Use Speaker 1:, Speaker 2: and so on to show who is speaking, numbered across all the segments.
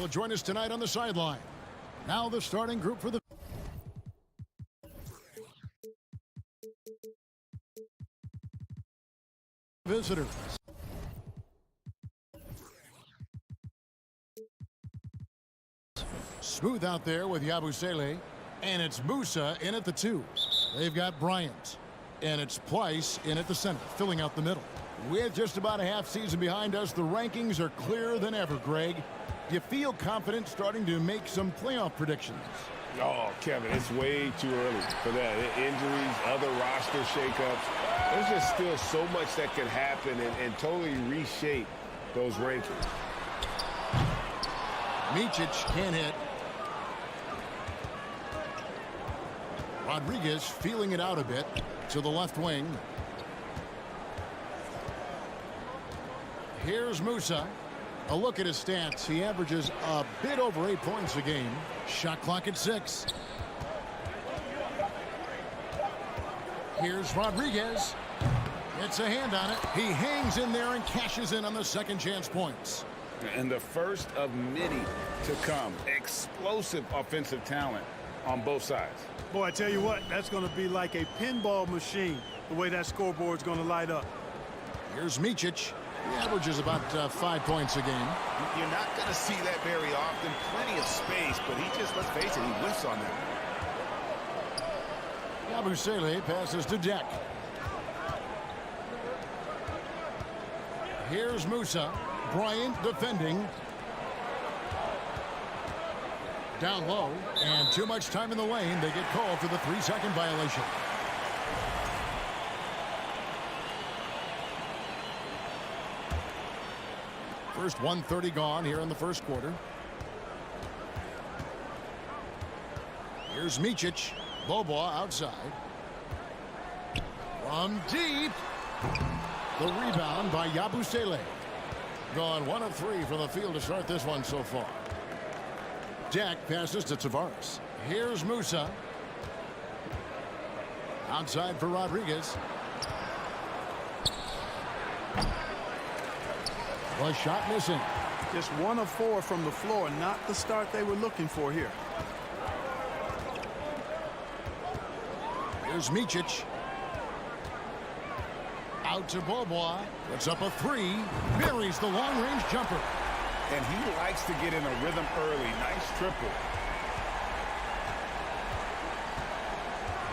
Speaker 1: will join us tonight on the sideline. Now the starting group for the visitors. Smooth out there with Yabusele, and it's Musa in at the 2. They've got Bryant, and it's Pleiss in at the center, filling out the middle. With just about a half season behind us, the rankings are clearer than ever, Greg. Do you feel confident starting to make some playoff predictions?
Speaker 2: Oh, Kevin, it's way too early for that. Injuries, other roster shakeups. There's just still so much that can happen and totally reshape those rankings.
Speaker 1: Micic can't hit. Rodriguez feeling it out a bit to the left wing. Here's Musa. A look at his stats. He averages a bit over 8 points a game. Shot clock at 6. Here's Rodriguez. Gets a hand on it. He hangs in there and cashes in on the second chance points.
Speaker 2: And the first of many to come. Explosive offensive talent on both sides.
Speaker 3: Boy, I tell you what, that's going to be like a pinball machine, the way that scoreboard's going to light up.
Speaker 1: Here's Micic. He averages about 5 points a game.
Speaker 4: You're not going to see that very often. Plenty of space, but he just, let's face it, he whiffs on that.
Speaker 1: Yabusele passes to Deck. Here's Musa. Bryant defending. Down low, and too much time in the lane. They get called for the 3-second violation. First 1:30 gone here in the first quarter. Here's Micic. Bobois outside. From deep. The rebound by Yabusele. Gone 1 of 3 from the field to start this one so far. Jack passes to Tavares. Here's Musa. Outside for Rodriguez. The shot missing.
Speaker 3: Just 1 of 4 from the floor, not the start they were looking for here.
Speaker 1: Here's Micic. Out to Bobois. Puts up a 3. Buries the long-range jumper.
Speaker 2: And he likes to get in a rhythm early. Nice triple.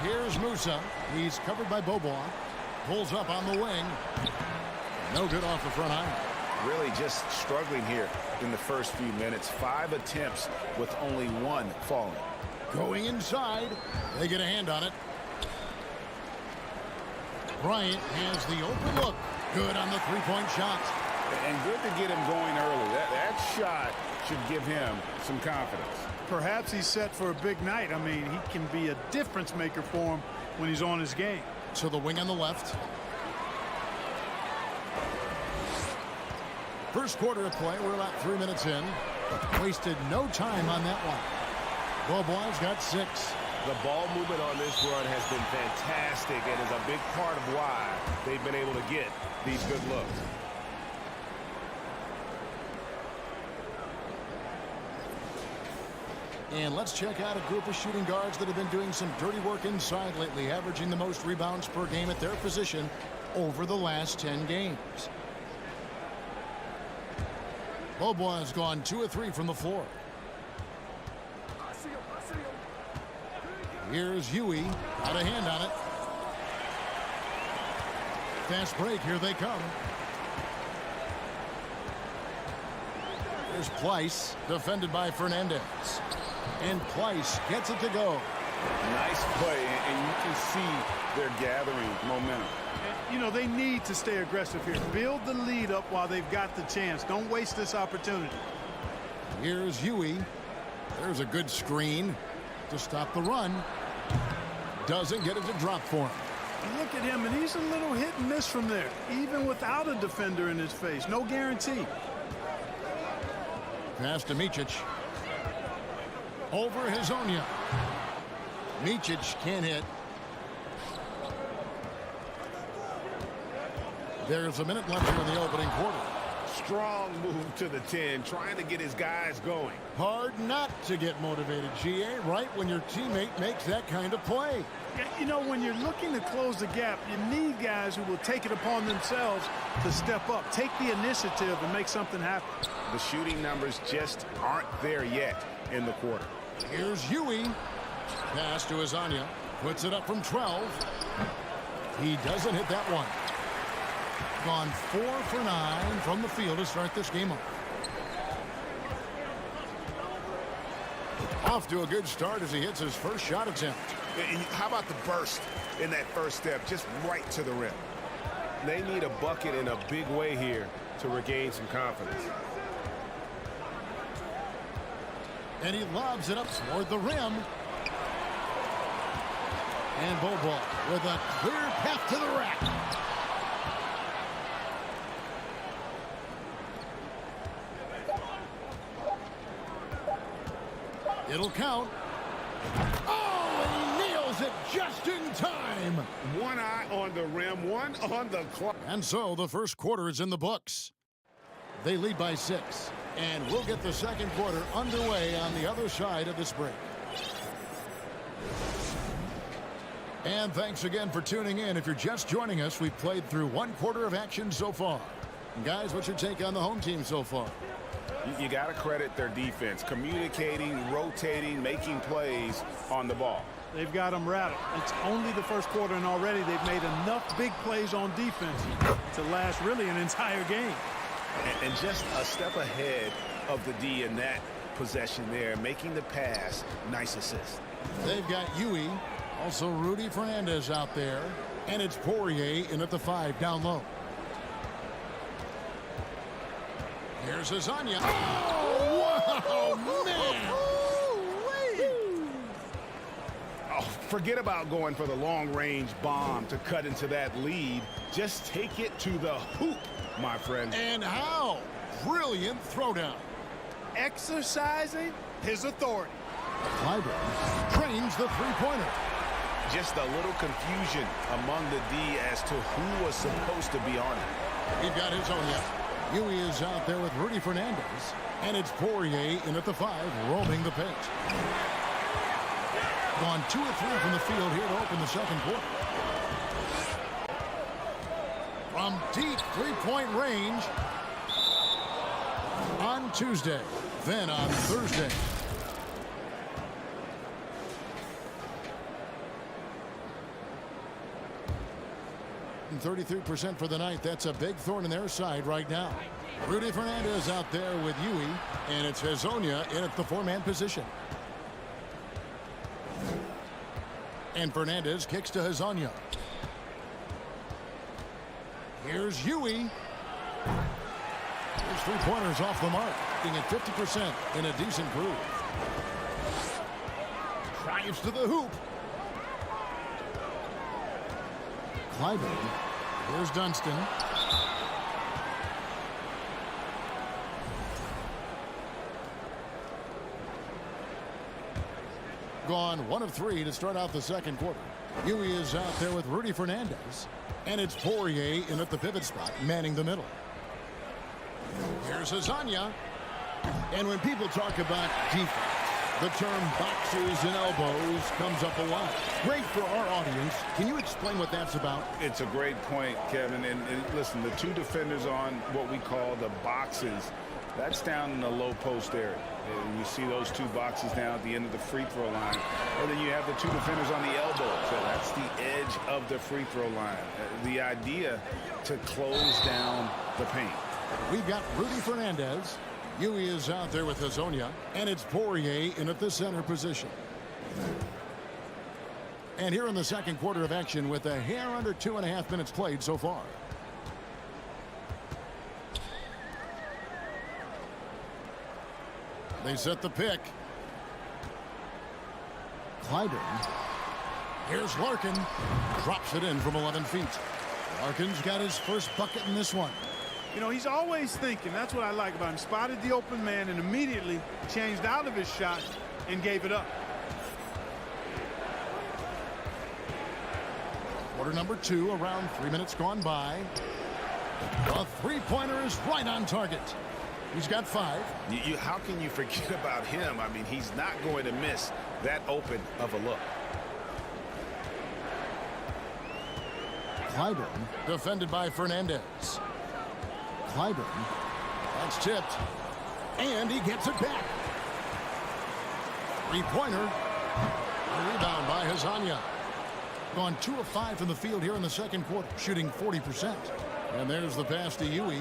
Speaker 1: Here's Musa. He's covered by Bobois. Pulls up on the wing. No good off the front iron.
Speaker 4: Really just struggling here in the first few minutes. 5 attempts with only 1 falling.
Speaker 1: Going inside. They get a hand on it. Bryant has the open look. Good on the 3-point shot.
Speaker 2: And good to get him going early. That shot should give him some confidence.
Speaker 3: Perhaps he's set for a big night. I mean, he can be a difference maker for him when he's on his game.
Speaker 1: To the wing on the left. First quarter of play. We're about 3 minutes in. Wasted no time on that one. Bobois got 6.
Speaker 4: The ball movement on this run has been fantastic and is a big part of why they've been able to get these good looks.
Speaker 1: And let's check out a group of shooting guards that have been doing some dirty work inside lately, averaging the most rebounds per game at their position over the last 10 games. Bobois has gone 2 of 3 from the floor. Here's Huey. Got a hand on it. Fast break. Here they come. Here's Pleiss. Defended by Fernandez. And Pleiss gets it to go.
Speaker 2: Nice play, and you can see they're gathering momentum.
Speaker 3: You know, they need to stay aggressive here. Build the lead up while they've got the chance. Don't waste this opportunity.
Speaker 1: Here's Huey. There's a good screen to stop the run. Doesn't get it to drop for him.
Speaker 3: Look at him, and he's a little hit and miss from there, even without a defender in his face. No guarantee.
Speaker 1: Pass to Micic. Over Hazonia. Micic can't hit. There's a minute left here in the opening quarter.
Speaker 2: Strong move to the 10, trying to get his guys going.
Speaker 1: Hard not to get motivated, GA, right when your teammate makes that kind of play.
Speaker 3: Yeah, you know, when you're looking to close the gap, you need guys who will take it upon themselves to step up, take the initiative, and make something happen.
Speaker 2: The shooting numbers just aren't there yet in the quarter.
Speaker 1: Here's Huey. Pass to Azania. Puts it up from 12. He doesn't hit that one. Gone 4 for 9 from the field to start this game off. Off to a good start as he hits his first shot attempt.
Speaker 2: How about the burst in that first step, just right to the rim? They need a bucket in a big way here to regain some confidence.
Speaker 1: And he lobs it up toward the rim. And Bobo with a clear path to the rack. It'll count. Oh, he nails it just in time.
Speaker 2: One eye on the rim, one on the clock.
Speaker 1: And so the first quarter is in the books. They lead by 6. And we'll get the second quarter underway on the other side of this break. And thanks again for tuning in. If you're just joining us, we've played through one quarter of action so far. And guys, what's your take on the home team so far?
Speaker 2: You got to credit their defense, communicating, rotating, making plays on the ball.
Speaker 3: They've got them rattled. It's only the first quarter, and already they've made enough big plays on defense to last really an entire game.
Speaker 2: And just a step ahead of the D in that possession there, making the pass. Nice assist.
Speaker 1: They've got Huey, also Rudy Fernandez out there, and it's Poirier in at the 5 down low. Here's Azania. Oh, wow, man!
Speaker 2: Oh, forget about going for the long-range bomb to cut into that lead. Just take it to the hoop, my friend.
Speaker 1: And how? Brilliant throwdown.
Speaker 3: Exercising his authority.
Speaker 1: Clyburn trains the three-pointer.
Speaker 2: Just a little confusion among the D as to who was supposed to be on it.
Speaker 1: He's got his own yet. Huey is out there with Rudy Fernandez. And it's Poirier in at the 5, roaming the paint. Gone 2 of 3 from the field here to open the second quarter. From deep three-point range on Tuesday, then on Thursday. 33% for the night. That's a big thorn in their side right now. Rudy Fernandez out there with Huey, and it's Hazonia in at the 4-man position. And Fernandez kicks to Hazonia. Here's Huey. His three-pointers off the mark, being at 50% in a decent groove. Drives to the hoop. Clyburn. Here's Dunston. Gone 1 of 3 to start out the second quarter. Huey is out there with Rudy Fernandez. And it's Poirier in at the pivot spot, manning the middle. Here's Hazonia. And when people talk about defense, the term boxes and elbows comes up a lot. Great for our audience. Can you explain what that's about?
Speaker 2: It's a great point, Kevin. And listen, the 2 defenders on what we call the boxes, that's down in the low post area. And you see those 2 boxes down at the end of the free throw line. And then you have the 2 defenders on the elbow. So that's the edge of the free throw line. The idea to close down the paint.
Speaker 1: We've got Rudy Fernandez. Huey is out there with Hazonia, and it's Poirier in at the center position. And here in the second quarter of action with a hair under 2.5 minutes played so far. They set the pick. Clyburn. Here's Larkin. Drops it in from 11 feet. Larkin's got his first bucket in this one.
Speaker 3: You know, he's always thinking. That's what I like about him. Spotted the open man and immediately changed out of his shot and gave it up.
Speaker 1: Quarter number 2, around 3 minutes gone by. A three-pointer is right on target. He's got 5.
Speaker 2: How can you forget about him? I mean, he's not going to miss that open of a look.
Speaker 1: Clyburn, defended by Fernandez. Clyburn, that's tipped. And he gets it back. Three-pointer. A rebound by Hazanya. Gone 2 of 5 from the field here in the second quarter, shooting 40%. And there's the pass to Huey.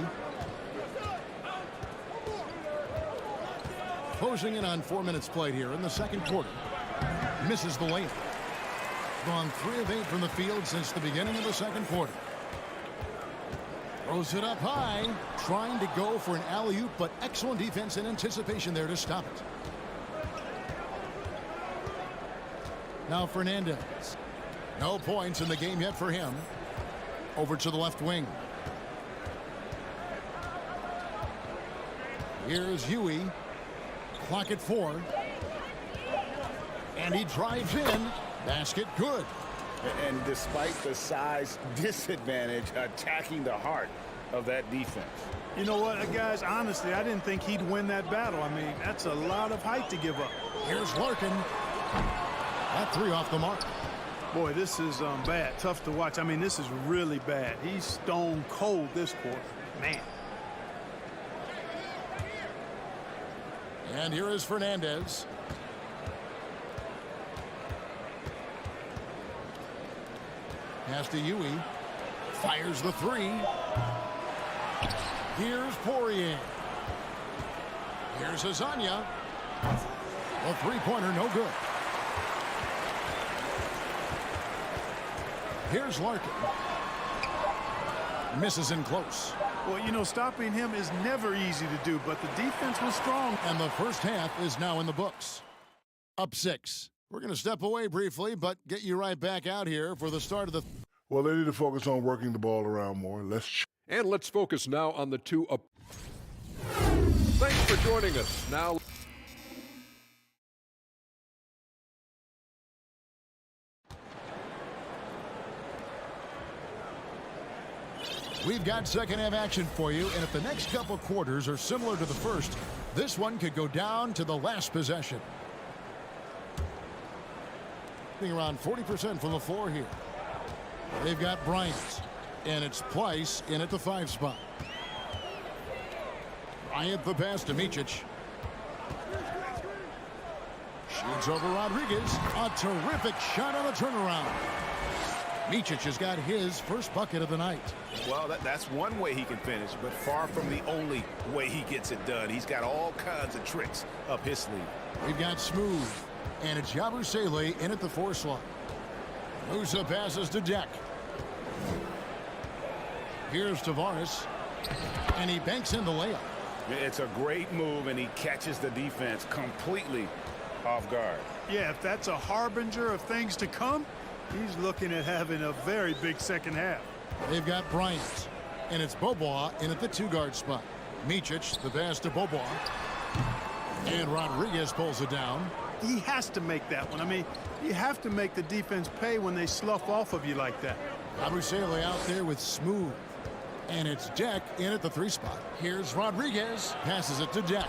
Speaker 1: Closing in on 4 minutes played here in the second quarter. Misses the layup. Gone 3 of 8 from the field since the beginning of the second quarter. Throws it up high, trying to go for an alley-oop, but excellent defense and anticipation there to stop it. Now Fernandez. No points in the game yet for him. Over to the left wing. Here's Huey. Clock at 4. And he drives in. Basket good.
Speaker 2: And despite the size disadvantage, attacking the heart of that defense.
Speaker 3: You know what, guys, honestly, I didn't think he'd win that battle. I mean, that's a lot of height to give up.
Speaker 1: Here's Larkin. That 3 off the mark.
Speaker 3: Boy, this is bad. Tough to watch. I mean, this is really bad. He's stone cold this quarter. Man.
Speaker 1: And here is Fernandez. Pass to Huey. Fires the 3. Here's Poirier. Here's Hazanya. A three-pointer, no good. Here's Larkin. Misses in close.
Speaker 3: Well, you know, stopping him is never easy to do, but the defense was strong.
Speaker 1: And the first half is now in the books. Up 6. We're going to step away briefly, but get you right back out here for the start of the...
Speaker 5: Well, they need to focus on working the ball around more.
Speaker 6: And let's focus now on the 2 up. Thanks for joining us. Now...
Speaker 1: We've got second half action for you, and if the next couple quarters are similar to the first, this one could go down to the last possession. Around 40% from the floor here. They've got Bryant, and it's Pleiss in at the 5 spot. Bryant the pass to Micic. Shoots over Rodriguez. A terrific shot on the turnaround. Micic has got his first bucket of the night.
Speaker 2: Well, that's one way he can finish, but far from the only way he gets it done. He's got all kinds of tricks up his sleeve.
Speaker 1: We've got Smooth, and it's Yabusele in at the 4 slot. Musa passes to Deck. Here's Tavares, and he banks in the layup.
Speaker 2: It's a great move, and he catches the defense completely off guard.
Speaker 3: Yeah, if that's a harbinger of things to come, he's looking at having a very big second half.
Speaker 1: They've got Bryant, and it's Bobois in at the 2-guard spot. Micic, the pass to Bobois. And Rodriguez pulls it down.
Speaker 3: He has to make that one. I mean, you have to make the defense pay when they slough off of you like that.
Speaker 1: Yabusele out there with Smooth. And it's Deck in at the 3 spot. Here's Rodriguez. Passes it to Deck.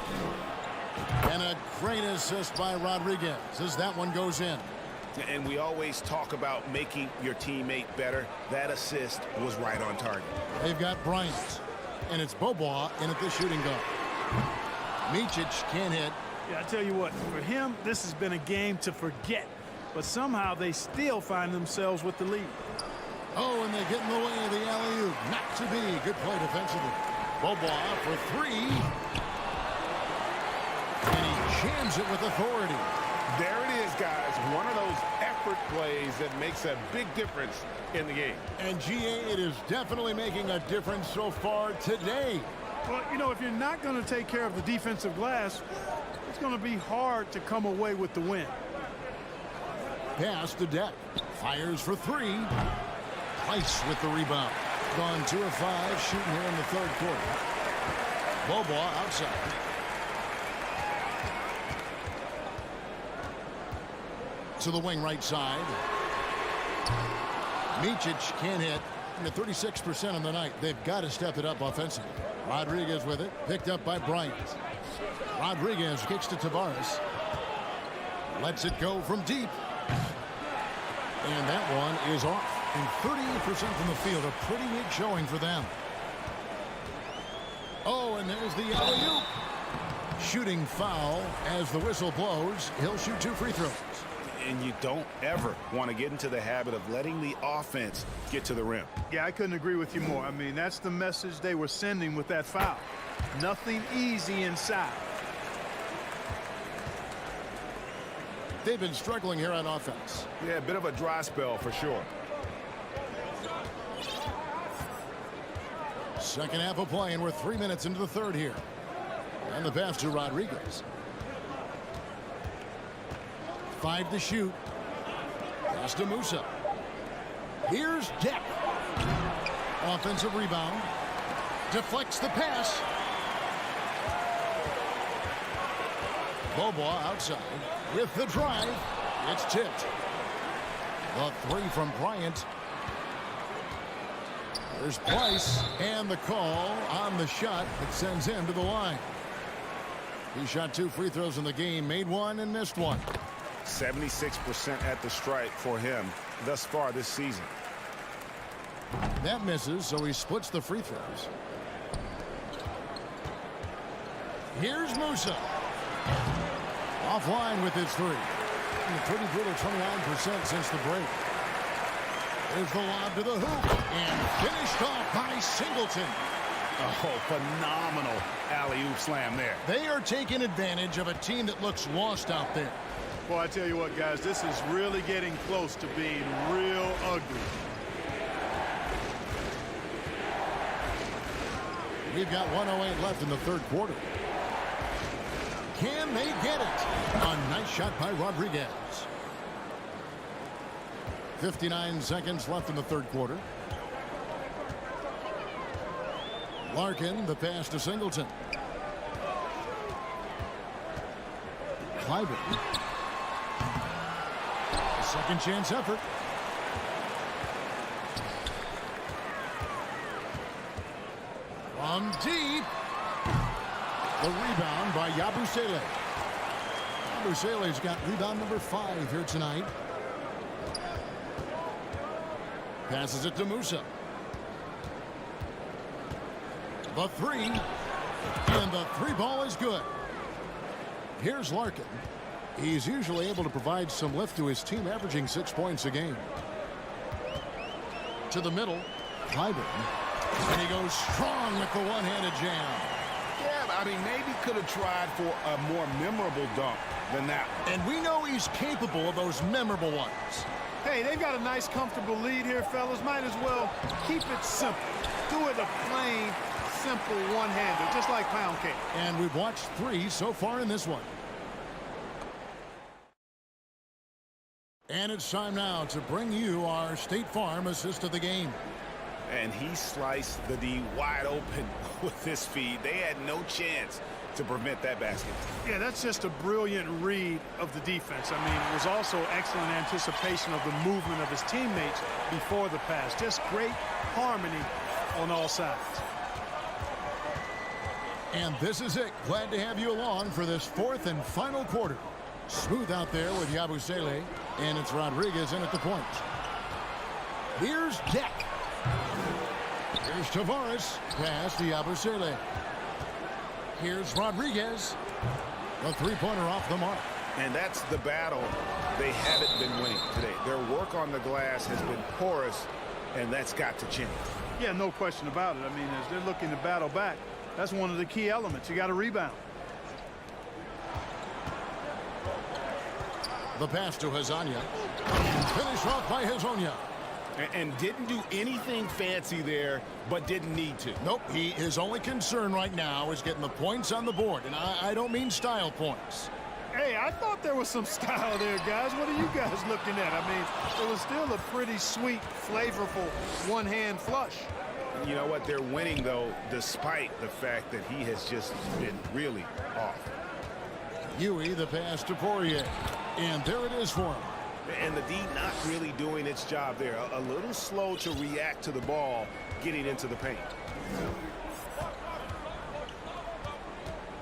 Speaker 1: And a great assist by Rodriguez as that one goes in.
Speaker 2: And we always talk about making your teammate better. That assist was right on target.
Speaker 1: They've got Bryant, and it's Bobois in at the shooting guard. Micic can't hit.
Speaker 3: Yeah, I tell you what, for him, this has been a game to forget. But somehow they still find themselves with the lead.
Speaker 1: Oh, and they get in the way of the alley-oop. Not to be. Good play defensively. Bobois for 3. And he jams it with authority.
Speaker 2: There it is, guys. One of those effort plays that makes a big difference in the game.
Speaker 1: And GA, it is definitely making a difference so far today.
Speaker 3: Well, you know, if you're not going to take care of the defensive glass, it's going to be hard to come away with the win.
Speaker 1: Pass to Deck. Fires for 3. Pleiss with the rebound. Gone 2 of 5 shooting here in the third quarter. Bobois outside. To the wing right side. Micic can't hit. shooting at 36% on the night. They've got to step it up offensively. Rodriguez with it. Picked up by Bryant. Rodriguez kicks to Tavares. Lets it go from deep. And that one is off. And 38% from the field. A pretty neat showing for them. Oh, and there's the alley-oop. Shooting foul as the whistle blows. He'll shoot 2 free throws.
Speaker 2: And you don't ever want to get into the habit of letting the offense get to the rim.
Speaker 3: Yeah, I couldn't agree with you more. I mean, that's the message they were sending with that foul. Nothing easy inside.
Speaker 1: They've been struggling here on offense.
Speaker 2: Yeah, a bit of a dry spell for sure.
Speaker 1: Second half of play, and we're 3 minutes into the third here. And the pass to Rodriguez. 5 to shoot. Pass to Musa. Here's Deck. Offensive rebound. Deflects the pass. Bobois outside with the drive. It's tipped. The 3 from Bryant. There's Price, and the call on the shot that sends him to the line. He shot 2 free throws in the game, made 1 and missed 1.
Speaker 2: 76% at the stripe for him thus far this season.
Speaker 1: That misses, so he splits the free throws. Here's Musa. Offline with his 3. Pretty brutal 29% since the break. There's the lob to the hoop. And finished off by Singleton.
Speaker 2: Oh, phenomenal alley-oop slam there.
Speaker 1: They are taking advantage of a team that looks lost out there.
Speaker 3: Well, I tell you what, guys, this is really getting close to being real ugly.
Speaker 1: We've got 1:08 left in the third quarter. Can they get it? A nice shot by Rodriguez. 59 seconds left in the third quarter. Larkin, the pass to Singleton. Clyburn. A second chance effort. From deep. The rebound by Yabusele. Yabusele's got rebound number 5 here tonight. Passes it to Musa. The 3. And the 3 ball is good. Here's Larkin. He's usually able to provide some lift to his team, averaging 6 points a game. To the middle. Clyburn. And he goes strong with the one-handed jam.
Speaker 2: Yeah, I mean, maybe could have tried for a more memorable dunk than that one.
Speaker 1: And we know he's capable of those memorable ones.
Speaker 3: Hey, they've got a nice, comfortable lead here, fellas. Might as well keep it simple. Do it a plain, simple one-hander, just like pound cake.
Speaker 1: And we've watched 3 so far in this one. And it's time now to bring you our State Farm assist of the game.
Speaker 2: And he sliced the D wide open with his feed. They had no chance to prevent that basket.
Speaker 3: Yeah, that's just a brilliant read of the defense. I mean, it was also excellent anticipation of the movement of his teammates before the pass. Just great harmony on all sides.
Speaker 1: And this is it. Glad to have you along for this 4th and final quarter. Smooth out there with Yabusele, and it's Rodriguez in at the point. Here's Deck. Here's Tavares. Pass to Yabusele. Here's Rodriguez. The 3-pointer off the mark.
Speaker 2: And that's the battle they haven't been winning today. Their work on the glass has been porous, and that's got to change.
Speaker 3: Yeah, no question about it. I mean, as they're looking to battle back, that's one of the key elements. You got to rebound.
Speaker 1: The pass to Hezonja. Finished off by Hezonja.
Speaker 2: And didn't do anything fancy there, but didn't need to.
Speaker 1: Nope, his only concern right now is getting the points on the board. And I don't mean style points.
Speaker 3: Hey, I thought there was some style there, guys. What are you guys looking at? I mean, it was still a pretty sweet, flavorful one-hand flush.
Speaker 2: You know what? They're winning, though, despite the fact that he has just been really off.
Speaker 1: Huey, the pass to Poirier. And there it is for him.
Speaker 4: And the D not really doing its job there. A little slow to react to the ball getting into the paint.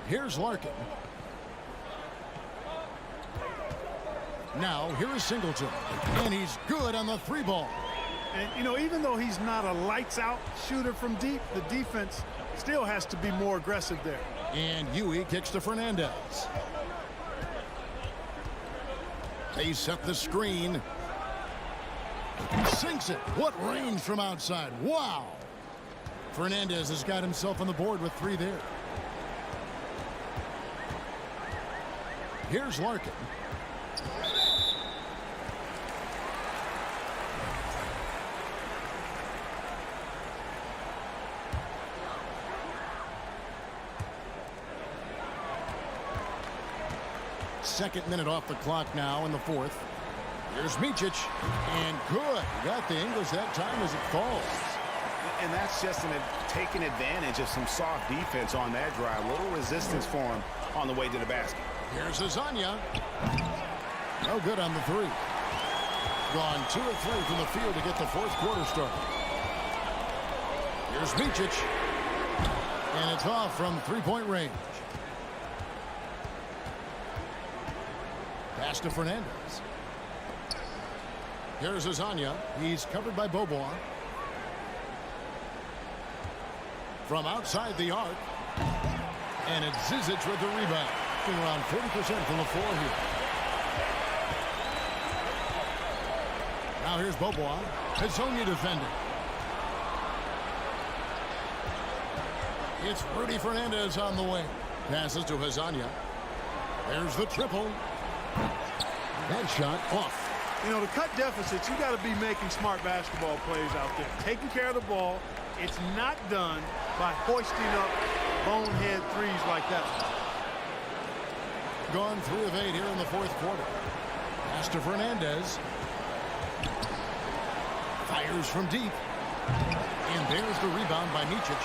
Speaker 1: Here's Larkin. Now, here is Singleton. And he's good on the three ball.
Speaker 3: And, you know, even though he's not a lights-out shooter from deep, the defense still has to be more aggressive there.
Speaker 1: And Huey kicks to Fernandez. They set the screen. Sinks it. What range from outside. Wow. Fernandez has got himself on the board with 3 there. Here's Larkin. Second minute off the clock now in the fourth. Here's Micic. And good. Got the English that time as it falls.
Speaker 4: And that's just taking advantage of some soft defense on that drive. A little resistance for him on the way to the basket.
Speaker 1: Here's Azania. No good on the 3. Gone 2 of 3 from the field to get the fourth quarter started. Here's Micic. And it's off from three-point range. Pass to Fernandez. Here's Azania. He's covered by Bobois. From outside the arc. And it's Zizic with the rebound. Around 40% from the floor here. Now here's Bobois. Hazonia defending. It's Rudy Fernandez on the wing. Passes to Hazonia. There's the triple. That shot off.
Speaker 3: You know, to cut deficits, you got to be making smart basketball plays out there. Taking care of the ball. It's not done by hoisting up bonehead threes like that.
Speaker 1: Gone 3 of 8 here in the fourth quarter. Pass to Fernandez. Fires from deep. And there's the rebound by Micic.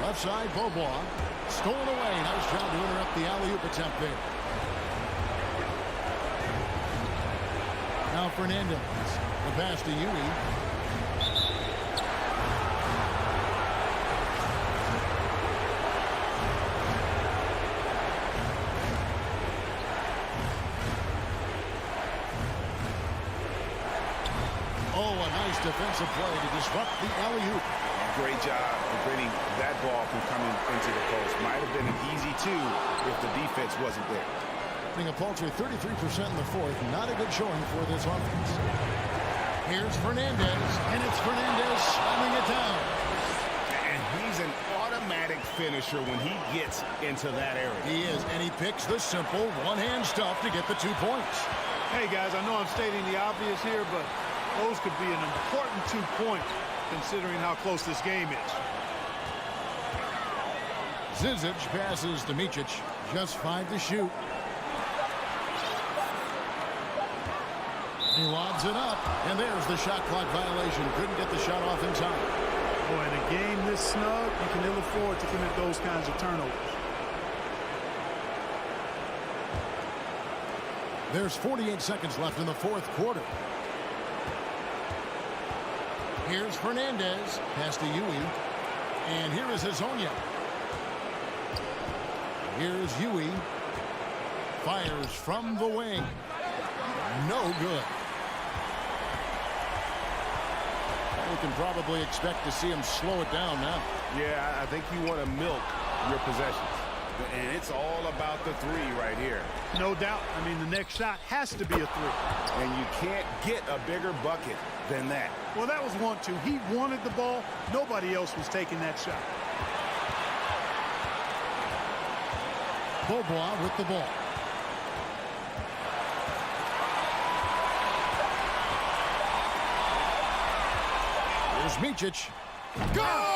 Speaker 1: Left side, Bobois. Stolen away. Nice job to interrupt the alley-oop attempt there. Now Fernandez. The pass to Huey. Oh, a nice defensive play to disrupt the alley-oop.
Speaker 4: Great job preventing that ball from coming into the post. Might have been an easy 2 if the defense wasn't there.
Speaker 1: A paltry 33% in the fourth. Not a good showing for this offense. Here's Fernandez, and it's Fernandez slamming it down.
Speaker 4: And he's an automatic finisher when he gets into that area.
Speaker 1: He is, and he picks the simple one-hand stuff to get the 2 points.
Speaker 3: Hey, guys, I know I'm stating the obvious here, but those could be an important 2 points considering how close this game is.
Speaker 1: Zizic passes to Micic. Just 5 to shoot. He lobs it up, and there's the shot clock violation. Couldn't get the shot off in time.
Speaker 3: Boy, in a game this snug, you can ill afford to commit those kinds of turnovers.
Speaker 1: There's 48 seconds left in the fourth quarter. Here's Fernandez. Pass to Huey. And here is Hazonia. Here's Huey. Fires from the wing. No good. We can probably expect to see him slow it down now.
Speaker 4: Yeah, I think you want to milk your possessions. And it's all about the 3 right here.
Speaker 3: No doubt. I mean, the next shot has to be a 3.
Speaker 4: And you can't get a bigger bucket than that.
Speaker 3: Well, that was 1-2. He wanted the ball. Nobody else was taking that shot.
Speaker 1: Bobois with the ball. Here's Micic. Go!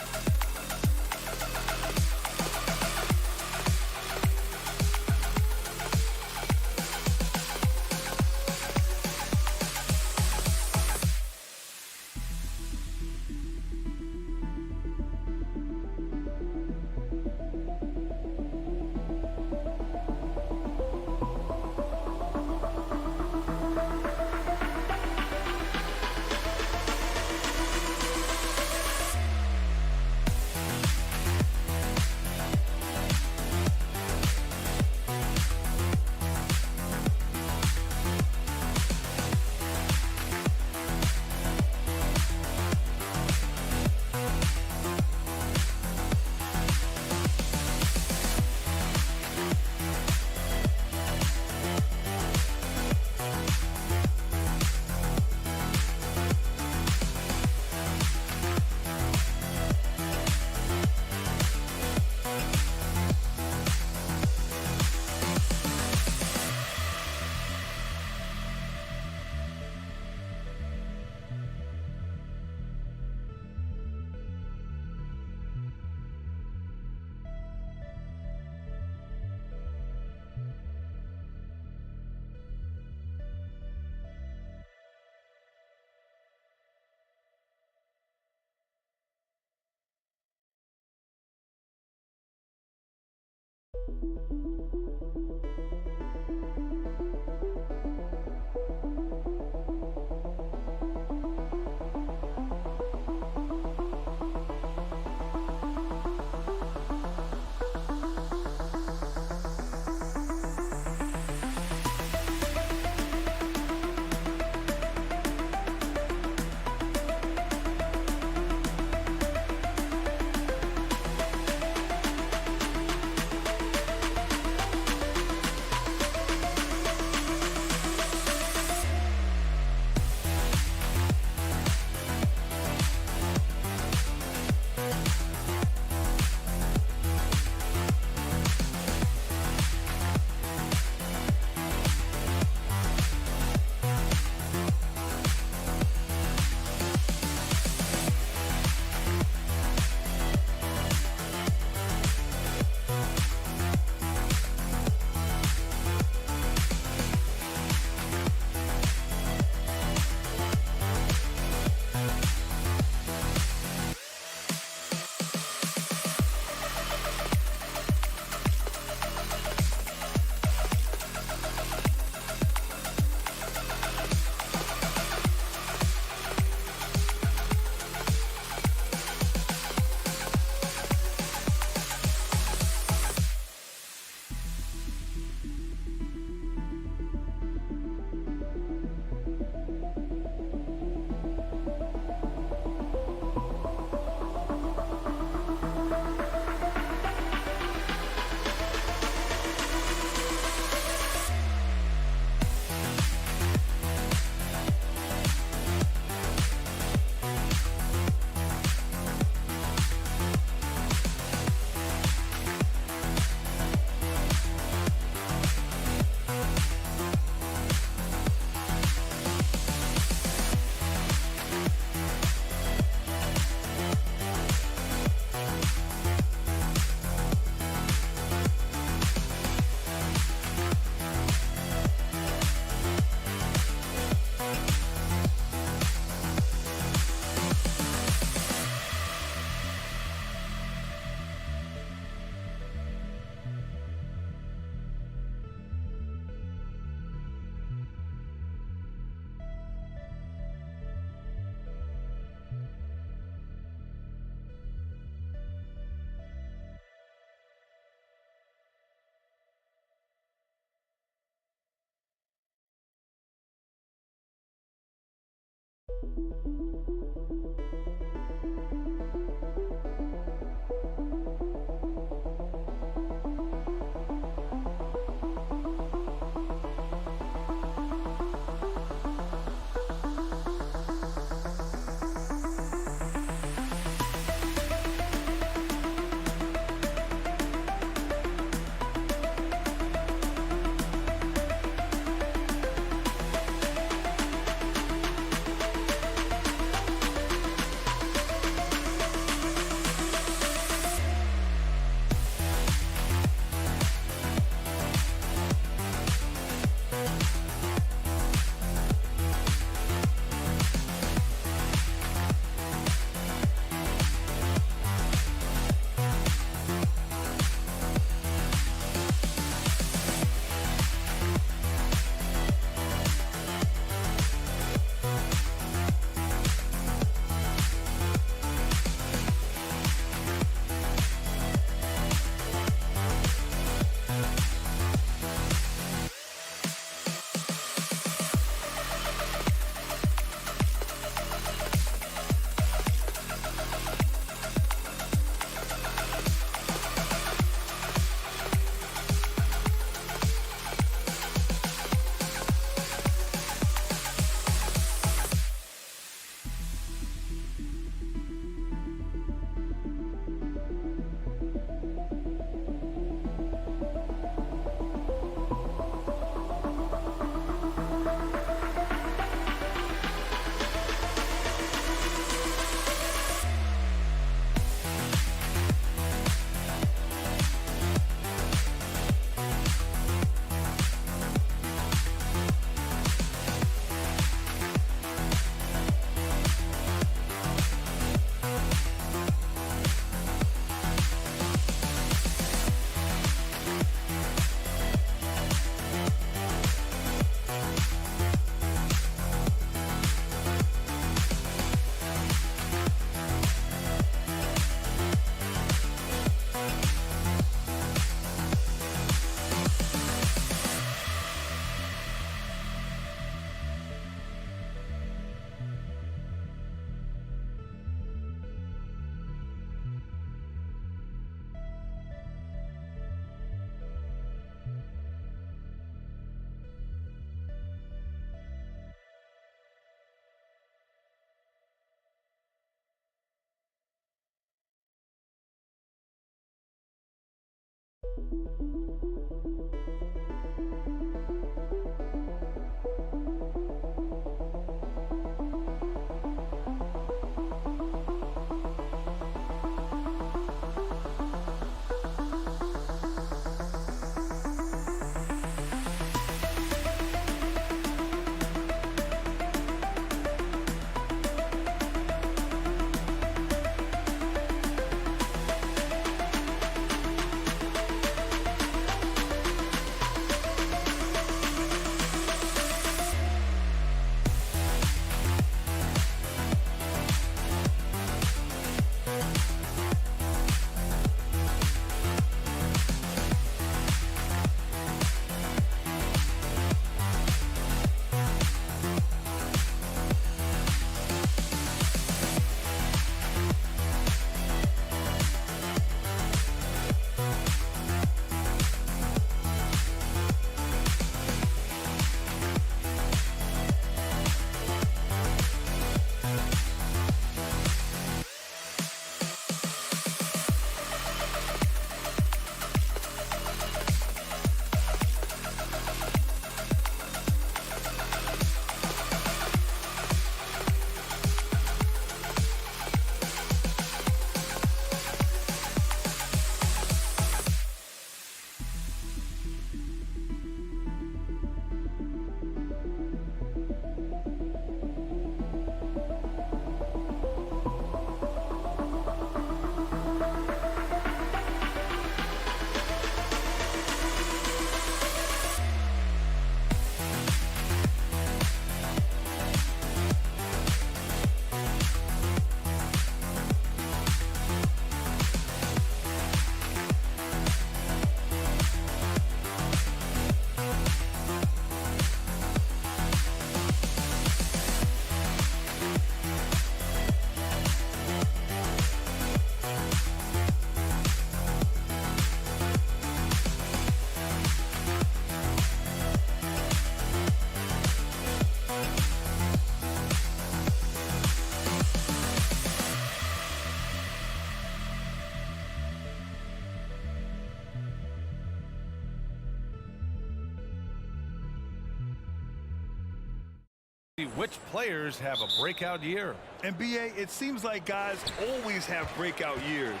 Speaker 7: Which players have a breakout year?
Speaker 8: And BA, it seems like guys always have breakout years.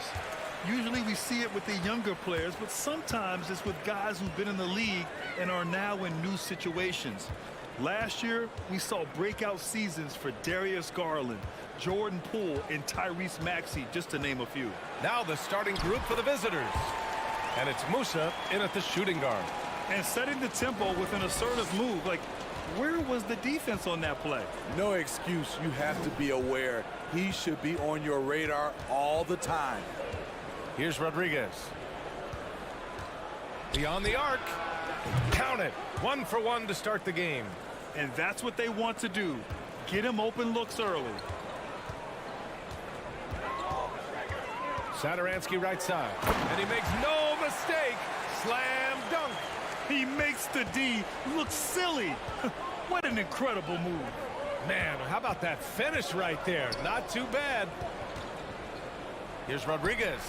Speaker 8: Usually we see it with the younger players, but sometimes it's with guys who've been in the league and are now in new situations. Last year, we saw breakout seasons for Darius Garland, Jordan Poole, and Tyrese Maxey, just to name a few.
Speaker 7: Now the starting group for the visitors. And it's Musa in at the shooting guard.
Speaker 3: And setting the tempo with an assertive move. Like, where was the defense on that play?
Speaker 9: No excuse. You have to be aware. He should be on your radar all the time.
Speaker 7: Here's Rodriguez. Beyond the arc. Count it. 1 for 1 to start the game.
Speaker 3: And that's what they want to do. Get him open looks early.
Speaker 7: Satoransky right side. And he makes no mistake. Slam dunk.
Speaker 3: He makes the D look silly. What an incredible move.
Speaker 7: Man, how about that finish right there? Not too bad. Here's Rodriguez.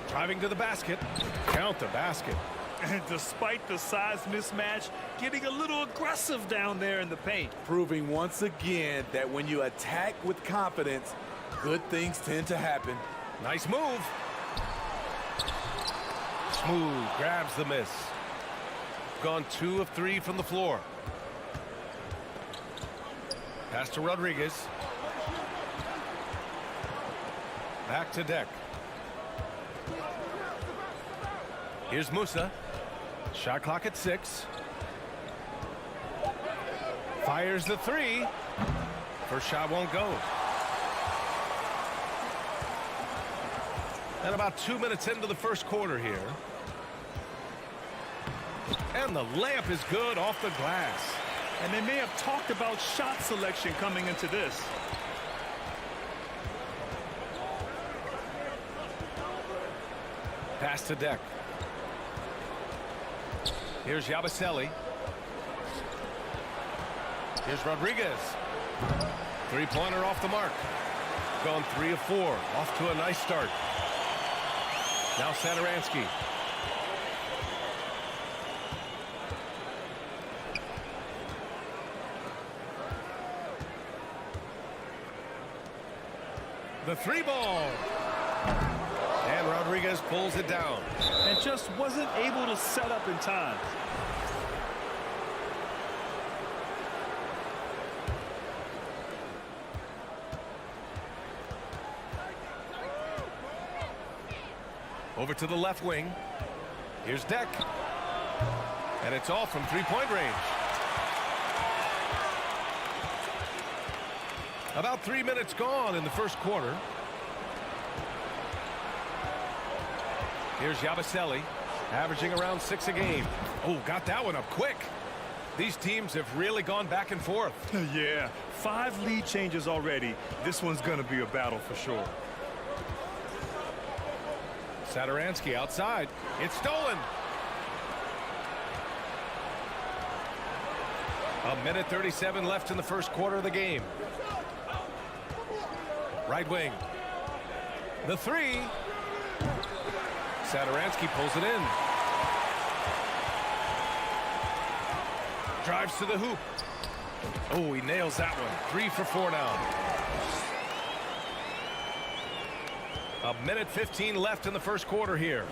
Speaker 7: Driving to the basket. Count the basket.
Speaker 3: And despite the size mismatch, getting a little aggressive down there in the paint.
Speaker 9: Proving once again that when you attack with confidence, good things tend to happen.
Speaker 7: Nice move. Smooth grabs the miss. Gone 2 of 3 from the floor. Pass to Rodriguez. Back to Deck. Here's Musa. Shot clock at 6. Fires the 3. First shot won't go. And about 2 minutes into the first quarter here. And the layup is good off the glass.
Speaker 3: And they may have talked about shot selection coming into this.
Speaker 7: Pass to Deck. Here's Yabusele. Here's Rodriguez. Three-pointer off the mark. Gone 3 of 4. Off to a nice start. Now Satoransky. The 3 ball. And Rodriguez pulls it down.
Speaker 3: And just wasn't able to set up in time.
Speaker 7: Over to the left wing. Here's Deck. And it's all from three-point range. About 3 minutes gone in the first quarter. Here's Yabusele, averaging around 6 a game. Oh, got that one up quick. These teams have really gone back and forth.
Speaker 3: Yeah, 5 lead changes already. This one's going to be a battle for sure.
Speaker 7: Satoransky outside. It's stolen. A minute 37 left in the first quarter of the game. Right wing. The 3. Satoransky pulls it in. Drives to the hoop. Oh, he nails that one. 3 for 4 now. A minute 15 left in the first quarter here.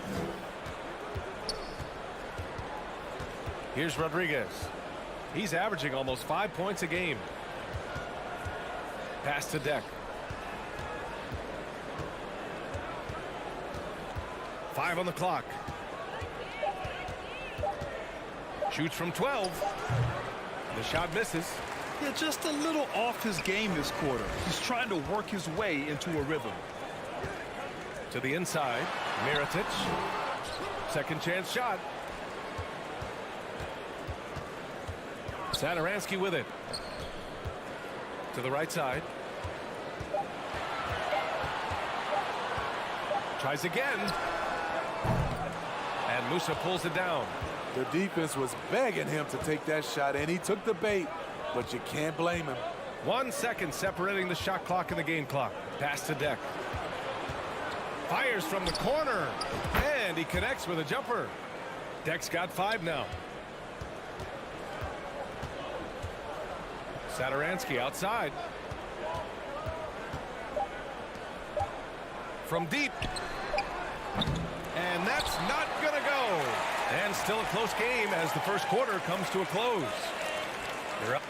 Speaker 7: Here's Rodriguez. He's averaging almost 5 points a game. Pass to Deck. 5 on the clock. Shoots from 12. The shot misses.
Speaker 3: Yeah, just a little off his game this quarter. He's trying to work his way into a rhythm.
Speaker 7: To the inside. Mirotic. Second chance shot. Satoransky with it. To the right side. Tries again. And Musa pulls it down.
Speaker 9: The defense was begging him to take that shot, and he took the bait, but you can't blame him.
Speaker 7: 1 second separating the shot clock and the game clock. Pass to Deck. Fires from the corner. And he connects with a jumper. Deck's got 5 now. Satoransky outside. From deep. And that's not going to go. And still a close game as the first quarter comes to a close. You're up.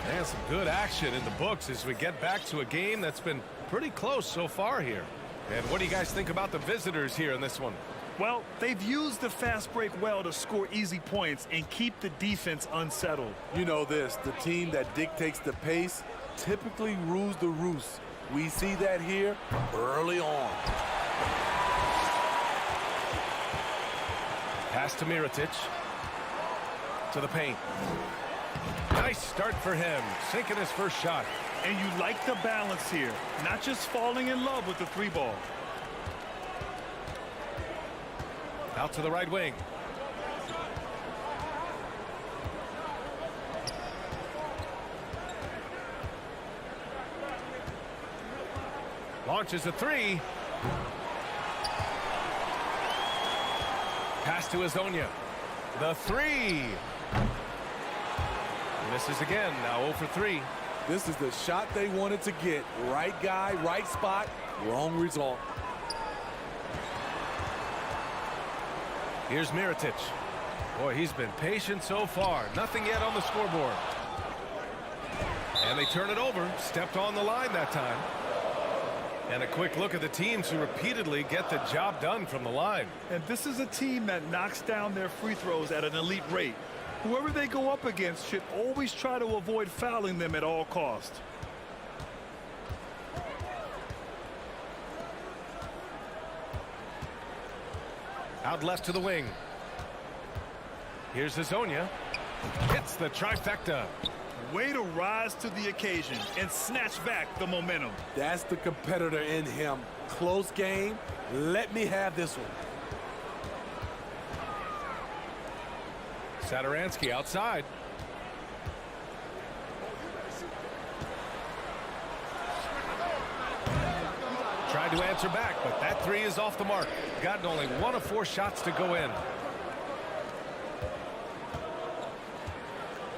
Speaker 7: And some good action in the books as we get back to a game that's been pretty close so far here. And what do you guys think about the visitors here in this one?
Speaker 8: Well, they've used the fast break well to score easy points and keep the defense unsettled.
Speaker 9: You know this, the team that dictates the pace typically rules the roost. We see that here early on.
Speaker 7: Pass to Mirotic. To the paint. Nice start for him, sinking his first shot.
Speaker 8: And you like the balance here, not just falling in love with the 3-ball.
Speaker 7: Out to the right wing. Launches a 3. Pass to Azonia. The 3. Misses again, now 0 for 3.
Speaker 9: This is the shot they wanted to get. Right guy, right spot, wrong result.
Speaker 7: Here's Mirotic. Boy, he's been patient so far. Nothing yet on the scoreboard. And they turn it over. Stepped on the line that time. And a quick look at the teams who repeatedly get the job done from the line.
Speaker 8: And this is a team that knocks down their free throws at an elite rate. Whoever they go up against should always try to avoid fouling them at all costs.
Speaker 7: Out left to the wing. Here's Azonia. Hits the trifecta.
Speaker 8: Way to rise to the occasion and snatch back the momentum.
Speaker 9: That's the competitor in him. Close game. Let me have this one.
Speaker 7: Satoransky outside. Tried to answer back, but that 3 is off the mark. Gotten only 1 of 4 shots to go in.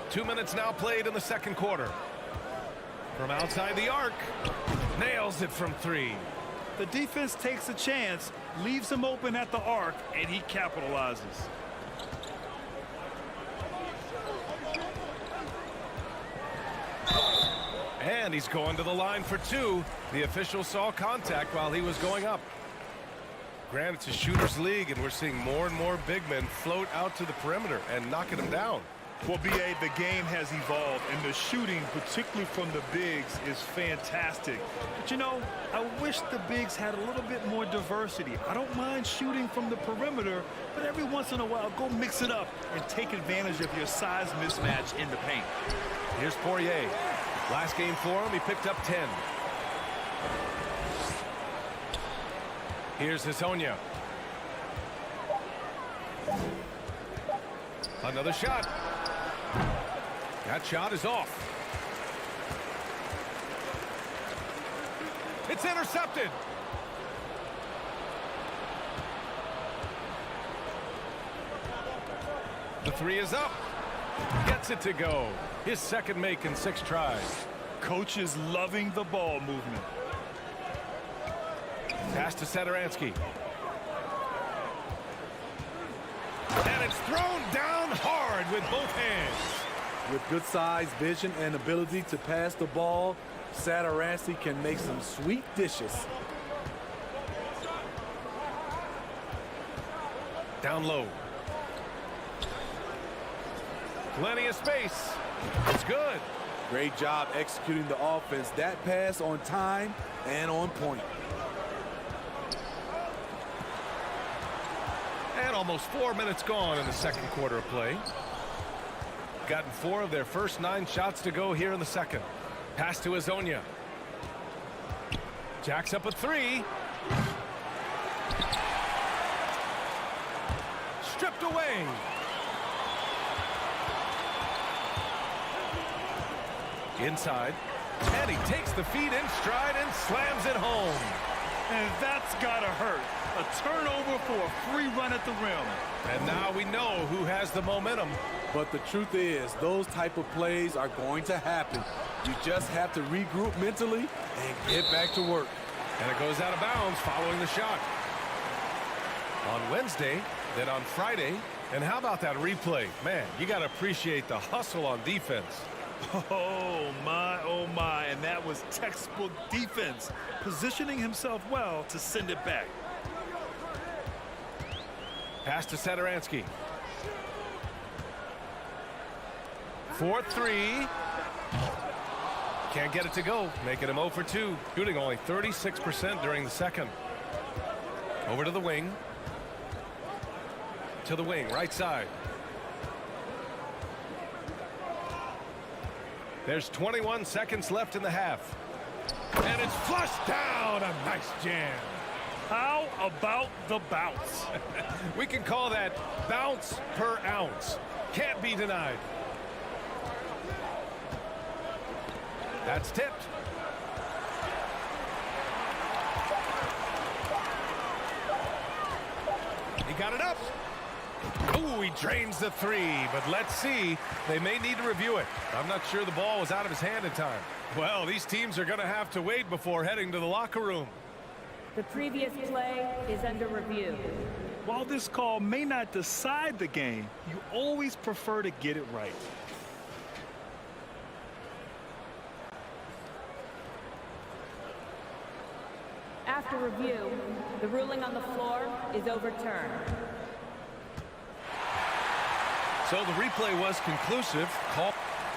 Speaker 7: 2 minutes now played in the second quarter. From outside the arc. Nails it from 3.
Speaker 8: The defense takes a chance, leaves him open at the arc, and he capitalizes.
Speaker 7: And he's going to the line for 2. The official saw contact while he was going up. Granted, it's a shooter's league, and we're seeing more and more big men float out to the perimeter and knocking them down.
Speaker 8: Well, B.A., the game has evolved, and the shooting, particularly from the bigs, is fantastic. But, you know, I wish the bigs had a little bit more diversity. I don't mind shooting from the perimeter, but every once in a while, go mix it up and take advantage of your size mismatch in the paint.
Speaker 7: Here's Poirier. Last game for him, he picked up 10. Here's Azonia. Another shot. That shot is off. It's intercepted. The 3 is up. Gets it to go. His second make in 6 tries.
Speaker 8: Coach is loving the ball movement.
Speaker 7: Pass to Satoransky. And it's thrown down hard with both hands.
Speaker 9: With good size, vision, and ability to pass the ball, Satoransky can make some sweet dishes.
Speaker 7: Down low. Plenty of space. It's good.
Speaker 9: Great job executing the offense. That pass on time and on point.
Speaker 7: And almost 4 minutes gone in the second quarter of play. Gotten 4 of their first 9 shots to go here in the second. Pass to Azonia. Jacks up a 3. Stripped away. Inside. And he takes the feed in stride and slams it home.
Speaker 8: And that's got to hurt. A turnover for a free run at the rim.
Speaker 7: And now we know who has the momentum.
Speaker 9: But the truth is, those type of plays are going to happen. You just have to regroup mentally and get back to work.
Speaker 7: And it goes out of bounds following the shot. On Wednesday, then on Friday. And how about that replay? Man, you got to appreciate the hustle on defense.
Speaker 8: Oh, my. And that was textbook defense. Positioning himself well to send it back.
Speaker 7: Pass to Satoransky. 4-3. Can't get it to go. Making him 0 for 2. Shooting only 36% during the second. Over to the wing. To the wing, right side. There's 21 seconds left in the half. And it's flushed down. A nice jam.
Speaker 8: How about the bounce?
Speaker 7: We can call that bounce per ounce. Can't be denied. That's tipped. He got it up. Oh, he drains the three, but let's see. They may need to review it. I'm not sure the ball was out of his hand in time. Well, these teams are going to have to wait before heading to the locker room.
Speaker 10: The previous play is under review.
Speaker 8: While this call may not decide the game, you always prefer to get it right.
Speaker 10: After review, the ruling on the floor is overturned.
Speaker 7: So the replay was conclusive.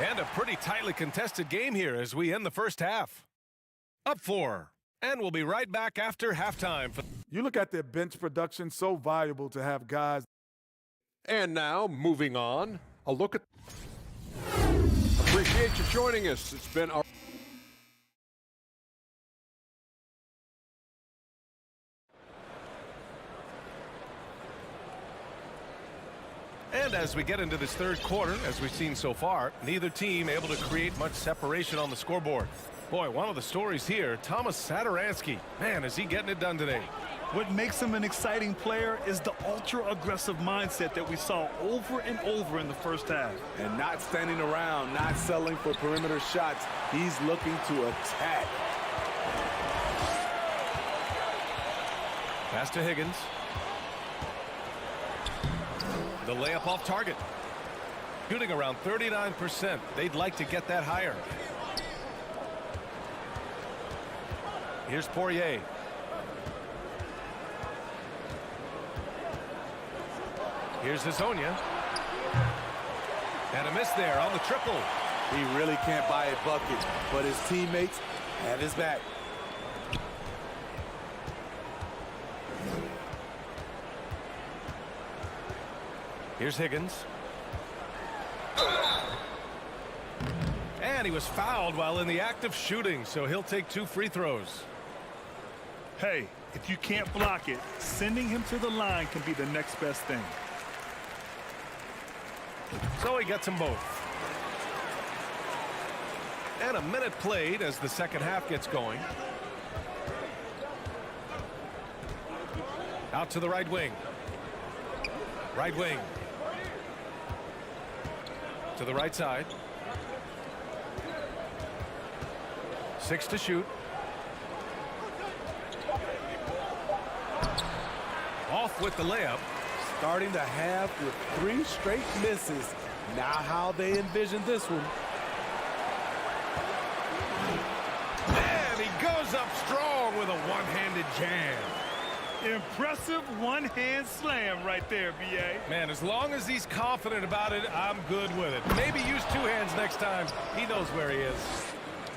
Speaker 7: And a pretty tightly contested game here as we end the first half. Up 4. And we'll be right back after halftime.
Speaker 11: You look at their bench production, so valuable to have guys.
Speaker 6: And now, moving on, a look at... Appreciate you joining us. It's been our...
Speaker 7: And as we get into this third quarter, as we've seen so far, neither team able to create much separation on the scoreboard. Boy, one of the stories here, Thomas Satoransky. Man, is he getting it done today.
Speaker 8: What makes him an exciting player is the ultra-aggressive mindset that we saw over and over in the first half.
Speaker 9: And not standing around, not settling for perimeter shots. He's looking to attack.
Speaker 7: Pass to Higgins. The layup off target. Shooting around 39%. They'd like to get that higher. Here's Poirier. Here's Hazonia. And a miss there on the triple.
Speaker 9: He really can't buy a bucket, but his teammates have his back.
Speaker 7: Here's Higgins. And he was fouled while in the act of shooting, so he'll take 2 free throws.
Speaker 8: Hey, if you can't block it, sending him to the line can be the next best thing.
Speaker 7: So he gets them both. And a minute played as the second half gets going. Out to the right wing. Right wing. To the right side. 6 to shoot. Off with the layup.
Speaker 9: Starting the half with 3 straight misses. Now how they envision this one.
Speaker 7: And he goes up strong with a one-handed jam.
Speaker 8: Impressive one-hand slam right there, B.A.
Speaker 7: Man, as long as he's confident about it, I'm good with it. Maybe use 2 hands next time. He knows where he is.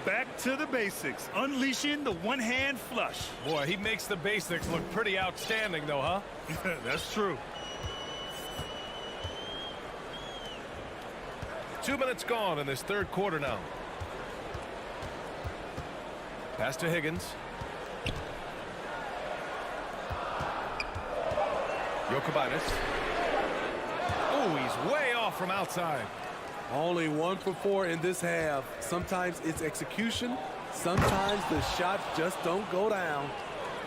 Speaker 8: Back to the basics, unleashing the one-hand flush.
Speaker 7: Boy, he makes the basics look pretty outstanding, though, huh?
Speaker 8: That's true.
Speaker 7: 2 minutes gone in this third quarter now. Pass to Higgins. Jokic. Oh, he's way off from outside.
Speaker 9: Only 1 for 4 in this half. Sometimes it's execution. Sometimes the shots just don't go down.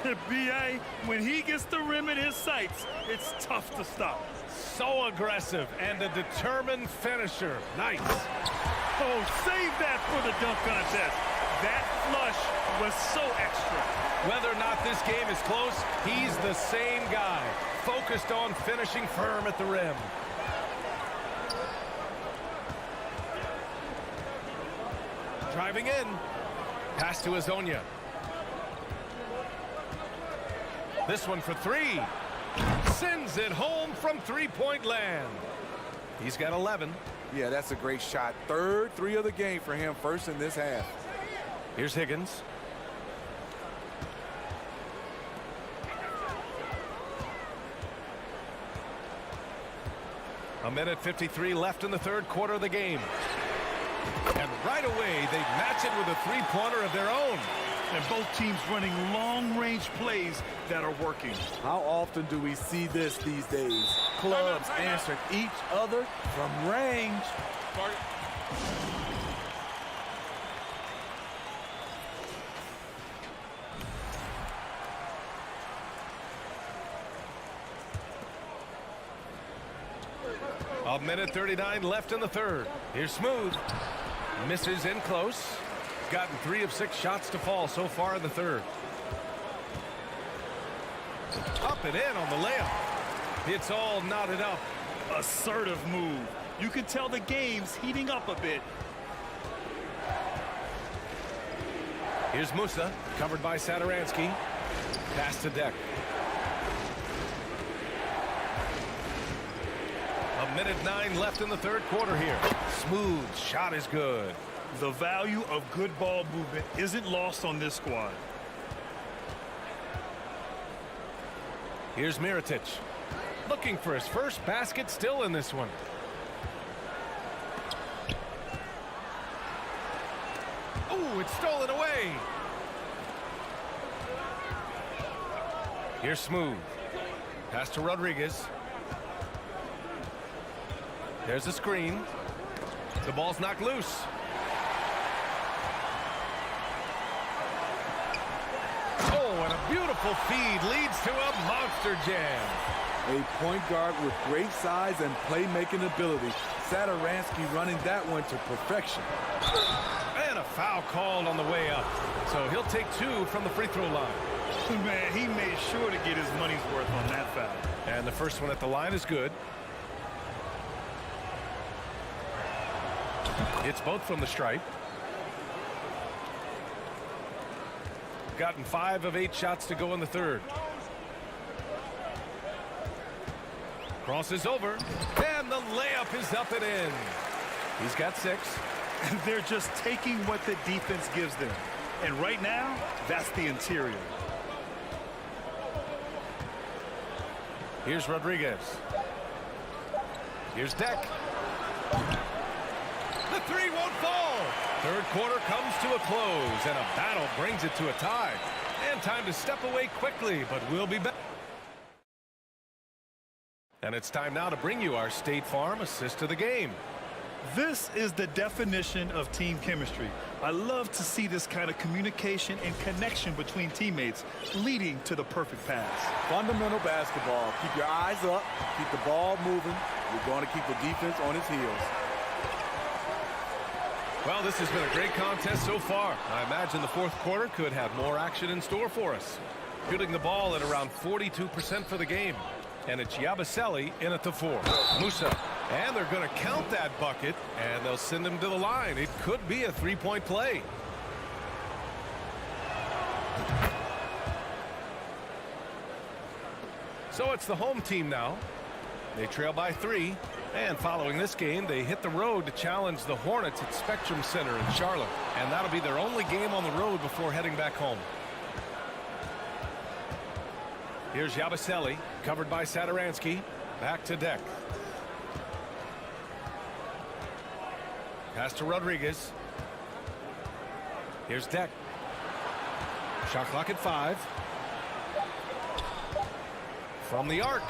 Speaker 8: B.A., when he gets the rim in his sights, it's tough to stop.
Speaker 7: So aggressive and a determined finisher. Nice.
Speaker 8: Oh, save that for the dunk contest. That flush was so extra.
Speaker 7: Whether or not this game is close, he's the same guy, focused on finishing firm at the rim. Driving in. Pass to Azonia. This one for three. Sends it home from three-point land. He's got 11.
Speaker 11: Yeah, that's a great shot. Third three of the game for him, first in this half.
Speaker 7: Here's Higgins. A minute 53 left in the third quarter of the game. And right away, they match it with a three-pointer of their own.
Speaker 8: And both teams running long-range plays that are working.
Speaker 11: How often do we see this these days? Clubs answering each other from range.
Speaker 7: A minute 39 left in the third. Here's Smooth. Misses in close. Gotten 3 of 6 shots to fall so far in the third. Up and in on the layup. It's all knotted up.
Speaker 8: Assertive move. You can tell the game's heating up a bit.
Speaker 7: Here's Musa, covered by Saturansky. Pass to Deck. A minute 9 left in the third quarter here. Smooth shot is good.
Speaker 8: The value of good ball movement isn't lost on this squad.
Speaker 7: Here's Mirotic. Looking for his first basket, still in this one. Ooh, it's stolen away. Here's Smooth. Pass to Rodriguez. There's a screen. The ball's knocked loose. Oh, and a beautiful feed leads to a monster jam.
Speaker 11: A point guard with great size and playmaking ability. Saturansky running that one to perfection.
Speaker 7: And a foul called on the way up. So he'll take 2 from the free throw line.
Speaker 8: Man, he made sure to get his money's worth on that foul.
Speaker 7: And the first one at the line is good. It's both from the stripe. Gotten 5 of 8 shots to go in the third. Crosses over, and the layup is up and in. He's got 6.
Speaker 8: And they're just taking what the defense gives them. And right now, that's the interior.
Speaker 7: Here's Rodriguez. Here's Deck. The 3 won't fall. Third quarter comes to a close, and a battle brings it to a tie. And time to step away quickly, but we'll be back. And it's time now to bring you our State Farm assist of the game.
Speaker 8: This is the definition of team chemistry. I love to see this kind of communication and connection between teammates leading to the perfect pass.
Speaker 11: Fundamental basketball. Keep your eyes up. Keep the ball moving. You're going to keep the defense on its heels.
Speaker 7: Well, this has been a great contest so far. I imagine the fourth quarter could have more action in store for us. Shooting the ball at around 42% for the game. And it's Yabusele in at the 4. Musa. And they're going to count that bucket, and they'll send him to the line. It could be a three-point play. So it's the home team now. They trail by 3. And following this game, they hit the road to challenge the Hornets at Spectrum Center in Charlotte. And that'll be their only game on the road before heading back home. Here's Yabusele, covered by Saturansky. Back to Deck. Pass to Rodriguez. Here's Deck. Shot clock at 5. From the arc.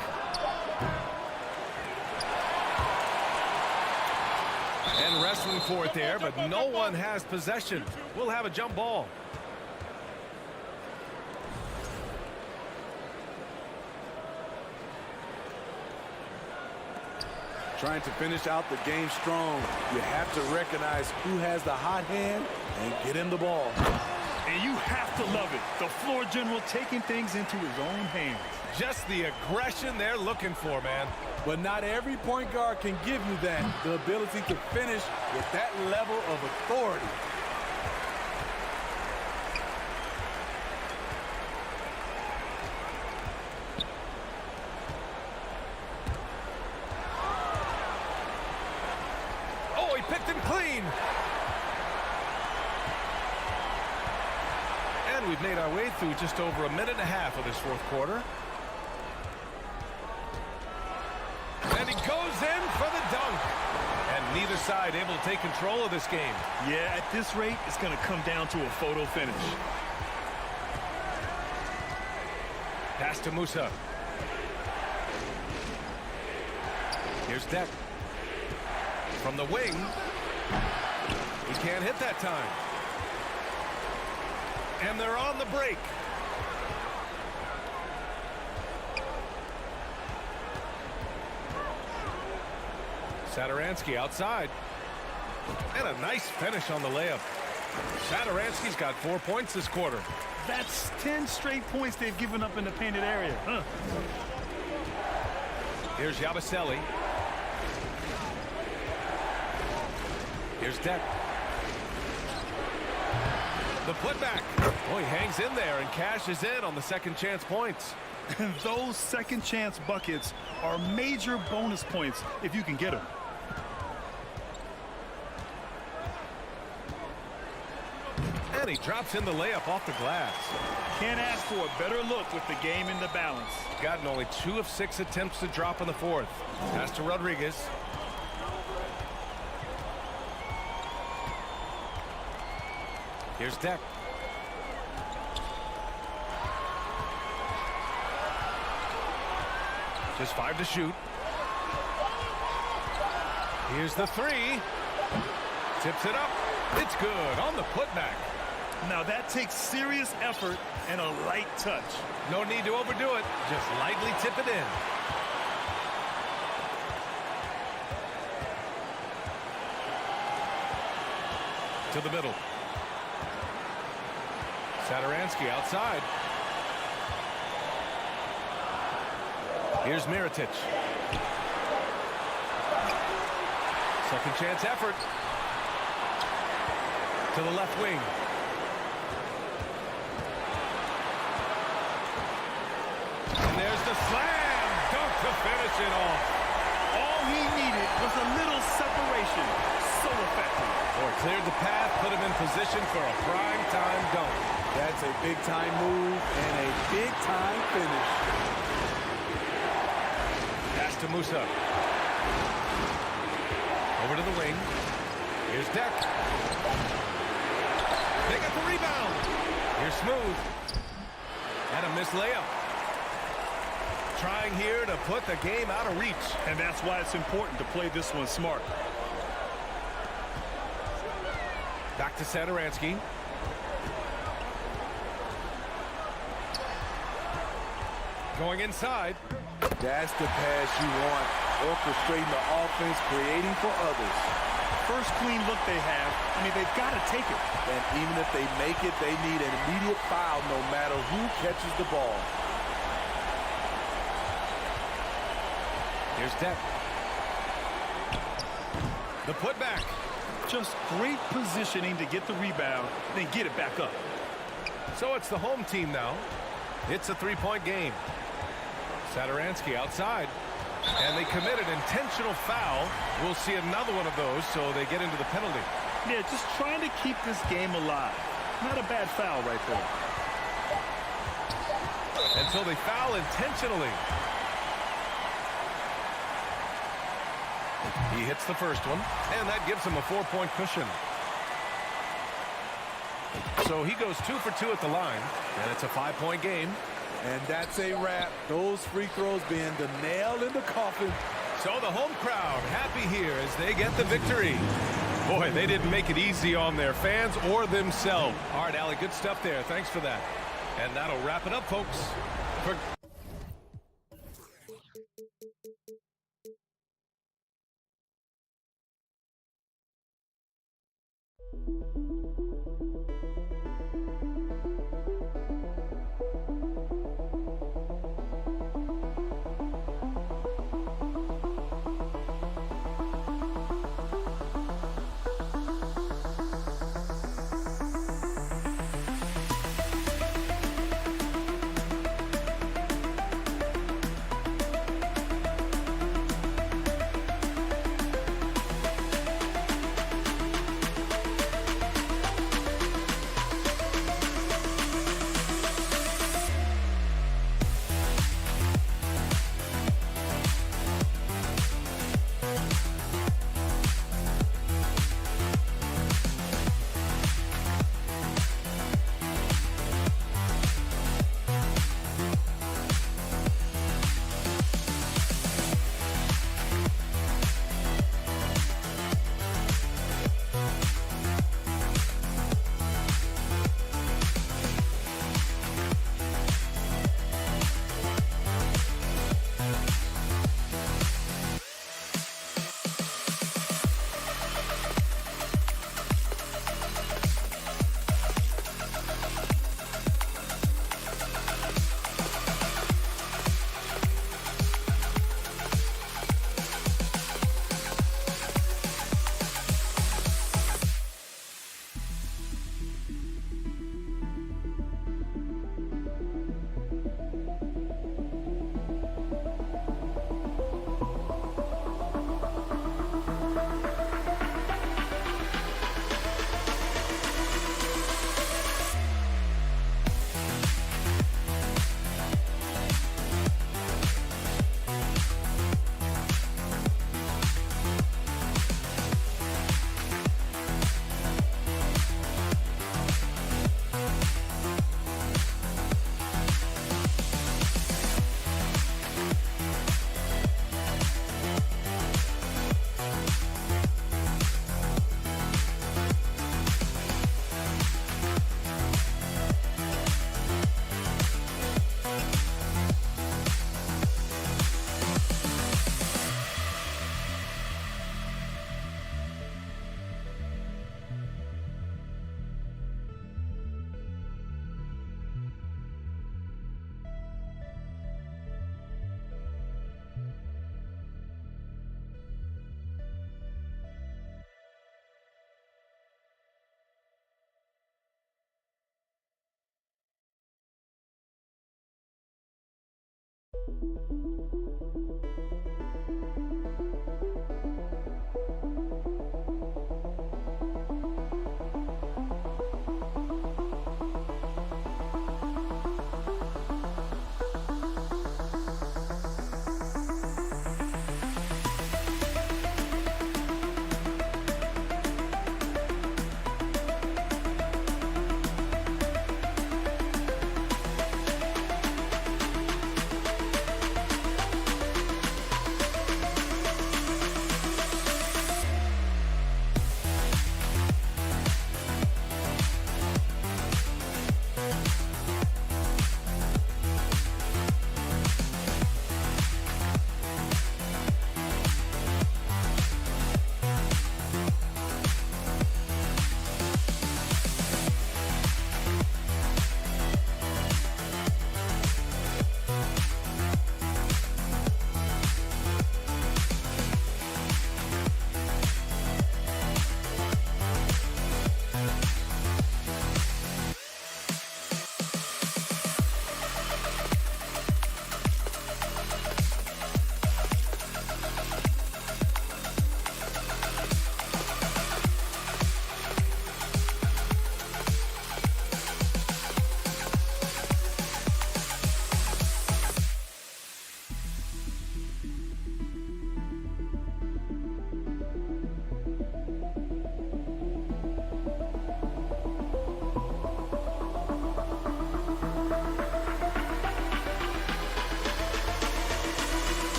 Speaker 7: And wrestling for it there, but no one has possession. We'll have a jump ball.
Speaker 9: Trying to finish out the game strong, you have to recognize who has the hot hand and get him the ball.
Speaker 8: And you have to love it. The floor general taking things into his own hands.
Speaker 7: Just the aggression they're looking for, man.
Speaker 9: But not every point guard can give you that. The ability to finish with that level of authority.
Speaker 7: Oh, he picked him clean. And we've made our way through just over a minute and a half of this fourth quarter. And he goes in for the dunk. And neither side able to take control of this game.
Speaker 8: Yeah, at this rate, it's going to come down to a photo finish.
Speaker 7: Pass to Musa. Here's Deck. From the wing. He can't hit that time. And they're on the break. Satoransky outside. And a nice finish on the layup. Satoransky's got 4 points this quarter.
Speaker 8: That's 10 straight points they've given up in the painted area. Huh.
Speaker 7: Here's Yabusele. Here's Deck. The putback. Oh, he hangs in there and cashes in on the second chance points.
Speaker 8: And those second chance buckets are major bonus points if you can get them.
Speaker 7: And he drops in the layup off the glass.
Speaker 8: Can't ask for a better look with the game in the balance.
Speaker 7: Gotten only 2 of 6 attempts to drop in the fourth. Pass to Rodriguez. Here's Deck. Just 5 to shoot. Here's the 3. Tips it up. It's good on the putback.
Speaker 8: Now that takes serious effort and a light touch.
Speaker 7: No need to overdo it. Just lightly tip it in. To the middle. Satoransky outside. Here's Mirotic. Second chance effort. To the left wing. And there's the slam dunk to finish it off.
Speaker 8: All he needed was a little separation. So effective.
Speaker 7: Or cleared the path, put him in position for a prime time dunk.
Speaker 9: That's a big time move and a big time finish.
Speaker 7: Pass to Musa. Over to the wing. Here's Deck. They got the rebound. Here's Smooth. And a missed layup. Trying here to put the game out of reach.
Speaker 8: And that's why it's important to play this one smart.
Speaker 7: Back to Satoransky. Going inside.
Speaker 9: That's the pass you want. Orchestrating the offense, creating for others.
Speaker 8: First clean look they have. I mean, they've got to take it.
Speaker 9: And even if they make it, they need an immediate foul no matter who catches the ball.
Speaker 7: Here's Deck. The putback.
Speaker 8: Just great positioning to get the rebound, then get it back up.
Speaker 7: So it's the home team now. It's a three-point game. Satoransky outside. And they commit an intentional foul. We'll see another one of those, so they get into the penalty.
Speaker 8: Yeah, just trying to keep this game alive. Not a bad foul right there.
Speaker 7: And so they foul intentionally. He hits the first one, and that gives him a 4-point cushion. So he goes 2 for 2 at the line, and it's a 5-point game.
Speaker 9: And that's a wrap. Those free throws being the nail in the coffin.
Speaker 7: So the home crowd happy here as they get the victory. Boy, they didn't make it easy on their fans or themselves. All right, Allie, good stuff there. Thanks for that. And that'll wrap it up, folks. For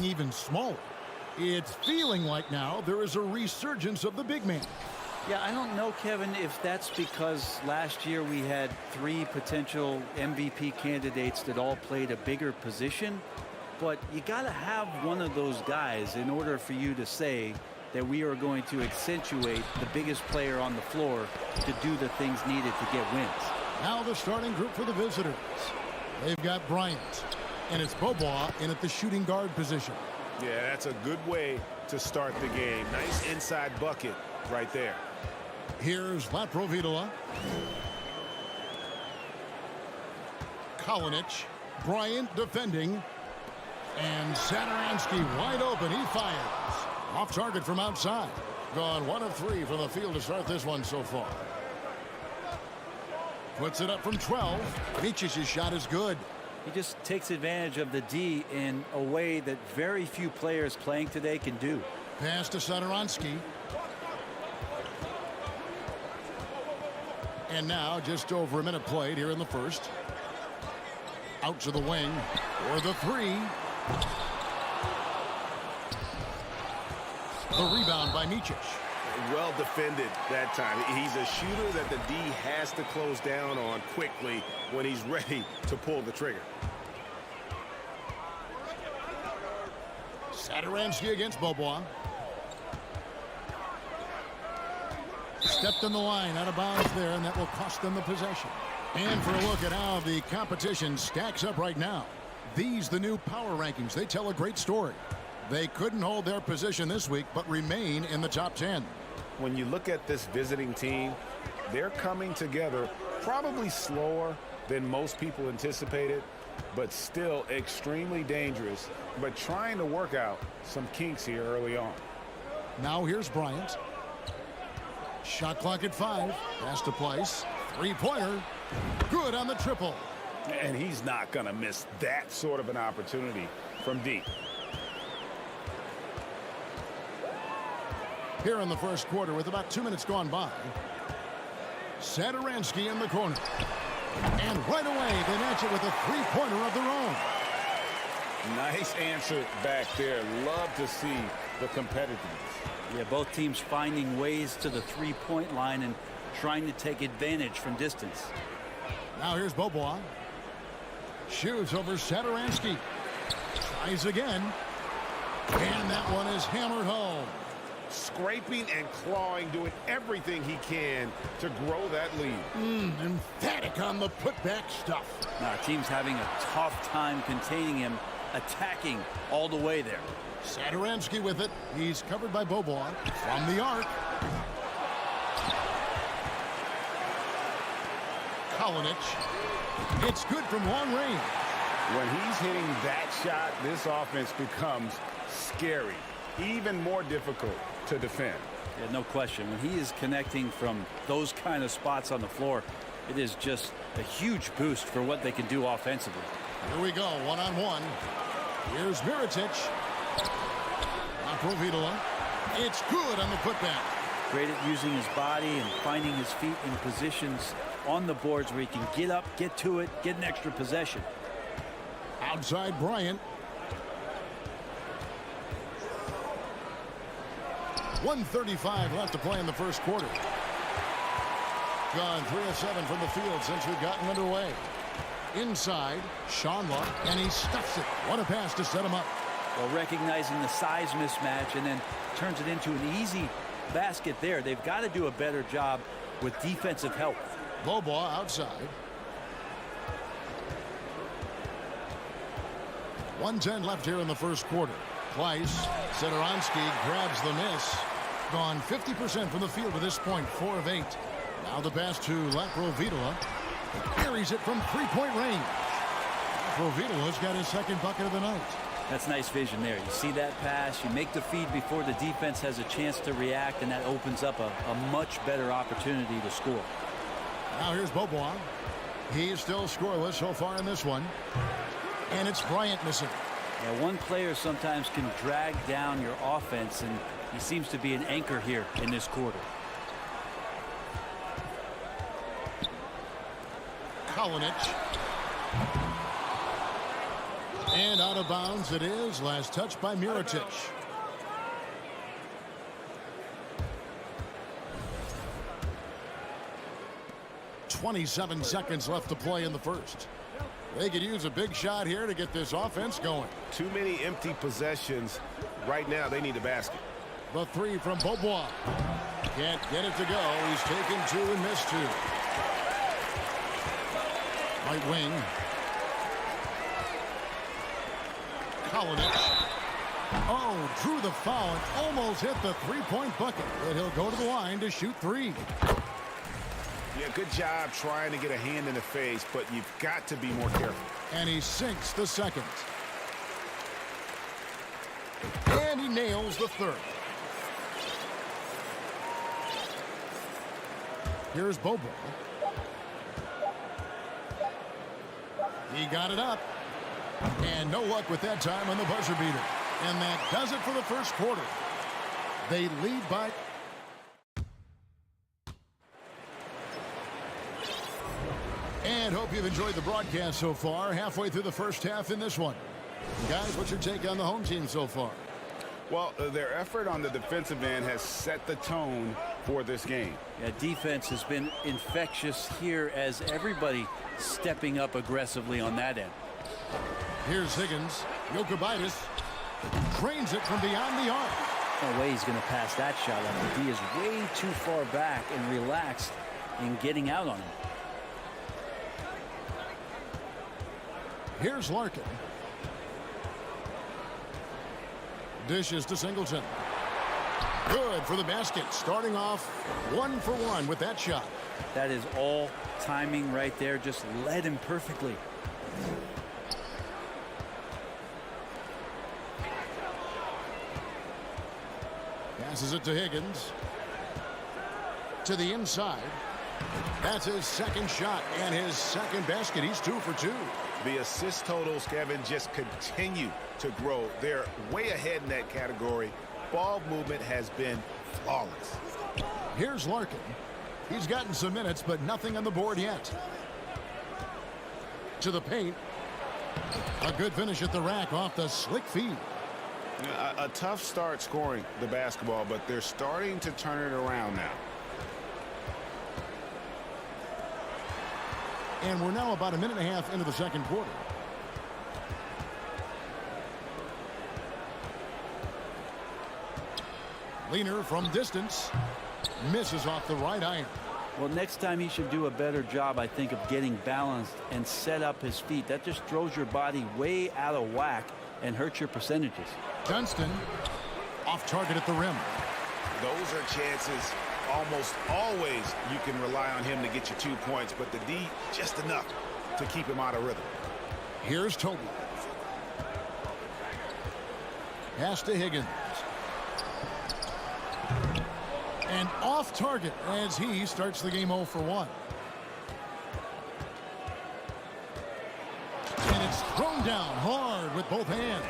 Speaker 1: Even smaller. It's feeling like now there is a resurgence of the big man.
Speaker 12: Yeah, I don't know, Kevin, if that's because last year we had 3 potential MVP candidates that all played a bigger position, but you got to have one of those guys in order for you to say that we are going to accentuate the biggest player on the floor to do the things needed to get wins.
Speaker 1: Now the starting group for the visitors. They've got Bryant, and it's Bobois in at the shooting guard position.
Speaker 2: Yeah, that's a good way to start the game. Nice inside bucket right there.
Speaker 1: Here's Laprovidala. Kalinic. Bryant defending. And Saturansky wide open. He fires. Off target from outside. Gone 1 of 3 from the field to start this one so far. Puts it up from 12. Micic's shot is good.
Speaker 12: He just takes advantage of the D in a way that very few players playing today can do.
Speaker 1: Pass to Saturansky. And now just over a minute played here in the first. Out to the wing for the 3. The rebound by Micic.
Speaker 4: Well defended that time. He's a shooter that the D has to close down on quickly when he's ready to pull the trigger.
Speaker 1: Saturansky against Bobois. Stepped in the line, out of bounds there, and that will cost them the possession. And for a look at how the competition stacks up right now. These, the new power rankings, they tell a great story. They couldn't hold their position this week, but remain in the top 10.
Speaker 2: When you look at this visiting team, they're coming together probably slower than most people anticipated, but still extremely dangerous, but trying to work out some kinks here early on.
Speaker 1: Now here's Bryant. Shot clock at 5. Pass to place. 3-pointer. Good on the triple.
Speaker 2: And he's not going to miss that sort of an opportunity from deep.
Speaker 1: Here in the first quarter with about 2 minutes gone by. Saturansky in the corner. And right away they match it with a 3-pointer of their own.
Speaker 2: Nice answer back there. Love to see the competitiveness.
Speaker 12: Yeah, both teams finding ways to the 3-point line and trying to take advantage from distance.
Speaker 1: Now here's Bobois. Shoots over Saturansky. Tries again. And that one is hammered home.
Speaker 2: Scraping and clawing, doing everything he can to grow that lead.
Speaker 1: Emphatic on the putback stuff.
Speaker 12: Now, team's having a tough time containing him, attacking all the way there.
Speaker 1: Satoransky with it. He's covered by Bobois from the arc. Kalinic. It's good from long range.
Speaker 2: When he's hitting that shot, this offense becomes scary, even more difficult to defend.
Speaker 12: Yeah, no question. When he is connecting from those kind of spots on the floor, it is just a huge boost for what they can do offensively.
Speaker 1: Here we go, one-on-one. Here's Mirotic. Vitola. It's good on the putback.
Speaker 12: Great at using his body and finding his feet in positions on the boards where he can get up, get to it, get an extra possession.
Speaker 1: Outside Bryant. 1:35 left to play in the first quarter. Gone 3 of 7 from the field since we've gotten underway. Inside, Shanla, and he stuffs it. What a pass to set him up.
Speaker 12: Well, recognizing the size mismatch and then turns it into an easy basket there. They've got to do a better job with defensive help.
Speaker 1: Bobois outside. 1:10 left here in the first quarter. Twice, Satoransky grabs the miss. Gone 50% from the field to this point, 4 of 8. Now the pass to Vitola. Carries it from three-point range. Vitola's got his second bucket of the night.
Speaker 12: That's nice vision there. You see that pass, you make the feed before the defense has a chance to react, and that opens up a much better opportunity to score.
Speaker 1: Now here's Bobois. He's still scoreless so far in this one. And it's Bryant missing.
Speaker 12: Yeah, one player sometimes can drag down your offense, and he seems to be an anchor here in this quarter.
Speaker 1: Kalinic. And out of bounds it is. Last touch by Mirotic. .27 seconds left to play in the first. They could use a big shot here to get this offense going.
Speaker 4: Too many empty possessions. Right now, they need a basket.
Speaker 1: The three from Bobois. Can't get it to go. He's taken 2 and missed 2. Right wing. Kalinic. Oh, drew the foul and almost hit the three-point bucket. But he'll go to the line to shoot 3.
Speaker 2: Yeah, good job trying to get a hand in the face, but you've got to be more careful.
Speaker 1: And he sinks the second. And he nails the third. Here's Bobo. He got it up. And no luck with that time on the buzzer beater. And that does it for the first quarter. They lead by... And hope you've enjoyed the broadcast so far. Halfway through the first half in this one. Guys, what's your take on the home team so far?
Speaker 2: Well, their effort on the defensive end has set the tone for this game.
Speaker 12: Yeah, defense has been infectious here as everybody stepping up aggressively on that end.
Speaker 1: Here's Higgins. Jokubaitis trains it from beyond the arc.
Speaker 12: No way he's going to pass that shot up. He is way too far back and relaxed in getting out on him.
Speaker 1: Here's Larkin. Dishes to Singleton. Good for the basket. Starting off 1 for 1 with that shot.
Speaker 12: That is all timing right there. Just led him perfectly.
Speaker 1: Passes it to Higgins. To the inside. That's his second shot and his second basket. He's 2 for 2.
Speaker 2: The assist totals, Kevin, just continue to grow. They're way ahead in that category. Ball movement has been flawless.
Speaker 1: Here's Larkin. He's gotten some minutes, but nothing on the board yet. To the paint. A good finish at the rack off the slick feed.
Speaker 2: A tough start scoring the basketball, but they're starting to turn it around now.
Speaker 1: And we're now about a minute and a half into the second quarter. Leaner from distance. Misses off the right iron.
Speaker 12: Well, next time he should do a better job, I think, of getting balanced and set up his feet. That just throws your body way out of whack and hurts your percentages.
Speaker 1: Dunston off target at the rim.
Speaker 2: Those are chances almost always you can rely on him to get you 2 points, but the D just enough to keep him out of rhythm.
Speaker 1: Here's Toby. Pass to Higgins. And off target as he starts the game 0 for 1. And it's thrown down hard with both hands.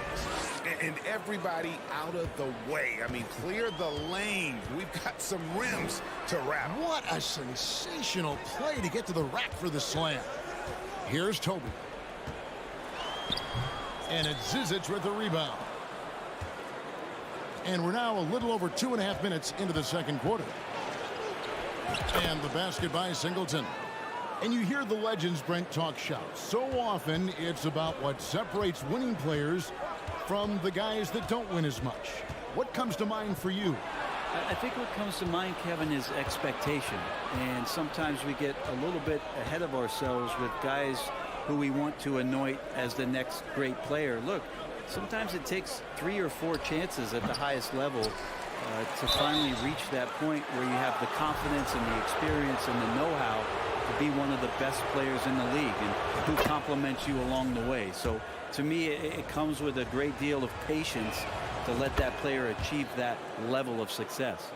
Speaker 2: And everybody out of the way. I mean, clear the lane. We've got some rims to wrap.
Speaker 1: What a sensational play to get to the rack for the slam. Here's Toby. And it's Zizic with the rebound. And we're now a little over 2.5 minutes into the second quarter. And the basket by Singleton. And you hear the legends Brent talk shout. So often it's about what separates winning players from the guys that don't win as much. What comes to mind for you?
Speaker 12: I think what comes to mind, Kevin, is expectation. And sometimes we get a little bit ahead of ourselves with guys who we want to anoint as the next great player. Look, sometimes it takes 3 or 4 chances at the highest level to finally reach that point where you have the confidence and the experience and the know-how to be one of the best players in the league and who compliments you along the way. So to me, it comes with a great deal of patience to let that player achieve that level of success.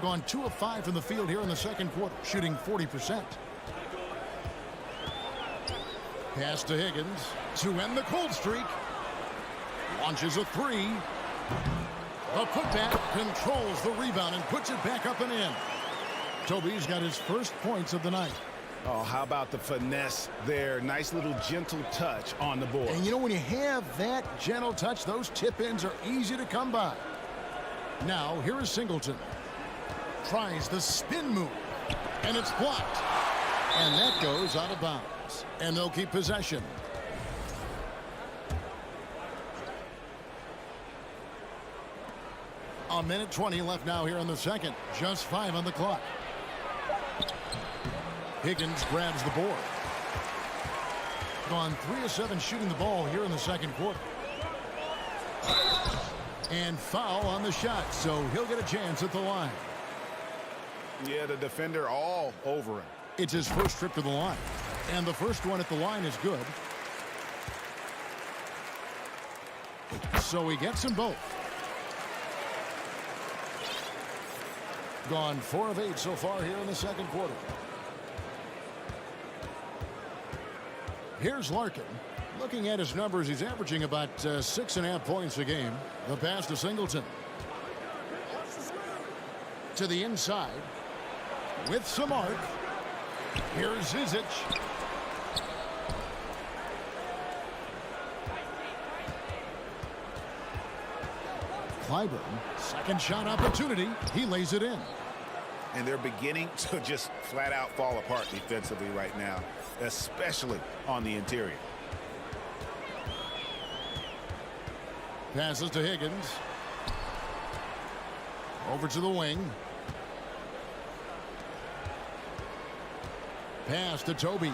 Speaker 1: Gone 2 of 5 from the field here in the second quarter, shooting 40%. Pass to Higgins to end the cold streak. Launches a 3. The putback controls the rebound and puts it back up and in. Toby's got his first points of the night.
Speaker 2: Oh, how about the finesse there? Nice little gentle touch on the board.
Speaker 1: And you know, when you have that gentle touch, those tip-ins are easy to come by. Now, here is Singleton. Tries the spin move, and it's blocked. And that goes out of bounds. And they'll keep possession. A minute 20 left now here in the second. Just 5 on the clock. Higgins grabs the board. Gone 3 of 7 shooting the ball here in the second quarter. And foul on the shot, so he'll get a chance at the line.
Speaker 2: Yeah, the defender all over him.
Speaker 1: It's his first trip to the line. And the first one at the line is good. So he gets them both. Gone 4 of 8 so far here in the second quarter. Here's Larkin. Looking at his numbers, he's averaging about 6.5 points a game. The pass to Singleton. To the inside. With some arc. Here's Zizic. Clyburn, second shot opportunity. He lays it in.
Speaker 2: And they're beginning to just flat out fall apart defensively right now, especially on the interior.
Speaker 1: Passes to Higgins. Over to the wing. Pass to Toby.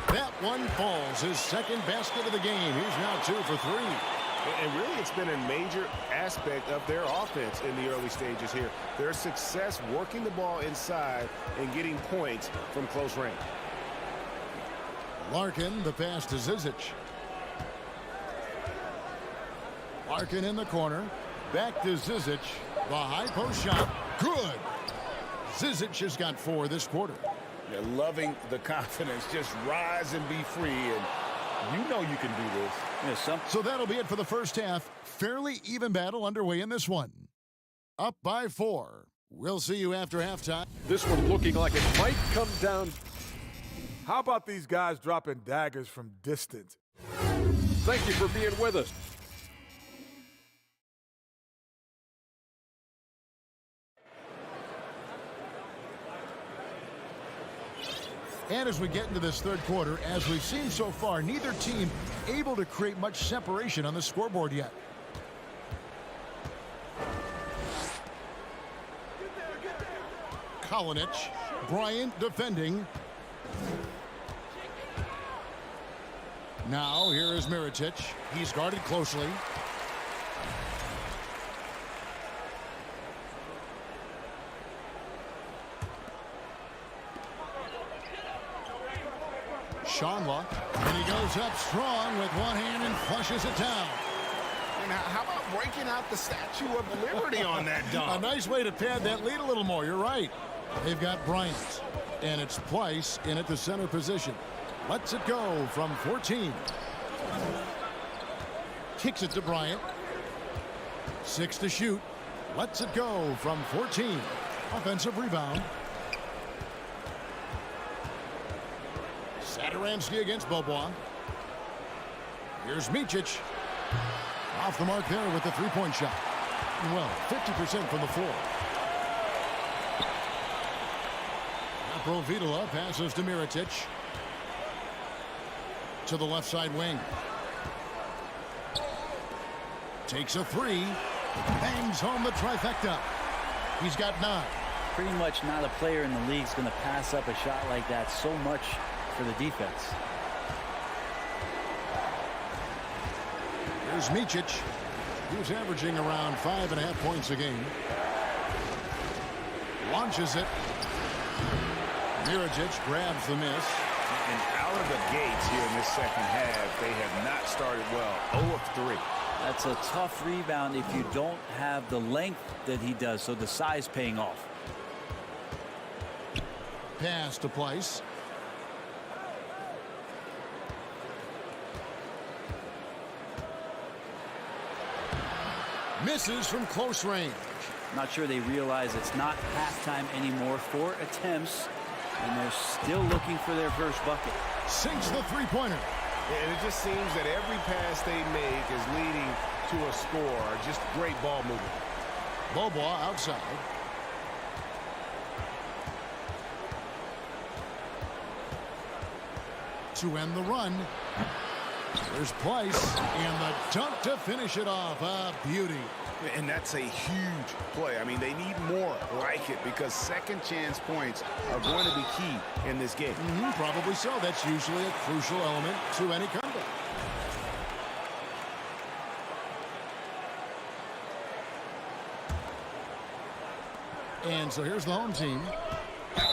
Speaker 1: That one falls. His second basket of the game. He's now 2 for 3.
Speaker 4: And really, it's been a major aspect of their offense in the early stages here. Their success working the ball inside and getting points from close range.
Speaker 1: Larkin, the pass to Zizic. Larkin in the corner. Back to Zizic. The high post shot. Good. Zizic has got 4 this quarter.
Speaker 2: They're loving the confidence. Just rise and be free. And you know you can do this.
Speaker 1: So that'll be it for the first half. Fairly even battle underway in this one. Up by 4. We'll see you after halftime.
Speaker 6: This one looking like it might come down.
Speaker 11: How about these guys dropping daggers from distance?
Speaker 6: Thank you for being with us.
Speaker 1: And as we get into this third quarter, as we've seen so far, neither team able to create much separation on the scoreboard yet. Kalinic. Bryant defending. Now here is Mirotic. He's guarded closely. Shanla, and he goes up strong with one hand and flushes it down.
Speaker 2: And how about breaking out the Statue of Liberty on that dunk?
Speaker 1: A nice way to pad that lead a little more. You're right. They've got Bryant, and it's Pleiss in at the center position. Lets it go from 14. Kicks it to Bryant. 6 to shoot. Lets it go from 14. Offensive rebound. Satoransky against Bobois. Here's Micic. Off the mark there with the three-point shot. Well, 50% from the floor. Provitola passes to Mirotic. To the left side wing. Takes a three. Bangs home the trifecta. He's got 9.
Speaker 12: Pretty much not a player in the league is going to pass up a shot like that so much for the defense.
Speaker 1: Here's Micic. He's averaging around 5.5 points a game. Launches it. Mirotic grabs the miss.
Speaker 2: And out of the gates here in this second half, they have not started well. 0 of 3.
Speaker 12: That's a tough rebound if you don't have the length that he does, so the size paying off.
Speaker 1: Pass to Pleiss. Misses from close range.
Speaker 12: Not sure they realize it's not halftime anymore. 4 attempts, and they're still looking for their first bucket.
Speaker 1: Sinks the three-pointer.
Speaker 4: And it just seems that every pass they make is leading to a score. Just great ball movement.
Speaker 1: Bobois outside. To end the run. There's Pleiss, and the dunk to finish it off. A beauty.
Speaker 2: And that's a huge play. I mean, they need more like it because second chance points are going to be key in this game.
Speaker 1: Probably so. That's usually a crucial element to any comeback. And so here's the home team.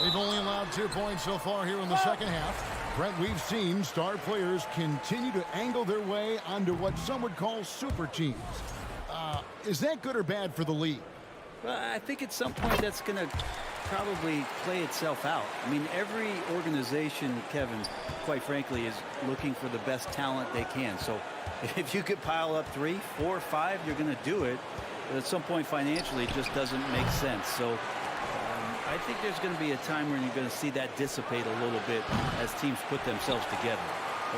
Speaker 1: They've only allowed 2 points so far here in the second half. Brent, we've seen star players continue to angle their way onto what some would call super teams. Is that good or bad for the league?
Speaker 12: Well, I think at some point that's going to probably play itself out. I mean, every organization, Kevin, quite frankly, is looking for the best talent they can. So if you could pile up 3, 4, 5, you're going to do it. But at some point financially, it just doesn't make sense. So I think there's going to be a time when you're going to see that dissipate a little bit as teams put themselves together.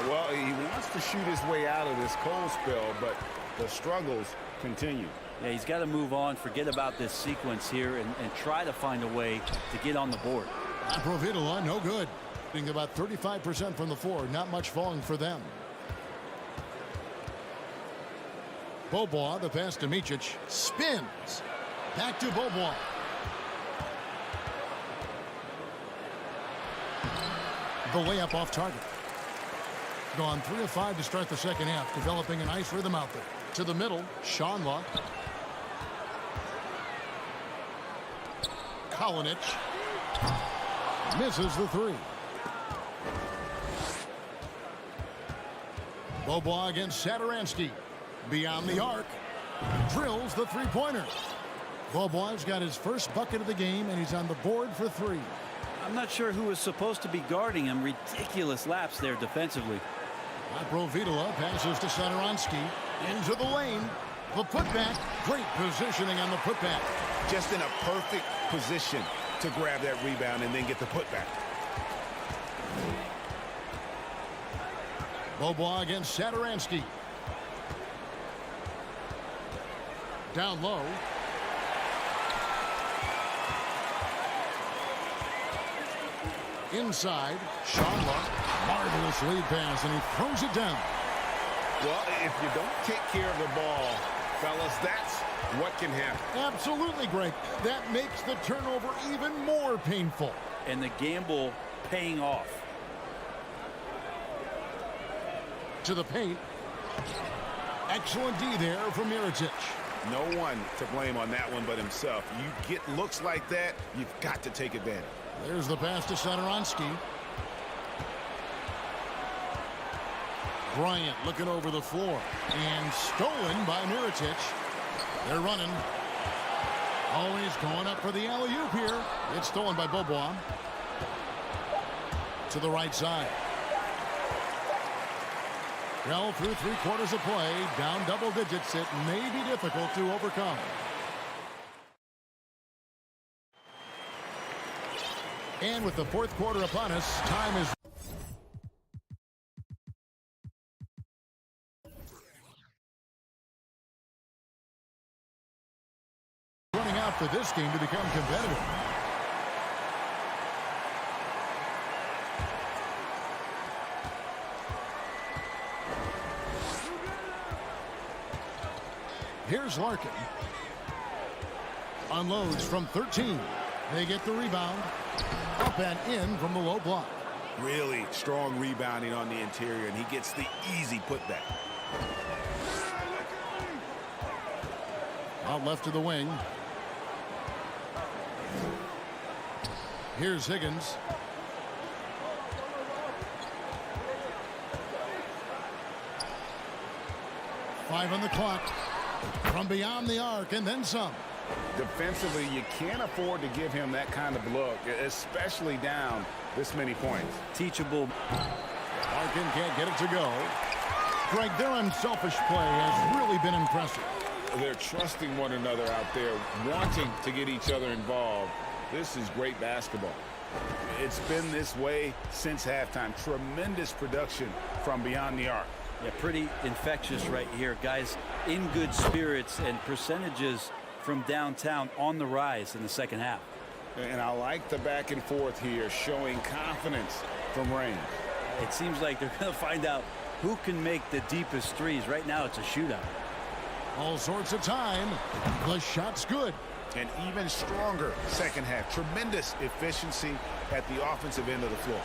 Speaker 2: Well, he wants to shoot his way out of this cold spell, but the struggles continue.
Speaker 12: Yeah, he's got to move on, forget about this sequence here, and try to find a way to get on the board.
Speaker 1: Provitola, no good. Being about 35% from the floor, not much falling for them. Bobois, the pass to Micic, spins. Back to Bobois. The layup off target. Gone 3 of 5 to start the second half, developing a nice rhythm out there. To the middle, Shanla. Kalinic. Misses the 3. Bobois against Satoransky. Beyond the arc. Drills the three-pointer. Bobois got his first bucket of the game, and he's on the board for 3.
Speaker 12: I'm not sure who was supposed to be guarding him. Ridiculous lapse there defensively.
Speaker 1: Provitola passes to Satoransky. Into the lane. The putback. Great positioning on the putback.
Speaker 2: Just in a perfect position to grab that rebound and then get the putback.
Speaker 1: Bobois against Satoransky. Down low. Inside, Shanla, marvelous lead pass, and he throws it down.
Speaker 2: Well, if you don't take care of the ball, fellas, that's what can happen.
Speaker 1: Absolutely, Greg. That makes the turnover even more painful.
Speaker 12: And the gamble paying off.
Speaker 1: To the paint. Excellent D there from Mirotic.
Speaker 4: No one to blame on that one but himself. You get looks like that, you've got to take advantage.
Speaker 1: There's the pass to Satoransky. Bryant looking over the floor. And stolen by Mirotic. They're running. Always going up for the alley-oop here. It's stolen by Bobois. To the right side. Well, through 3/4 of play, down double digits, it may be difficult to overcome. And with the 4th quarter upon us, time is running out for this game to become competitive. Here's Larkin. Unloads from 13. They get the rebound. Up and in from the low block.
Speaker 4: Really strong rebounding on the interior, and he gets the easy putback.
Speaker 1: Out left to the wing. Here's Higgins. Five on the clock. From beyond the arc and then some.
Speaker 2: Defensively, you can't afford to give him that kind of look, especially down this many points.
Speaker 12: Teachable.
Speaker 1: Larkin can't get it to go. Greg, their unselfish play has really been impressive.
Speaker 2: They're trusting one another out there, wanting to get each other involved. This is great basketball. It's been this way since halftime. Tremendous production from beyond the arc.
Speaker 12: Yeah, pretty infectious right here. Guys in good spirits, and percentages from downtown on the rise in the second half.
Speaker 2: And I like the back and forth here, showing confidence from range.
Speaker 12: It seems like they're going to find out who can make the deepest threes. Right now it's a shootout.
Speaker 1: All sorts of time. The shot's good.
Speaker 4: An even stronger second half. Tremendous efficiency at the offensive end of the floor.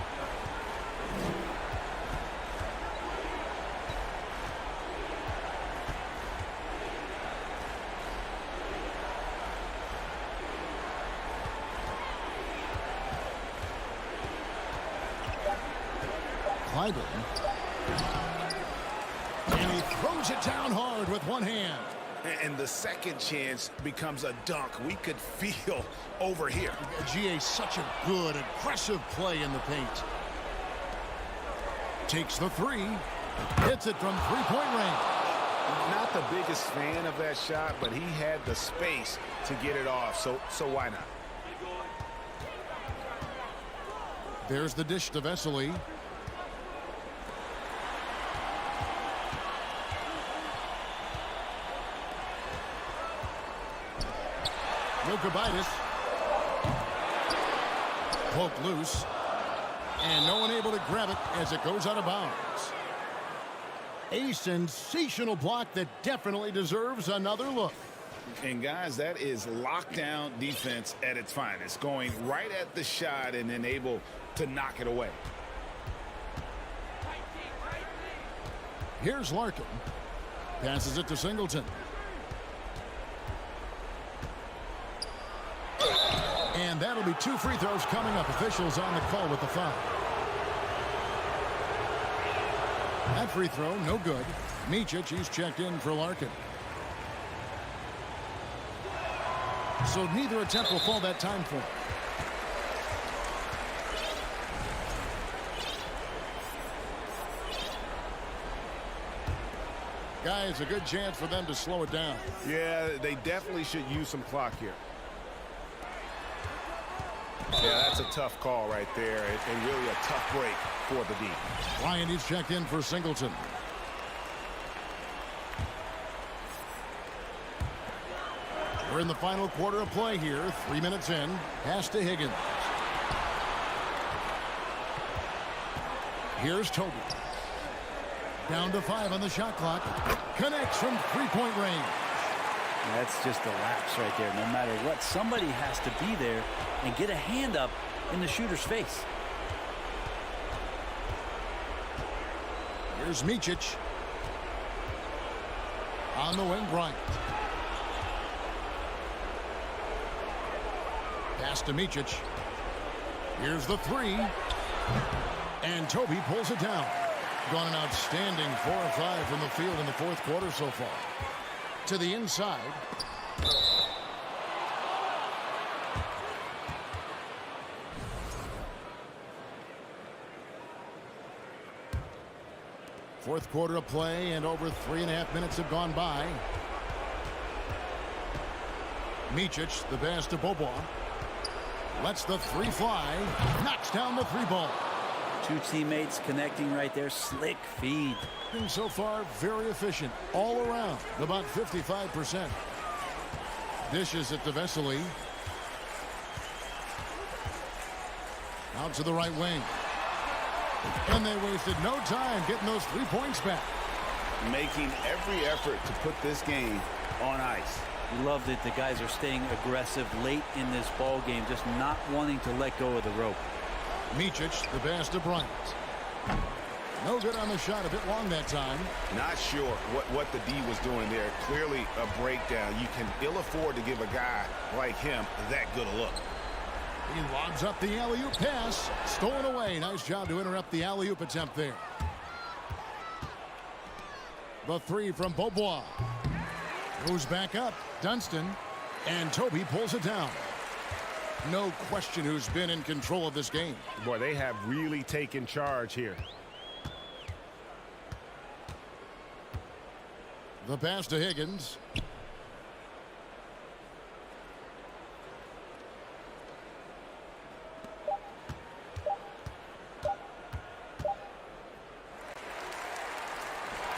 Speaker 1: And he throws it down hard with one hand.
Speaker 4: And the second chance becomes a dunk. We could feel over here.
Speaker 1: GA, such a good, aggressive play in the paint. Takes the three. Hits it from three-point range.
Speaker 4: Not the biggest fan of that shot, but he had the space to get it off, so why not?
Speaker 1: There's the dish to Vesely. Milkabaitis. Poked loose. And no one able to grab it as it goes out of bounds. A sensational block that definitely deserves another look.
Speaker 2: And guys, that is lockdown defense at its finest. Going right at the shot and then able to knock it away.
Speaker 1: Here's Larkin. Passes it to Singleton. And that'll be 2 free throws coming up. Officials on the call with the foul. That free throw, no good. Micic, he's checked in for Larkin. So neither attempt will fall that time for him. Guys, a good chance for them to slow it down.
Speaker 4: Yeah, they definitely should use some clock here. Yeah, that's a tough call right there, and really a tough break for the D.
Speaker 1: Ryan is checked in for Singleton. We're in the final quarter of play here. 3 minutes in. Pass to Higgins. Here's Toby. Down to 5 on the shot clock. Connects from three-point range.
Speaker 12: That's just a lapse right there. No matter what, somebody has to be there and get a hand up in the shooter's face.
Speaker 1: Here's Micic. On the wing, Bryant. Pass to Micic. Here's the three. And Toby pulls it down. Gone an outstanding 4 of 5 from the field in the fourth quarter so far. To the inside. Fourth quarter of play, and over 3.5 minutes have gone by. Micic, the pass to Bobois. Lets the three fly. Knocks down the three ball.
Speaker 12: Two teammates connecting right there. Slick feed.
Speaker 1: So far, very efficient all around. About 55%. Dishes it to Vesely. Out to the right wing. And they wasted no time getting those 3 points back.
Speaker 2: Making every effort to put this game on ice.
Speaker 12: Love that the guys are staying aggressive late in this ball game, just not wanting to let go of the rope.
Speaker 1: Micic, the pass to Bryant. No good on the shot, a bit long that time.
Speaker 4: Not sure what the D was doing there. Clearly a breakdown. You can ill afford to give a guy like him that good a look.
Speaker 1: He lobs up the alley-oop pass. Stolen away. Nice job to interrupt the alley-oop attempt there. The three from Bobois. Moves back up. Dunston. And Toby pulls it down. No question who's been in control of this game.
Speaker 4: Boy, they have really taken charge here.
Speaker 1: The pass to Higgins.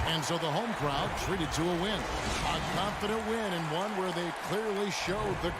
Speaker 1: And so the home crowd treated to a win. A confident win, and one where they clearly showed the...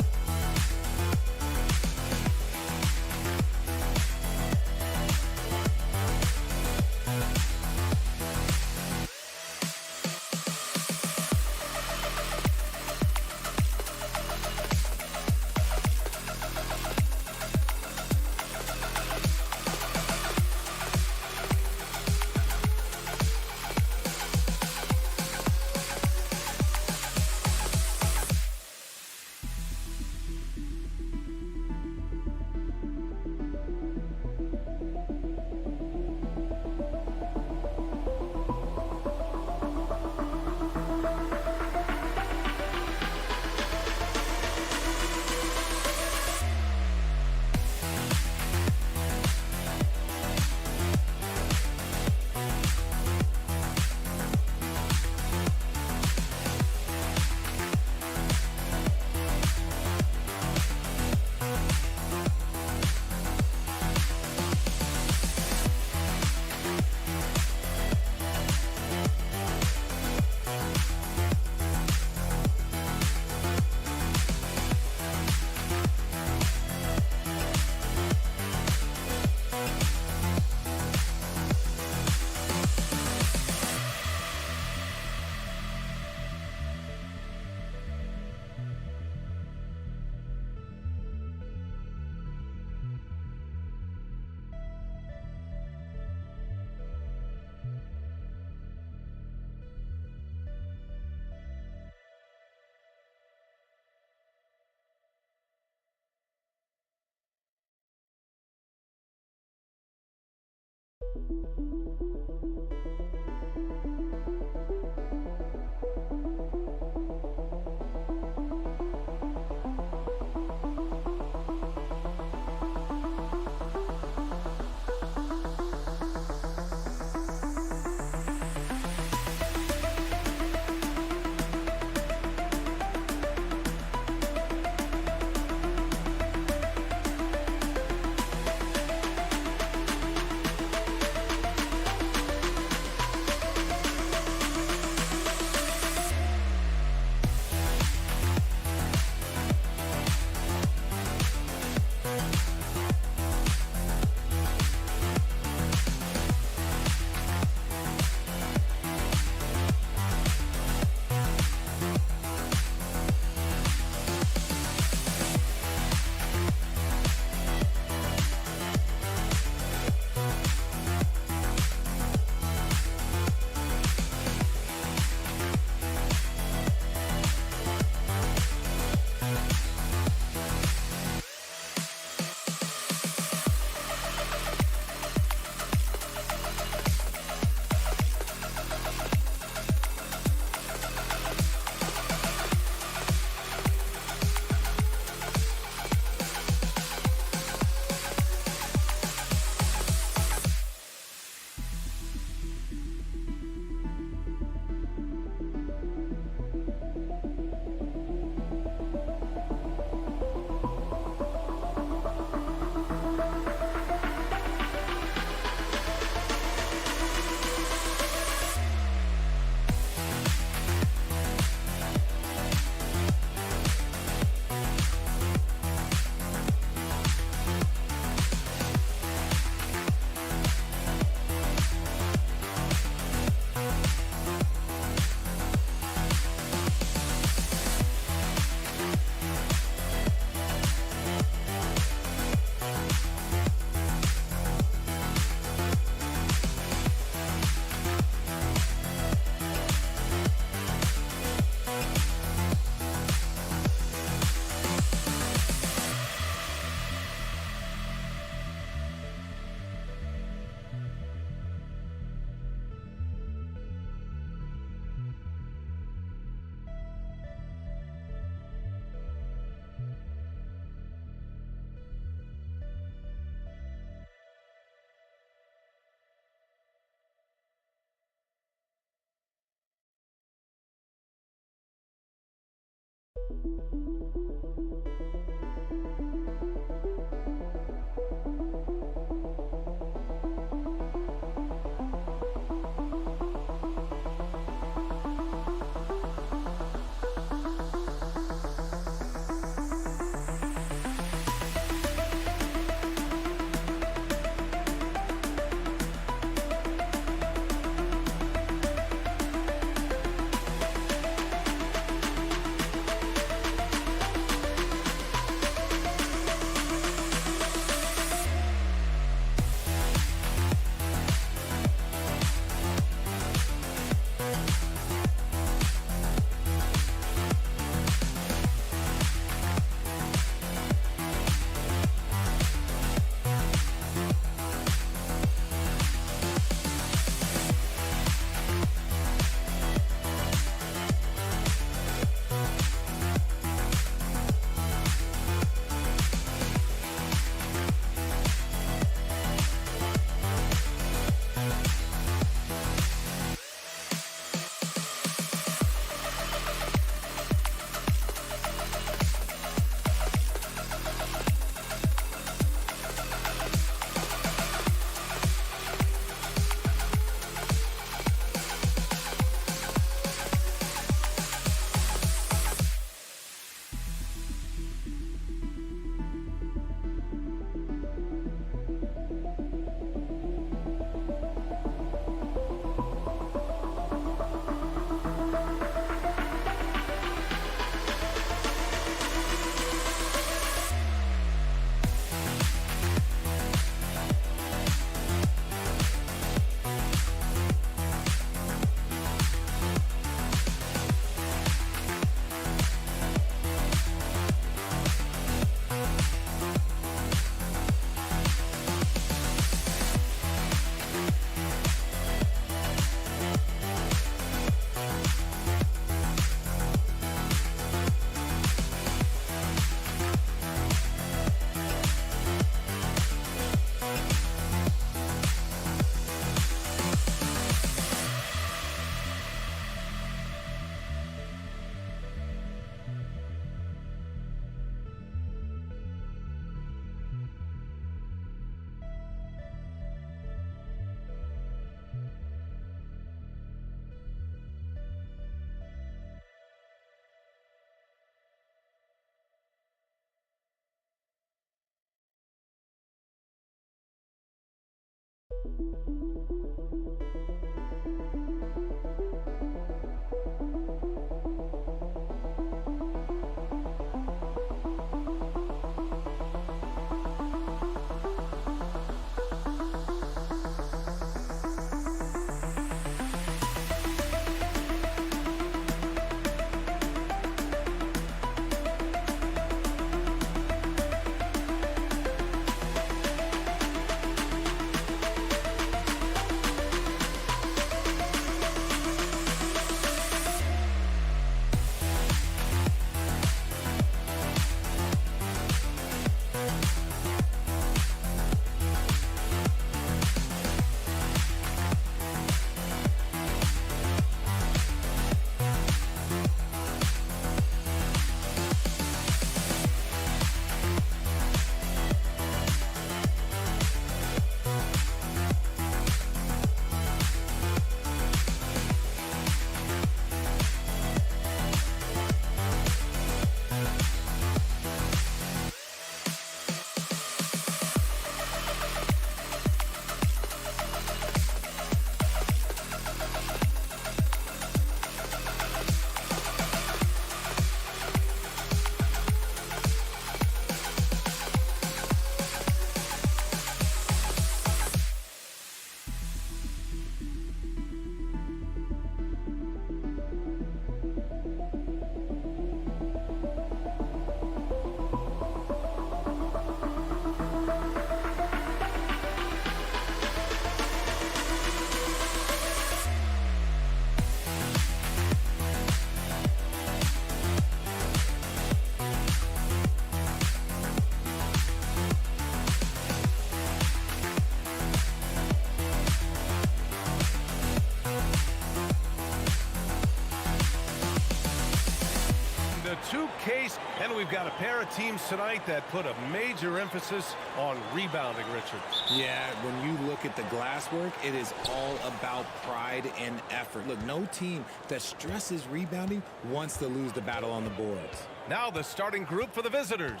Speaker 7: Case, and we've got a pair of teams tonight that put a major emphasis on rebounding, Richard.
Speaker 13: Yeah, when you look at the glass work, it is all about pride and effort. Look, no team that stresses rebounding wants to lose the battle on the boards.
Speaker 7: Now the starting group for the visitors.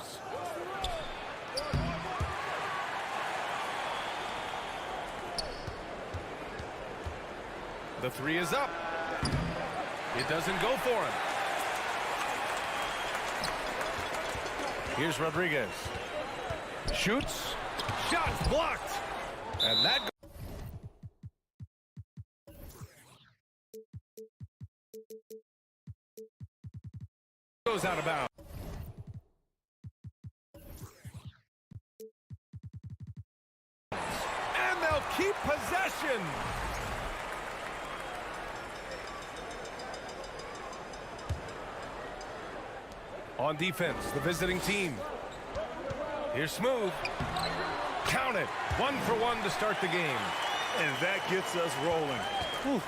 Speaker 7: The three is up. It doesn't go for him. Here's Rodriguez. Shoots. Shot blocked. And that goes out of bounds. And they'll keep possession. On defense, the visiting team. Here's Smooth. Count it. 1 for 1 to start the game.
Speaker 3: And that gets us rolling. Whew.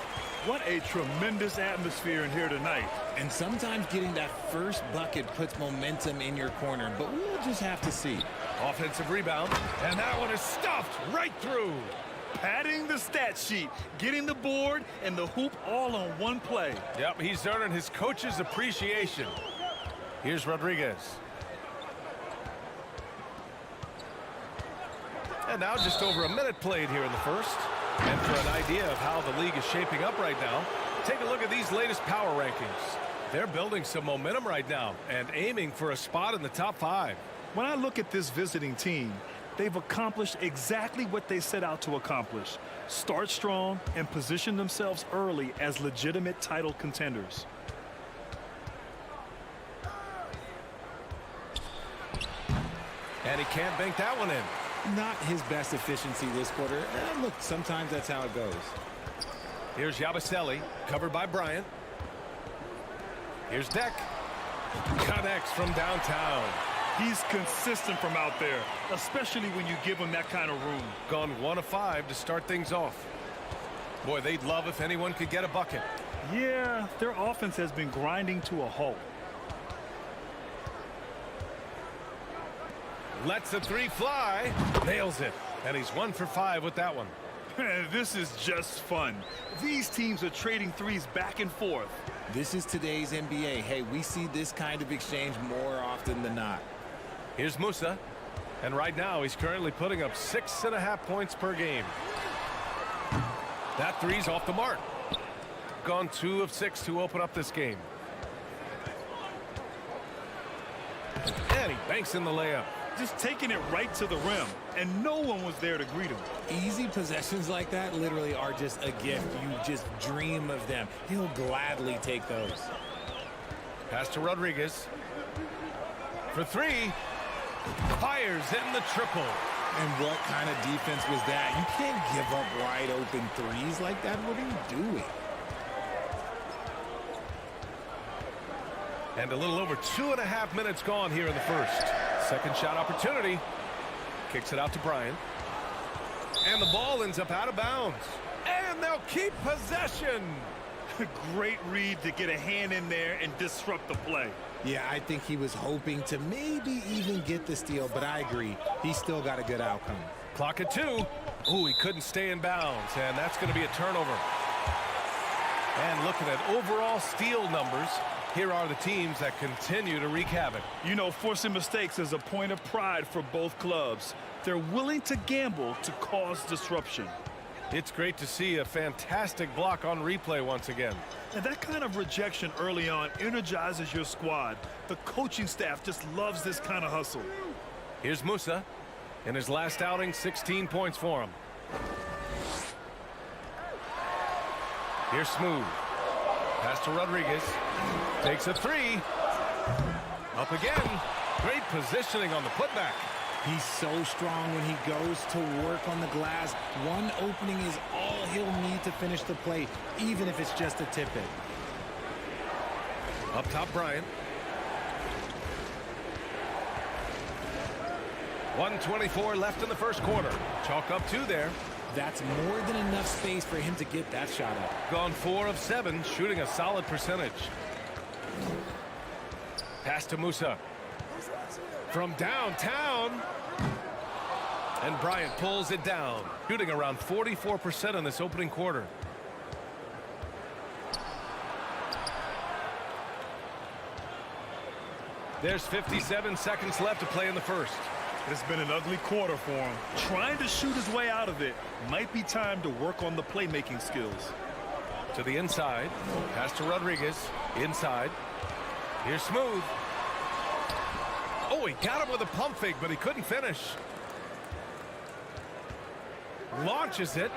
Speaker 3: What a tremendous atmosphere in here tonight.
Speaker 13: And sometimes getting that first bucket puts momentum in your corner, but we'll just have to see.
Speaker 7: Offensive rebound, and that one is stuffed right through.
Speaker 3: Padding the stat sheet, getting the board and the hoop all on one play.
Speaker 7: Yep, he's earning his coach's appreciation. Here's Rodriguez. And now just over a minute played here in the first. And for an idea of how the league is shaping up right now, take a look at these latest power rankings. They're building some momentum right now and aiming for a spot in the top 5.
Speaker 3: When I look at this visiting team, they've accomplished exactly what they set out to accomplish. Start strong and position themselves early as legitimate title contenders.
Speaker 7: And he can't bank that one in.
Speaker 13: Not his best efficiency this quarter. Look, sometimes that's how it goes.
Speaker 7: Here's Yabusele, covered by Bryant. Here's Deck. Connects from downtown.
Speaker 3: He's consistent from out there, especially when you give him that kind of room.
Speaker 7: Gone 1 of 5 to start things off. Boy, they'd love if anyone could get a bucket.
Speaker 3: Yeah, their offense has been grinding to a halt.
Speaker 7: Lets the 3 fly. Nails it. And he's 1 for 5 with that one.
Speaker 3: This is just fun. These teams are trading threes back and forth.
Speaker 13: This is today's NBA. Hey, we see this kind of exchange more often than not.
Speaker 7: Here's Musa. And right now, he's currently putting up 6.5 points per game. That three's off the mark. Gone 2 of 6 to open up this game. And he banks in the layup.
Speaker 8: Just taking it right to the rim, and no one was there to greet him.
Speaker 13: Easy possessions like that literally are just a gift. You just dream of them. He'll gladly take those.
Speaker 7: Pass to Rodriguez. For 3. Fires in the triple.
Speaker 13: And what kind of defense was that? You can't give up wide open threes like that. What are you doing?
Speaker 7: And a little over 2.5 minutes gone here in the first. Second shot opportunity. Kicks it out to Bryant. And the ball ends up out of bounds. And they'll keep possession.
Speaker 8: Great read to get a hand in there and disrupt the play.
Speaker 13: Yeah, I think he was hoping to maybe even get the steal, but I agree. He still got a good outcome.
Speaker 7: Clock at 2. Ooh, he couldn't stay in bounds, and that's going to be a turnover. And looking at overall steal numbers, here are the teams that continue to wreak havoc.
Speaker 8: You know, forcing mistakes is a point of pride for both clubs. They're willing to gamble to cause disruption.
Speaker 7: It's great to see a fantastic block on replay once again.
Speaker 8: And that kind of rejection early on energizes your squad. The coaching staff just loves this kind of hustle.
Speaker 7: Here's Musa. In his last outing, 16 points for him. Here's Smooth. Pass to Rodriguez. Takes a 3. Up again. Great positioning on the putback.
Speaker 13: He's so strong when he goes to work on the glass. One opening is all he'll need to finish the play, even if it's just a tip-in.
Speaker 7: Up top, Bryant. 1:24 left in the first quarter. Chalk up 2 there.
Speaker 13: That's more than enough space for him to get that shot up.
Speaker 7: Gone 4 of 7, shooting a solid percentage. Pass to Musa. From downtown. And Bryant pulls it down, shooting around 44% in this opening quarter. There's 57 seconds left to play in the first.
Speaker 8: It's been an ugly quarter for him. Trying to shoot his way out of it. Might be time to work on the playmaking skills.
Speaker 7: To the inside. Pass to Rodriguez. Inside. Here's Smooth. Oh, he got him with a pump fake, but he couldn't finish. Launches it.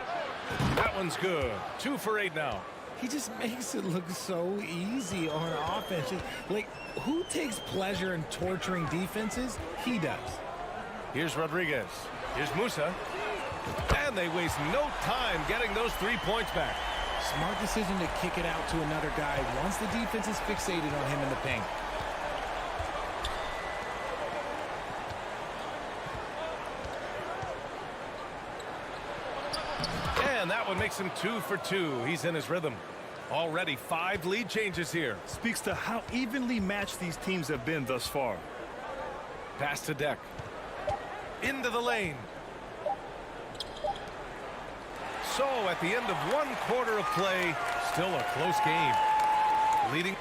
Speaker 7: That one's good. 2 for 8 now.
Speaker 13: He just makes it look so easy on offense. Like, who takes pleasure in torturing defenses? He does.
Speaker 7: Here's Rodriguez. Here's Musa. And they waste no time getting those 3 points back.
Speaker 13: Smart decision to kick it out to another guy once the defense is fixated on him in the paint.
Speaker 7: And that one makes him 2 for 2. He's in his rhythm. Already 5 lead changes here.
Speaker 8: Speaks to how evenly matched these teams have been thus far.
Speaker 7: Pass to Deck. Into the lane. So at the end of 1 quarter of play, still a close game. Leading.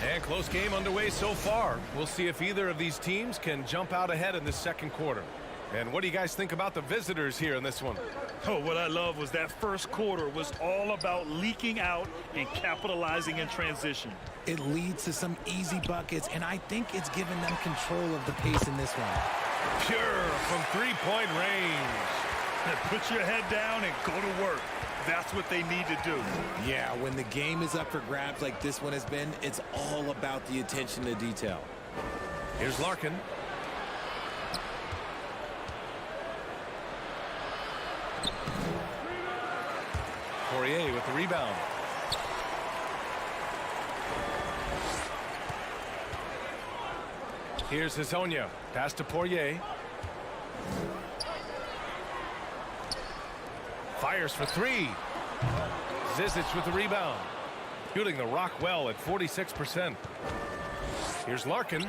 Speaker 7: And close game underway so far. We'll see if either of these teams can jump out ahead in this second quarter. And what do you guys think about the visitors here in this one?
Speaker 8: Oh, what I love was that first quarter was all about leaking out and capitalizing in transition.
Speaker 13: It leads to some easy buckets, and I think it's given them control of the pace in this one.
Speaker 7: Pure from 3-point range.
Speaker 8: Put your head down and go to work. That's what they need to do.
Speaker 13: Yeah, when the game is up for grabs like this one has been, it's all about the attention to detail.
Speaker 7: Here's Larkin. Poirier with the rebound. Here's Hezonja. Pass to Poirier. Fires for 3. Zizic with the rebound. Shooting the rock well at 46%. Here's Larkin.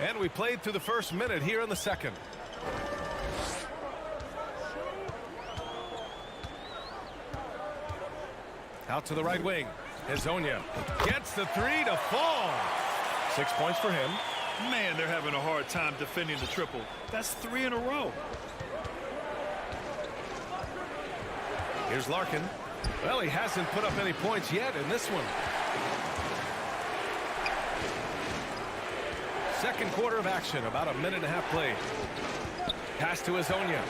Speaker 7: And we played through the first minute here in the second. Out to the right wing. Hezonja gets the three to fall. 6 points for him.
Speaker 3: Man, they're having a hard time defending the triple. That's 3 in a row.
Speaker 7: Here's Larkin. Well, he hasn't put up any points yet in this one. Second quarter of action, about a minute and a half played. Pass to Hezonja.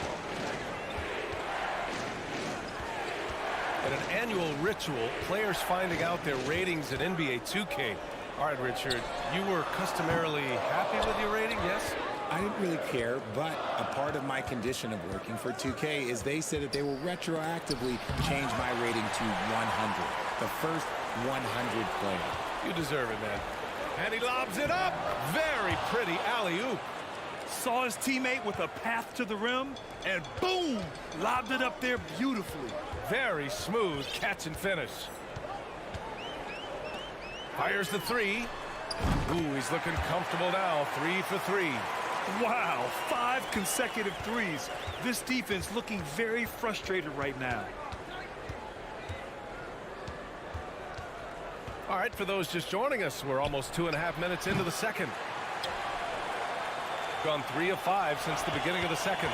Speaker 7: At an annual ritual, players finding out their ratings in NBA 2K. All right, Richard, you were customarily happy with your rating, yes?
Speaker 13: I didn't really care, but a part of my condition of working for 2K is they said that they will retroactively change my rating to 100. The first 100 player.
Speaker 7: You deserve it, man. And he lobs it up. Very pretty alley-oop.
Speaker 3: Saw his teammate with a path to the rim, and boom, lobbed it up there beautifully.
Speaker 7: Very smooth catch and finish. Fires the three. Ooh, he's looking comfortable now. 3 for 3.
Speaker 3: Wow, 5 consecutive threes. This defense looking very frustrated right now.
Speaker 7: All right, for those just joining us, we're almost 2.5 minutes into the second. Gone 3 of 5 since the beginning of the second.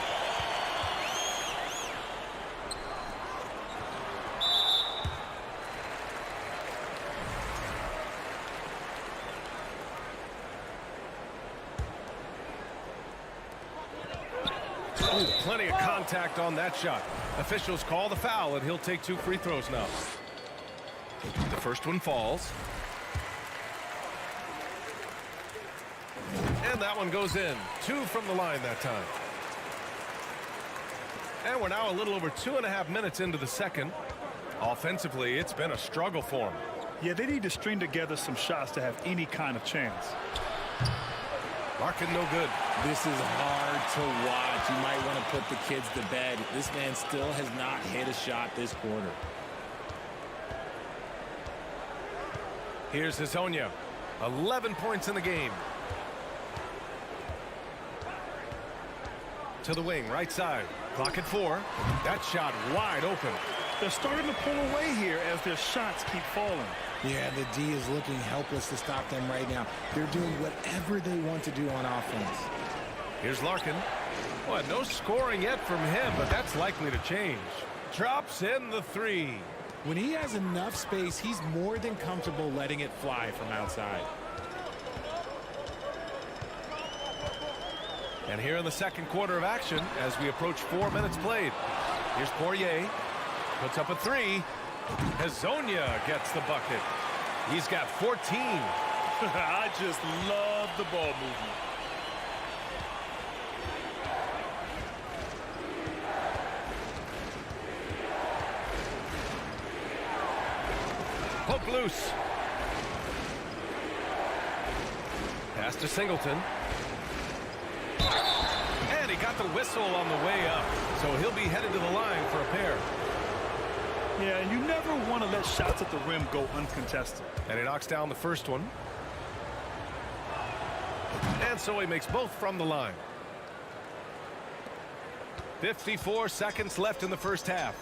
Speaker 7: Ooh, plenty of contact on that shot. Officials call the foul, and he'll take 2 free throws now. The first one falls. And that one goes in. 2 from the line that time. And we're now a little over 2.5 minutes into the second. Offensively, it's been a struggle for them.
Speaker 3: Yeah, they need to string together some shots to have any kind of chance.
Speaker 7: Larkin no good.
Speaker 13: This is hard to watch. You might want to put the kids to bed. This man still has not hit a shot this quarter.
Speaker 7: Here's Hezonja. 11 points in the game. To the wing, right side. Clock at 4. That shot wide open.
Speaker 3: They're starting to pull away here as their shots keep falling.
Speaker 13: Yeah, the D is looking helpless to stop them right now. They're doing whatever they want to do on offense.
Speaker 7: Here's Larkin. Well, no scoring yet from him, but that's likely to change. Drops in the 3.
Speaker 13: When he has enough space, he's more than comfortable letting it fly from outside.
Speaker 7: And here in the second quarter of action, as we approach 4 minutes played. Here's Poirier. Puts up a 3. Hezonja gets the bucket. He's got 14.
Speaker 3: I just love the ball movement.
Speaker 7: Hook loose. Pass to Singleton. And he got the whistle on the way up. So he'll be headed to the line for a pair.
Speaker 3: Yeah, and you never want to let shots at the rim go uncontested.
Speaker 7: And he knocks down the first one. And so he makes both from the line. 54 seconds left in the first half.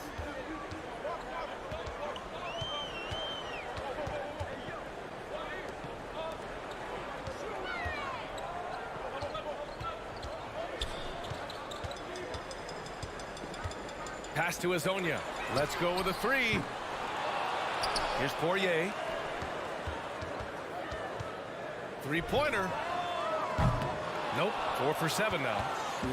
Speaker 7: Pass to Hezonja. Let's go with a 3. Here's Poirier. 3-pointer. Nope. 4 for 7 now.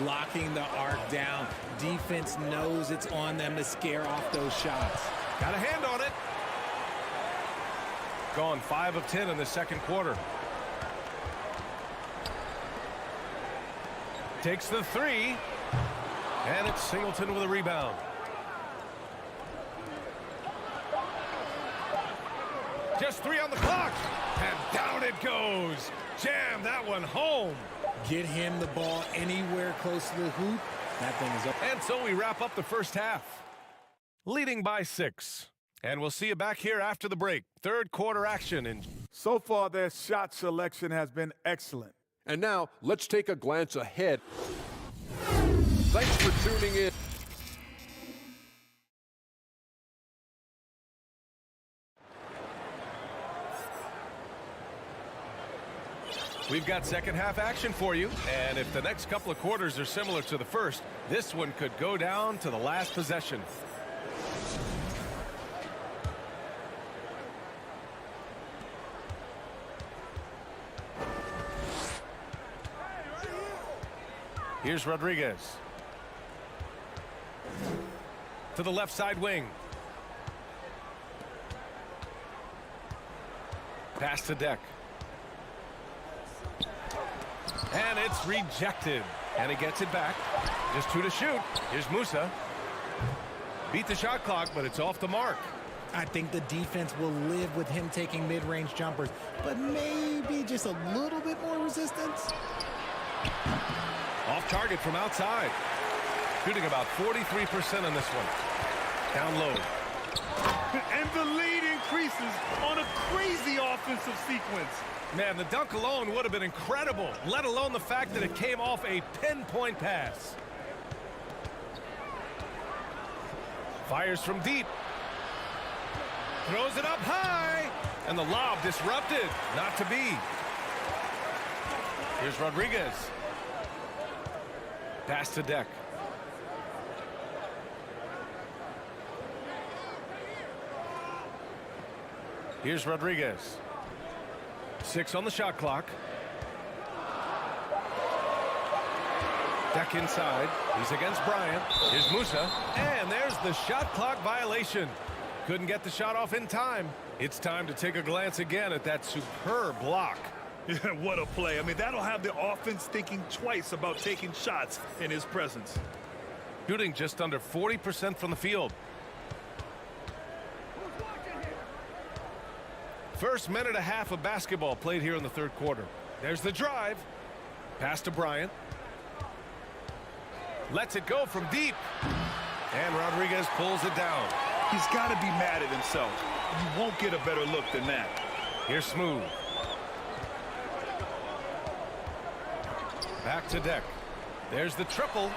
Speaker 13: Locking the arc down. Defense knows it's on them to scare off those shots.
Speaker 7: Got a hand on it. Gone 5 of 10 in the second quarter. Takes the 3. And it's Singleton with a rebound. Just 3 on the clock. And down it goes. Jam that one home.
Speaker 13: Get him the ball anywhere close to the hoop. That thing is up.
Speaker 7: And so we wrap up the first half. Leading by 6. And we'll see you back here after the break. Third quarter action.
Speaker 11: So far, their shot selection has been excellent.
Speaker 6: And now, let's take a glance ahead. Thanks for tuning in.
Speaker 7: We've got second half action for you, and if the next couple of quarters are similar to the first, this one could go down to the last possession. Here's Rodriguez. To the left side wing. Pass to Deck. And it's rejected. And he gets it back. Just 2 to shoot. Here's Musa. Beat the shot clock, but it's off the mark.
Speaker 13: I think the defense will live with him taking mid-range jumpers, but maybe just a little bit more resistance.
Speaker 7: Off target from outside. Shooting about 43% on this one. Down low.
Speaker 8: And the lead increases on a crazy offensive sequence.
Speaker 7: Man, the dunk alone would have been incredible, let alone the fact that it came off a pinpoint pass. Fires from deep. Throws it up high. And the lob disrupted. Not to be. Here's Rodriguez. Pass to Deck. Here's Rodriguez. 6 on the shot clock. Deck inside. He's against Bryant. Here's Musa. And there's the shot clock violation. Couldn't get the shot off in time. It's time to take a glance again at that superb block.
Speaker 8: Yeah, what a play. I mean, that'll have the offense thinking twice about taking shots in his presence.
Speaker 7: Shooting just under 40% from the field. First minute and a half of basketball played here in the third quarter. There's the drive. Pass to Bryant. Lets it go from deep. And Rodriguez pulls it down.
Speaker 8: He's got to be mad at himself. You won't get a better look than that.
Speaker 7: Here's Smooth. Back to Deck. There's the triple.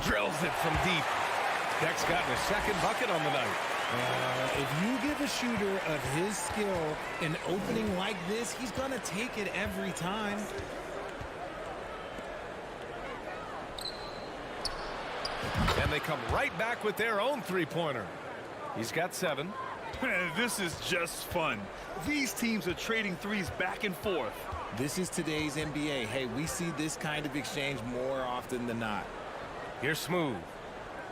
Speaker 7: Drills it from deep. Deck's gotten a second bucket on the night.
Speaker 13: If you give a shooter of his skill an opening like this, he's going to take it every time.
Speaker 7: And they come right back with their own three-pointer. He's got 7.
Speaker 8: This is just fun. These teams are trading threes back and forth.
Speaker 13: This is today's NBA. Hey, we see this kind of exchange more often than not.
Speaker 7: Here's Smooth.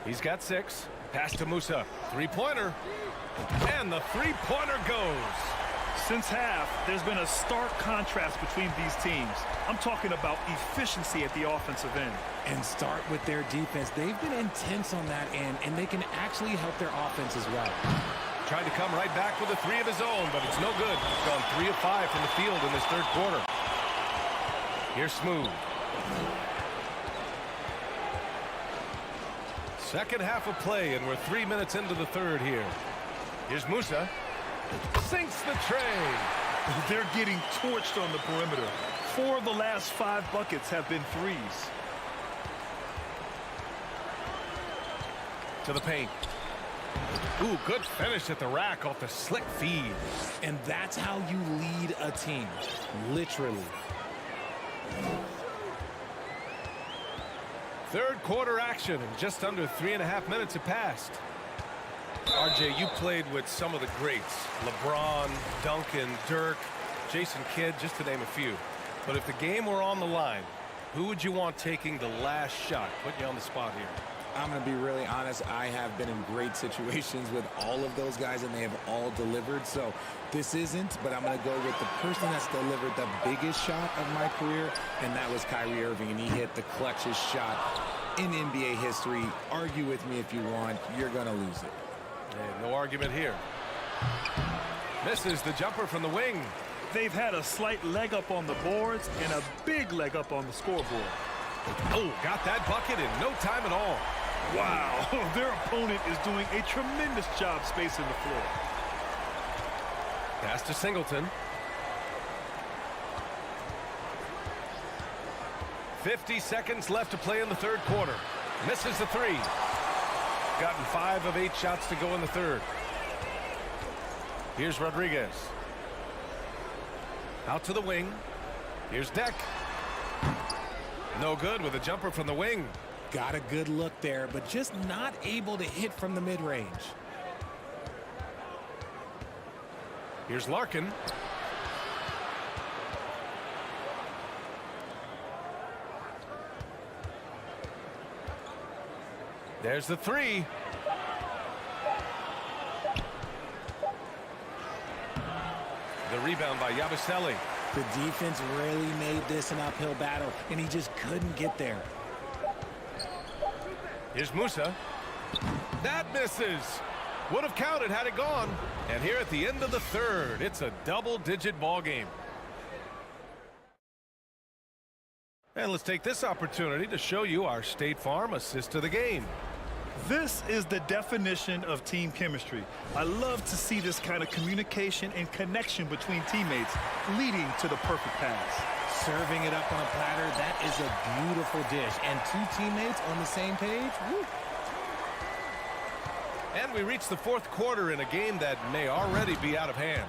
Speaker 7: He's got 6. Pass to Musa. Three-pointer. And the three-pointer goes.
Speaker 8: Since half, there's been a stark contrast between these teams. I'm talking about efficiency at the offensive end.
Speaker 13: And start with their defense. They've been intense on that end, and they can actually help their offense as well.
Speaker 7: Tried to come right back with a 3 of his own, but it's no good. He's gone 3 of 5 from the field in this third quarter. Here's Smooth. Second half of play, and we're 3 minutes into the third here. Here's Musa. Sinks the tray.
Speaker 8: They're getting torched on the perimeter. 4 of the last 5 buckets have been threes.
Speaker 7: To the paint. Ooh, good finish at the rack off the slick feed.
Speaker 13: And that's how you lead a team. Literally.
Speaker 7: Third quarter action, and just under 3.5 minutes have passed. RJ, you played with some of the greats. LeBron, Duncan, Dirk, Jason Kidd, just to name a few. But if the game were on the line, who would you want taking the last shot? Put you on the spot here.
Speaker 13: I'm going to be really honest. I have been in great situations with all of those guys, and they have all delivered. So this isn't, but I'm going to go with the person that's delivered the biggest shot of my career, and that was Kyrie Irving, and he hit the clutchest shot in NBA history. Argue with me if you want. You're going to lose it.
Speaker 7: And no argument here. Misses the jumper from the wing.
Speaker 8: They've had a slight leg up on the boards and a big leg up on the scoreboard.
Speaker 7: Oh, got that bucket in no time at all.
Speaker 8: Wow, their opponent is doing a tremendous job spacing the floor.
Speaker 7: Pass to Singleton. 50 seconds left to play in the third quarter. Misses the 3. Gotten 5 of 8 shots to go in the third. Here's Rodriguez. Out to the wing. Here's Deck. No good with a jumper from the wing.
Speaker 13: Got a good look there, but just not able to hit from the mid-range.
Speaker 7: Here's Larkin. There's the three. The rebound by Yabusele.
Speaker 13: The defense really made this an uphill battle, and he just couldn't get there.
Speaker 7: Here's Musa. That misses. Would have counted had it gone. And here at the end of the third, it's a double-digit ball game. And let's take this opportunity to show you our State Farm assist of the game.
Speaker 8: This is the definition of team chemistry. I love to see this kind of communication and connection between teammates leading to the perfect pass.
Speaker 13: Serving it up on a platter, that is a beautiful dish. And two teammates on the same page. Woo.
Speaker 7: And we reach the fourth quarter in a game that may already be out of hand.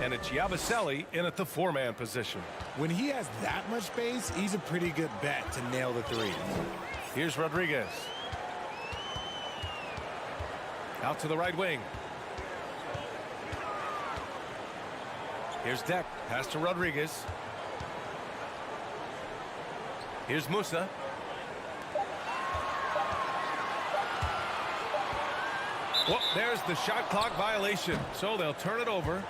Speaker 7: And it's Yabusele in at the four-man position.
Speaker 13: When he has that much space, he's a pretty good bet to nail the three.
Speaker 7: Here's Rodriguez. Out to the right wing. Here's Deck. Pass to Rodriguez. Here's Musa. Well, there's the shot clock violation. So they'll turn it over.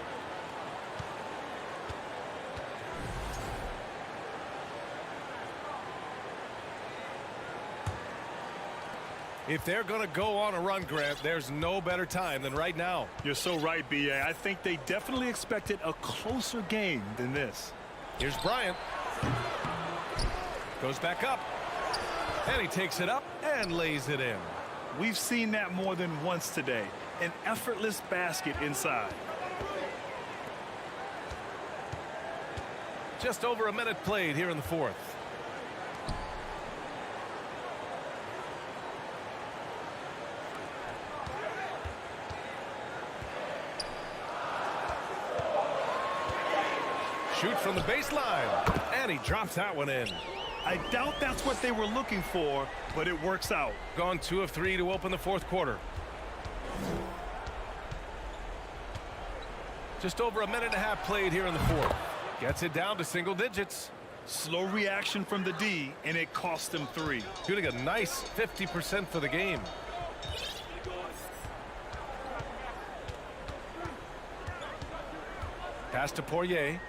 Speaker 7: If they're going to go on a run, Grant, there's no better time than right now.
Speaker 8: You're so right, B.A. I think they definitely expected a closer game than this.
Speaker 7: Here's Bryant. Goes back up. And he takes it up and lays it in.
Speaker 8: We've seen that more than once today. An effortless basket inside.
Speaker 7: Just over a minute played here in the fourth. Shoot from the baseline, and he drops that one in.
Speaker 8: I doubt that's what they were looking for, but it works out.
Speaker 7: Gone 2 of 3 to open the fourth quarter. Just over a minute and a half played here in the fourth. Gets it down to single digits.
Speaker 8: Slow reaction from the D, and it cost them 3.
Speaker 7: Shooting a nice 50% for the game. Pass to Poirier.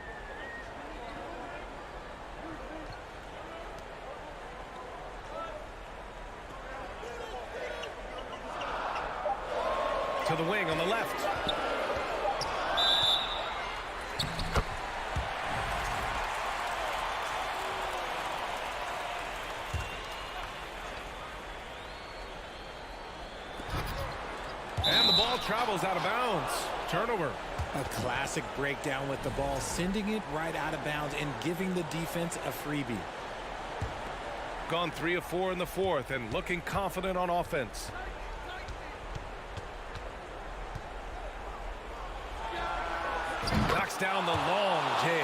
Speaker 7: To the wing on the left. And the ball travels out of bounds. Turnover.
Speaker 13: A classic breakdown with the ball, sending it right out of bounds and giving the defense a freebie.
Speaker 7: Gone 3 of 4 in the fourth and looking confident on offense. Knocks down the long J.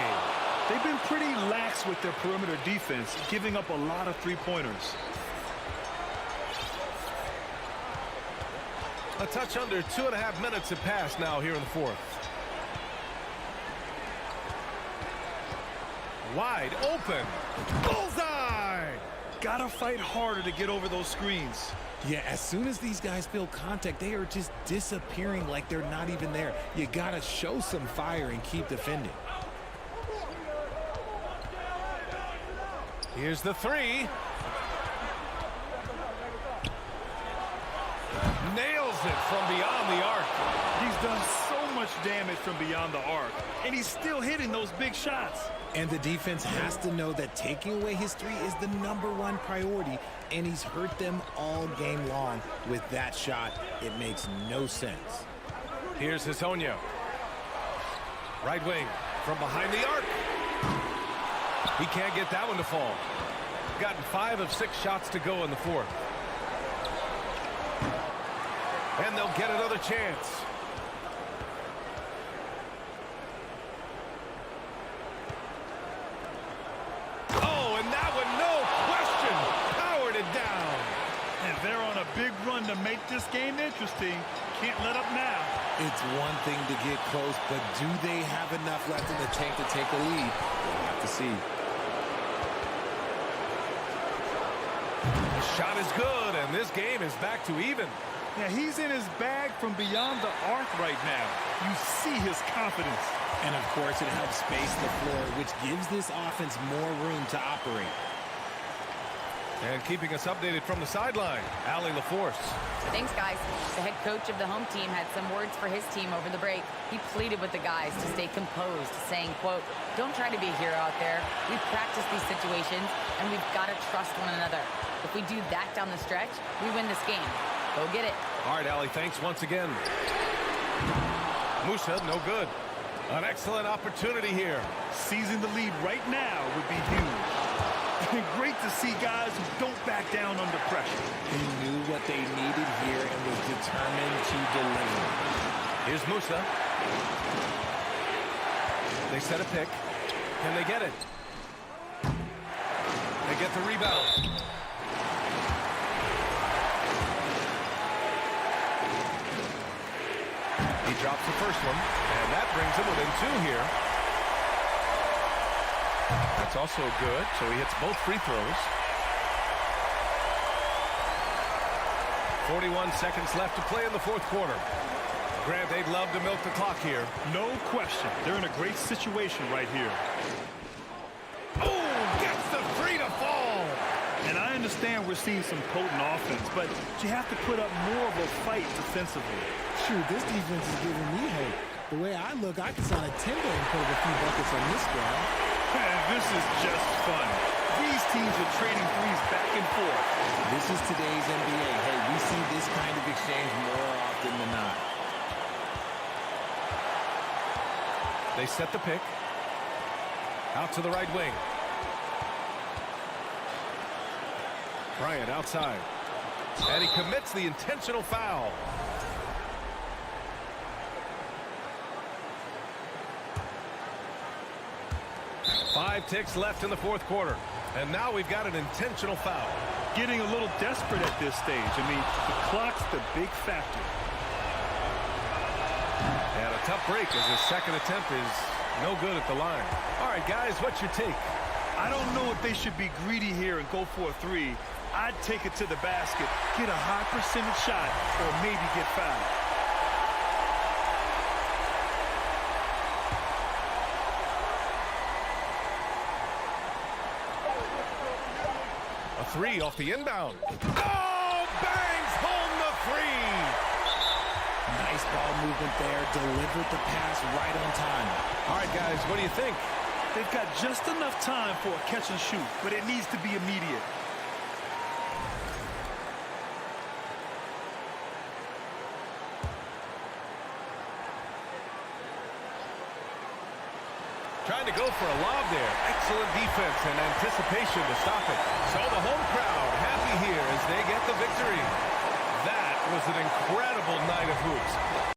Speaker 8: They've been pretty lax with their perimeter defense, giving up a lot of three-pointers.
Speaker 7: A touch under 2.5 minutes have passed now here in the fourth. Wide open. Bullseye!
Speaker 8: Gotta fight harder to get over those screens.
Speaker 13: Yeah, as soon as these guys feel contact, they are just disappearing like they're not even there. You gotta show some fire and keep defending.
Speaker 7: Here's the three. Nails it from beyond the arc.
Speaker 8: He's done so much damage from beyond the arc, and he's still hitting those big shots.
Speaker 13: And the defense has to know that taking away his three is the #1 priority, and he's hurt them all game long with that shot. It makes no sense.
Speaker 7: Here's Hezonja. Right wing from behind the arc. He can't get that one to fall. Gotten 5 of 6 shots to go in the fourth. And they'll get another chance.
Speaker 8: run to make this game interesting. Can't let up now.
Speaker 13: It's one thing to get close, but do they have enough left in the tank to take a lead? We'll have to see.
Speaker 7: The shot is good, and this game is back to even.
Speaker 8: Yeah, he's in his bag from beyond the arc right now. You see his confidence.
Speaker 13: And, of course, it helps space the floor, which gives this offense more room to operate.
Speaker 7: And keeping us updated from the sideline, Allie LaForce.
Speaker 14: Thanks, guys. The head coach of the home team had some words for his team over the break. He pleaded with the guys to stay composed, saying, quote, "Don't try to be a hero out there. We practice these situations, and we've got to trust one another. If we do that down the stretch, we win this game. Go get it."
Speaker 7: All right, Allie, thanks once again. Musa, no good. An excellent opportunity here.
Speaker 8: Seizing the lead right now would be huge. And great to see guys who don't back down under pressure.
Speaker 13: He knew what they needed here and was determined to deliver.
Speaker 7: Here's Musa. They set a pick. Can they get it? They get the rebound. He drops the first one, and that brings him within 2 here. That's also good, so he hits both free throws. 41 seconds left to play in the fourth quarter. Grant, they'd love to milk the clock here.
Speaker 8: No question. They're in a great situation right here.
Speaker 7: Oh, gets the free to fall.
Speaker 8: And I understand we're seeing some potent offense, but you have to put up more of a fight defensively.
Speaker 15: Shoot, this defense is giving me hope. The way I look, I can sign a tender and put up a few buckets on this squad.
Speaker 8: And this is just fun. These teams are trading threes back and forth.
Speaker 13: This is today's NBA. Hey, we see this kind of exchange more often than not.
Speaker 7: They set the pick. Out to the right wing. Bryant outside. And he commits the intentional foul. Five ticks left in the fourth quarter. And now we've got an intentional foul.
Speaker 8: Getting a little desperate at this stage. I mean, the clock's the big factor.
Speaker 7: And a tough break as his second attempt is no good at the line. All right, guys, what's your take?
Speaker 8: I don't know if they should be greedy here and go for a three. I'd take it to the basket, get a high percentage shot, or maybe get fouled.
Speaker 7: A three off the inbound. Oh, bangs home the three.
Speaker 13: Nice ball movement there. Delivered the pass right on time.
Speaker 7: All right, guys, what do you think?
Speaker 8: They've got just enough time for a catch and shoot, but it needs to be immediate.
Speaker 7: Trying to go for a lob there. Excellent defense and anticipation to stop it. So the home crowd happy here as they get the victory. That was an incredible night of hoops.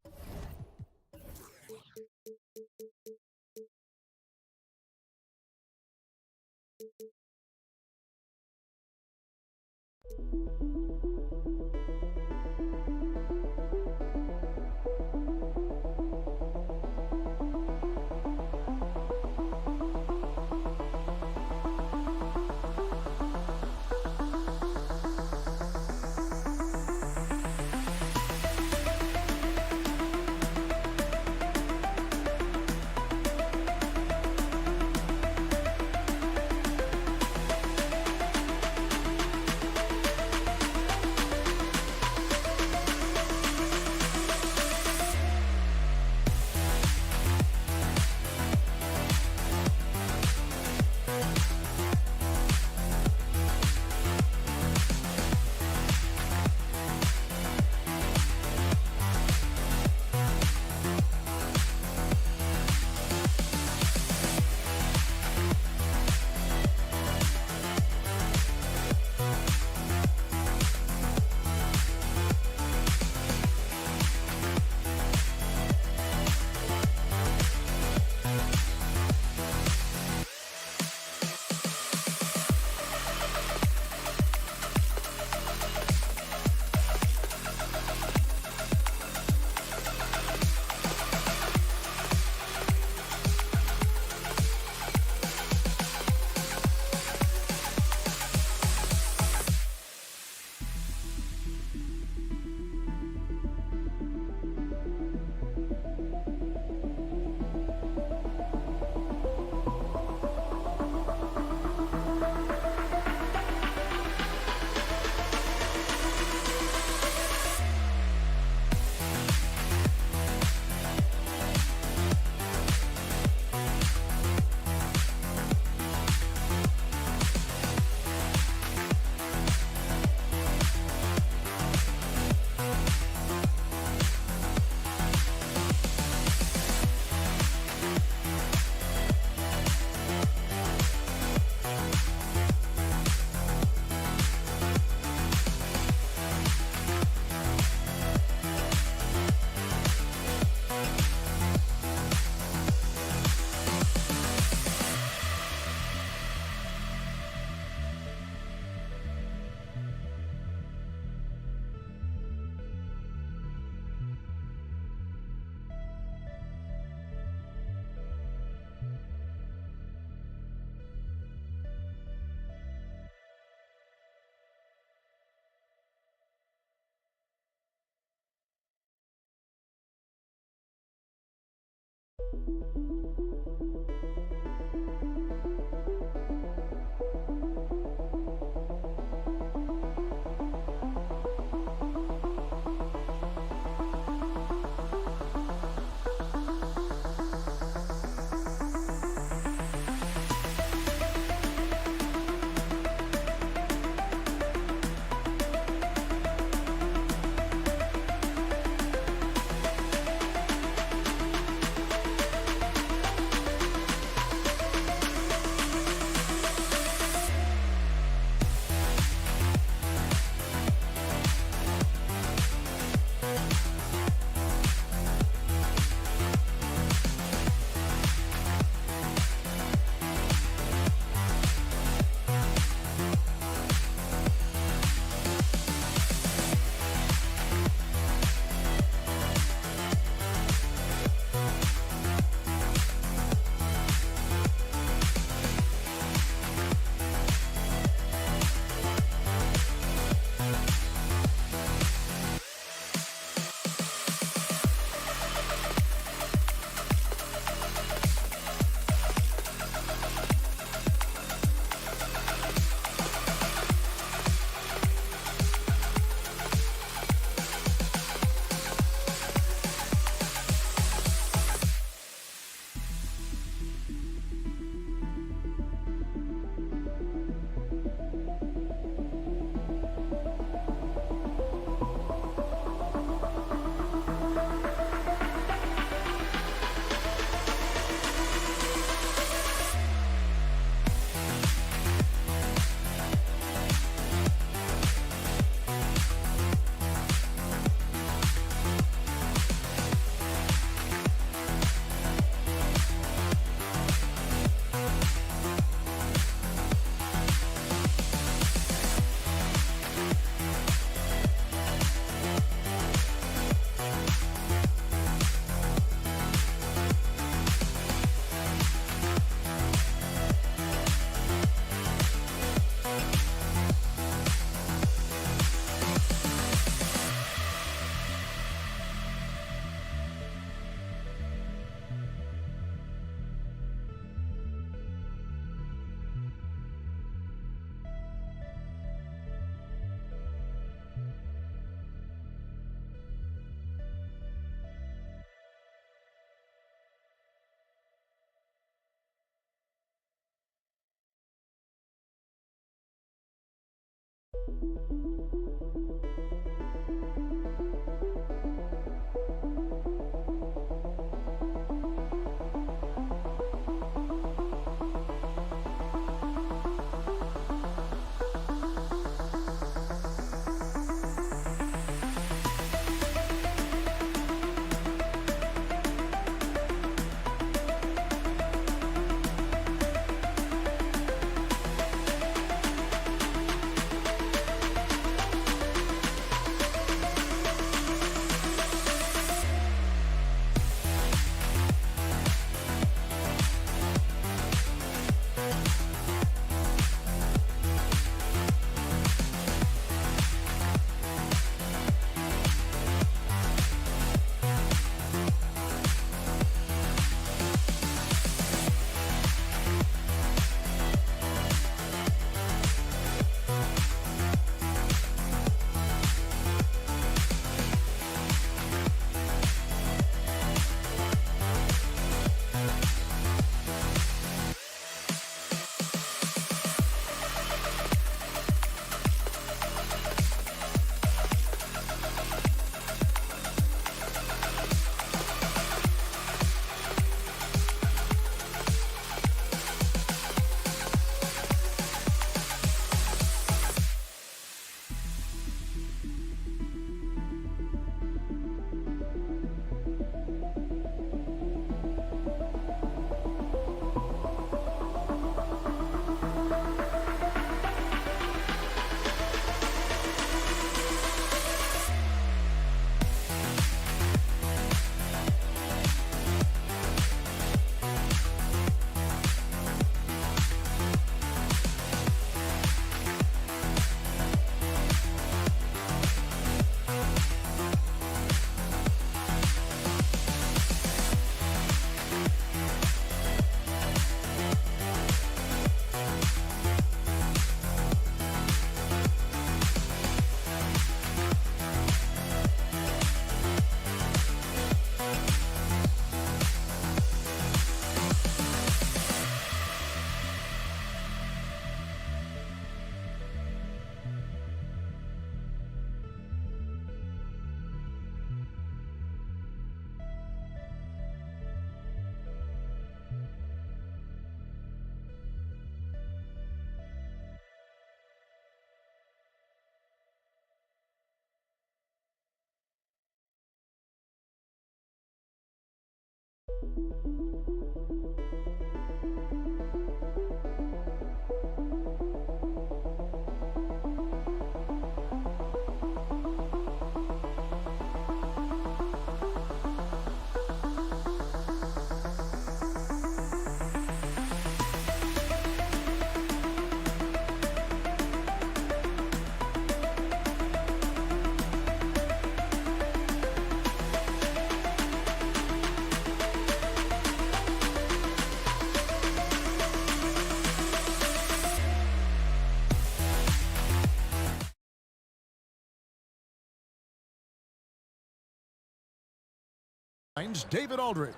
Speaker 1: David Aldridge.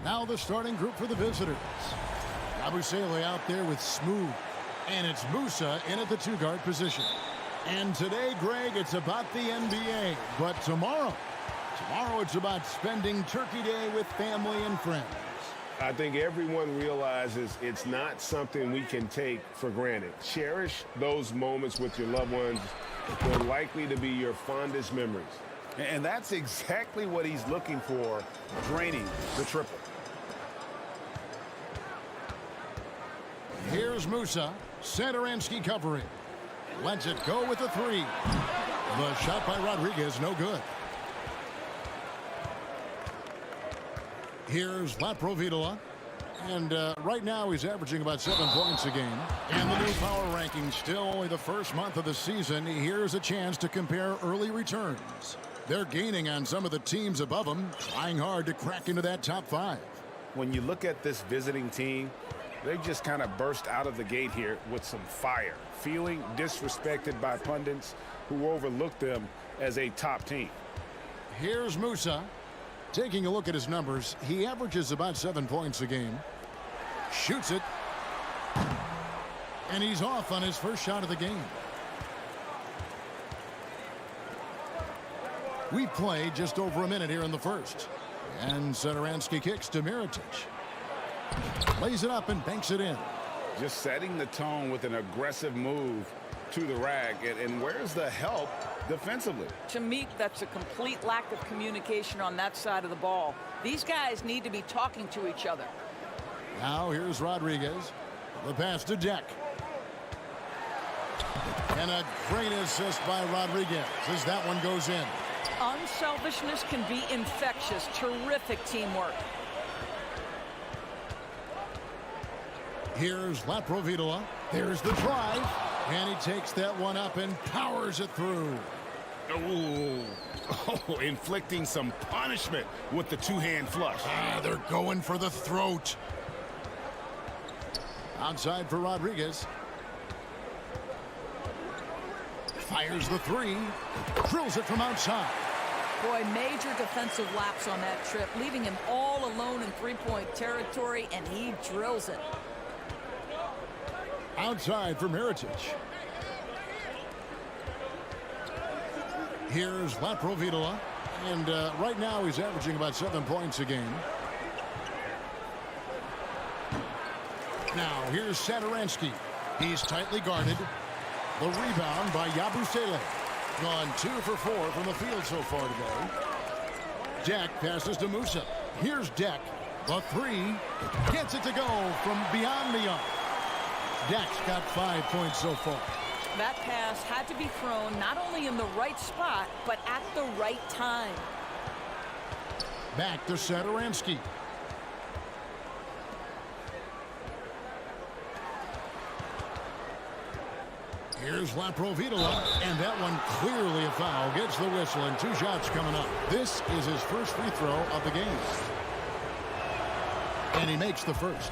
Speaker 1: Now the starting group for the visitors. Yabusele out there with Smooth. And it's Musa in at the two-guard position. And today, Greg, it's about the NBA. But tomorrow it's about spending Turkey Day with family and friends.
Speaker 4: I think everyone realizes it's not something we can take for granted. Cherish those moments with your loved ones. They're likely to be your fondest memories.
Speaker 2: And that's exactly what he's looking for, draining the triple.
Speaker 1: Here's Musa. Satoransky covering. Lets it go with the three. The shot by Rodriguez, no good. Here's Latprovidola. And right now he's averaging about 7 points a game. And the new power ranking, still only the first month of the season. Here's a chance to compare early returns. They're gaining on some of the teams above them, trying hard to crack into that top 5.
Speaker 2: When you look at this visiting team, they just kind of burst out of the gate here with some fire, feeling disrespected by pundits who overlook them as a top team.
Speaker 1: Here's Musa. Taking a look at his numbers, he averages about 7 points a game. Shoots it. And he's off on his first shot of the game. We played just over a minute here in the first. And Satoransky kicks to Mirotic. Lays it up and banks it in.
Speaker 2: Just setting the tone with an aggressive move to the rack. And where's the help defensively?
Speaker 16: To me, that's a complete lack of communication on that side of the ball. These guys need to be talking to each other.
Speaker 1: Now here's Rodriguez. The pass to Deck. And a great assist by Rodriguez as that one goes in.
Speaker 16: Unselfishness can be infectious. Terrific teamwork.
Speaker 1: Here's Latprovidola. There's the drive. And he takes that one up and powers it through.
Speaker 2: Inflicting some punishment with the two-hand flush.
Speaker 1: They're going for the throat. Outside for Rodriguez. Fires the three. Drills it from outside.
Speaker 16: Boy, major defensive lapse on that trip, leaving him all alone in three-point territory, and he drills it.
Speaker 1: Outside for Mirotic. Here's Latprovidola. And right now he's averaging about 7 points a game. Now here's Satoransky. He's tightly guarded. The rebound by Yabusele. Gone 2 for 4 from the field so far today. Deck passes to Musa. Here's Deck. The three. Gets it to go from beyond the arc. Deck's got 5 points so far.
Speaker 16: That pass had to be thrown not only in the right spot, but at the right time.
Speaker 1: Back to Satoransky. Here's Latprovidola, and that one clearly a foul. Gets the whistle, and 2 shots coming up. This is his first free throw of the game. And he makes the first.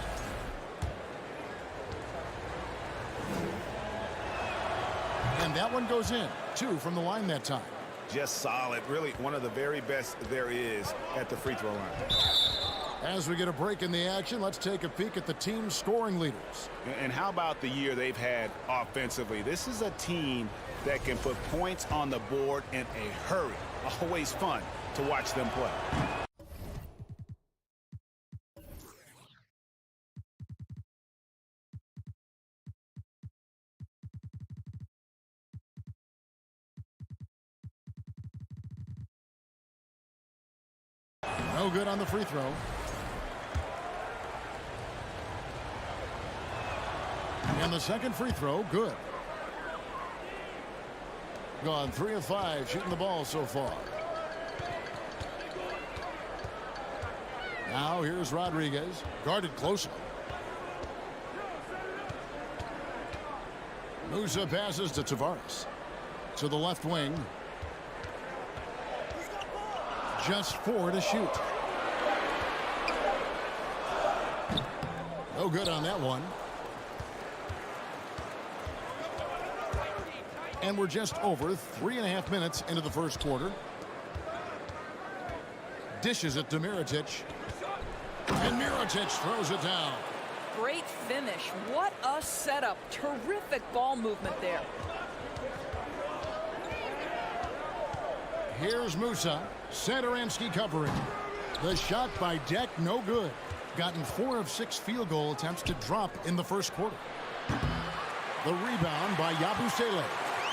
Speaker 1: And that one goes in. 2 from the line that time.
Speaker 2: Just solid. Really one of the very best there is at the free throw line.
Speaker 1: As we get a break in the action, let's take a peek at the team's scoring leaders.
Speaker 2: And how about the year they've had offensively? This is a team that can put points on the board in a hurry. Always fun to watch them play.
Speaker 1: No good on the free throw. And the second free throw, good. Gone 3 of 5 shooting the ball so far. Now here's Rodriguez, guarded closely. Musa passes to Tavares. To the left wing. Just 4 to shoot. No good on that one. And we're just over 3.5 minutes into the first quarter. Dishes it to Mirotic. And Mirotic throws it down.
Speaker 16: Great finish. What a setup. Terrific ball movement there.
Speaker 1: Here's Musa. Satoransky covering. The shot by Deck, no good. Gotten 4 of 6 field goal attempts to drop in the first quarter. The rebound by Yabusele.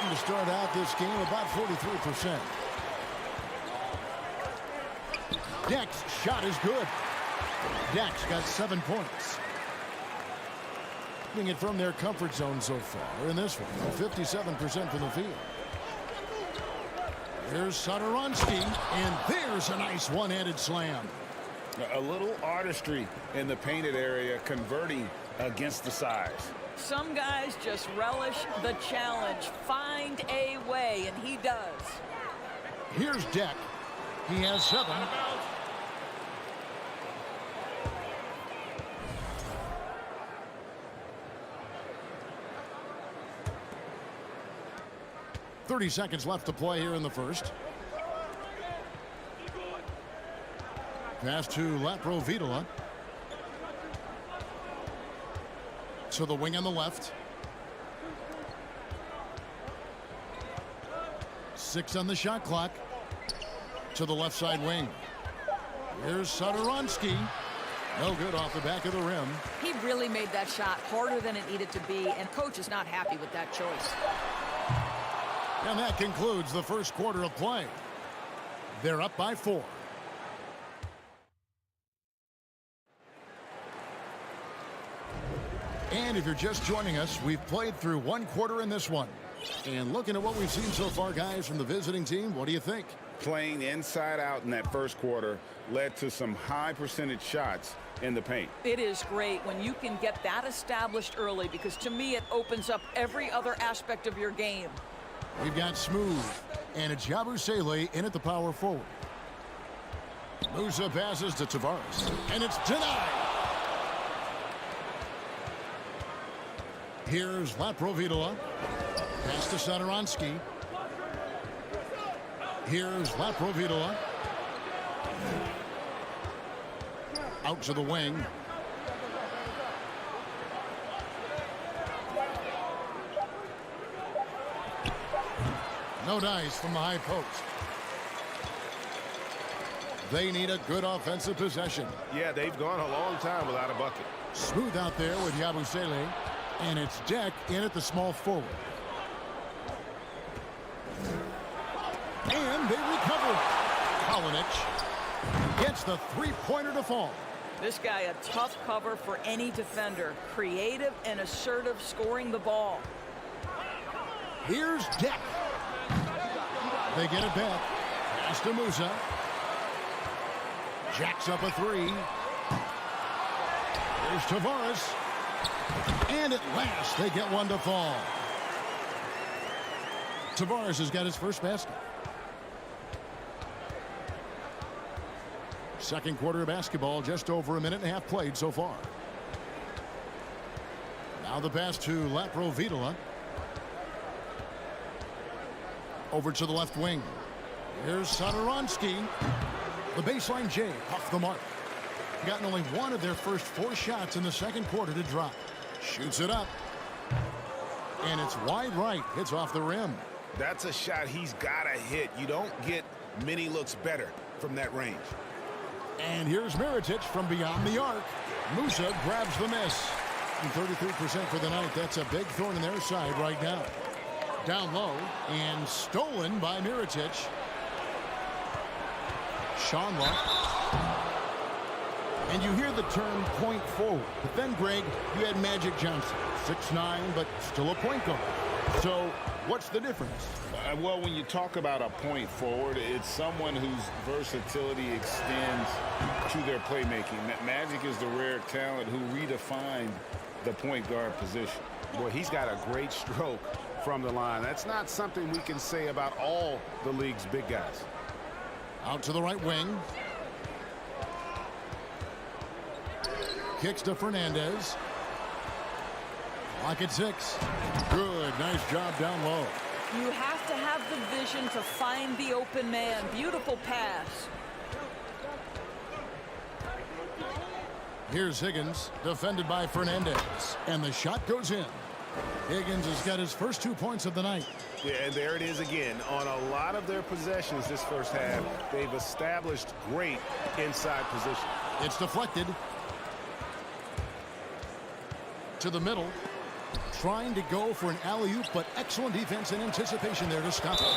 Speaker 1: To start out this game, about 43%. Deck's shot is good. Deck's got 7 points. Getting it from their comfort zone so far in this one. 57% from the field. Here's Satoransky, and there's a nice one-handed slam.
Speaker 2: A little artistry in the painted area, converting against the size.
Speaker 16: Some guys just relish the challenge. Find a way, and he does.
Speaker 1: Here's Deck. He has 7. 30 seconds left to play here in the first. Pass to Laprovitola. To the wing on the left. 6 on the shot clock. To the left side wing. Here's Satoransky. No good off the back of the rim.
Speaker 16: He really made that shot harder than it needed to be, and coach is not happy with that choice.
Speaker 1: And that concludes the first quarter of play. They're up by 4. And if you're just joining us, we've played through 1 quarter in this one. And looking at what we've seen so far, guys, from the visiting team, what do you think?
Speaker 2: Playing inside out in that first quarter led to some high percentage shots in the paint.
Speaker 16: It is great when you can get that established early, because to me it opens up every other aspect of your game.
Speaker 1: We've got Smooth, and it's Yabusele in at the power forward. Musa passes to Tavares, and it's denied. Here's Laprovitola. Pass to Satoransky. Here's Laprovitola. Out to the wing. No dice from the high post. They need a good offensive possession.
Speaker 4: Yeah, they've gone a long time without a bucket.
Speaker 1: Smooth out there with Yabusele. And it's Deck in at the small forward. And they recover. Kalinic gets the three-pointer to fall.
Speaker 16: This guy a tough cover for any defender. Creative and assertive scoring the ball.
Speaker 1: Here's Deck. They get it back. Pass to Musa. Jacks up a 3. Here's Tavares. And at last, they get one to fall. Tavares has got his first basket. Second quarter of basketball, just over a minute and a half played so far. Now the pass to Laprovitola. Over to the left wing. Here's Satoransky. The baseline J off the mark. Gotten only one of their first 4 shots in the second quarter to drop. Shoots it up. And it's wide right. Hits off the rim.
Speaker 2: That's a shot he's got to hit. You don't get many looks better from that range.
Speaker 1: And here's Mirotic from beyond the arc. Musa grabs the miss. And 33% for the night. That's a big thorn in their side right now. Down low and stolen by Mirotic. Sean Luck. And you hear the term point forward. But then, Greg, you had Magic Johnson, 6'9", but still a point guard. So what's the difference?
Speaker 2: Well, when you talk about a point forward, it's someone whose versatility extends to their playmaking. Magic is the rare talent who redefined the point guard position.
Speaker 17: Boy, he's got a great stroke from the line. That's not something we can say about all the league's big guys.
Speaker 1: Out to the right wing. Kicks to Fernandez. Lock at 6. Good. Nice job down low.
Speaker 16: You have to have the vision to find the open man. Beautiful pass.
Speaker 1: Here's Higgins, defended by Fernandez. And the shot goes in. Higgins has got his first 2 points of the night.
Speaker 17: Yeah, and there it is again. On a lot of their possessions this first half, they've established great inside position.
Speaker 1: It's deflected. To the middle. Trying to go for an alley-oop, but excellent defense and anticipation there to stop it.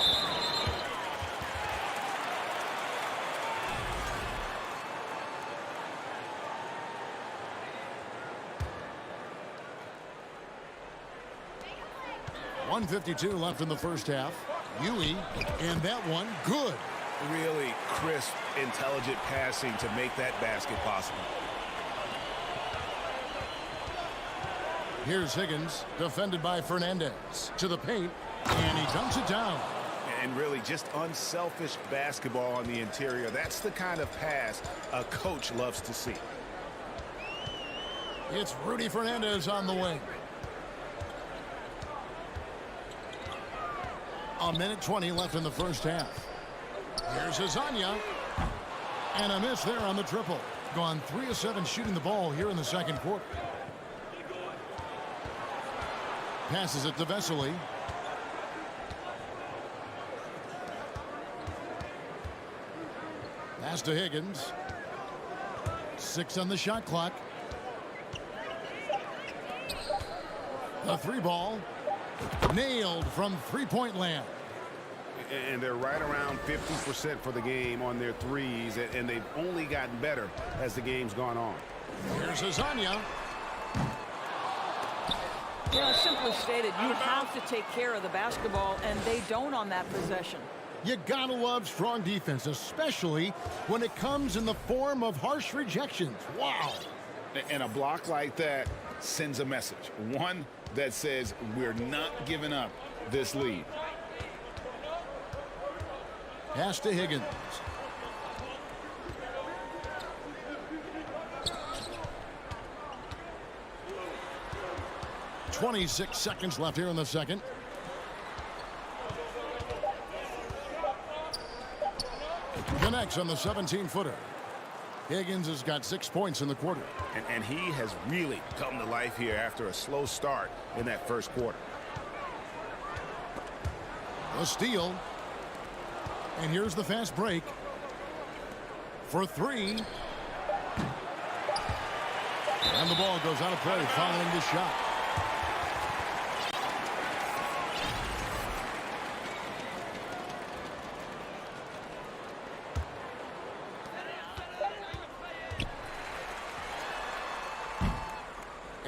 Speaker 1: .152 left in the first half. Huey, and that one, good.
Speaker 17: Really crisp, intelligent passing to make that basket possible.
Speaker 1: Here's Higgins, defended by Fernandez. To the paint, and he dunks it down.
Speaker 17: And really just unselfish basketball on the interior. That's the kind of pass a coach loves to see.
Speaker 1: It's Rudy Fernandez on the wing. A minute 20 left in the first half. Here's Azania. And a miss there on the triple. Gone 3 of 7 shooting the ball here in the second quarter. Passes it to Vesely. Pass to Higgins. 6 on the shot clock. The 3 ball. Nailed from three-point land.
Speaker 17: And they're right around 50% for the game on their threes, and they've only gotten better as the game's gone on.
Speaker 1: Here's Azania.
Speaker 16: Yeah, simply stated, you have to take care of the basketball, and they don't on that possession.
Speaker 1: You gotta love strong defense, especially when it comes in the form of harsh rejections. Wow.
Speaker 2: And a block like that sends a message. One that says we're not giving up this lead.
Speaker 1: Pass to Higgins. .26 seconds left here in the second. Connects on the 17-footer. Higgins has got 6 points in the quarter.
Speaker 17: And he has really come to life here after a slow start in that first quarter.
Speaker 1: A steal. And here's the fast break. For 3. And the ball goes out of play following the shot.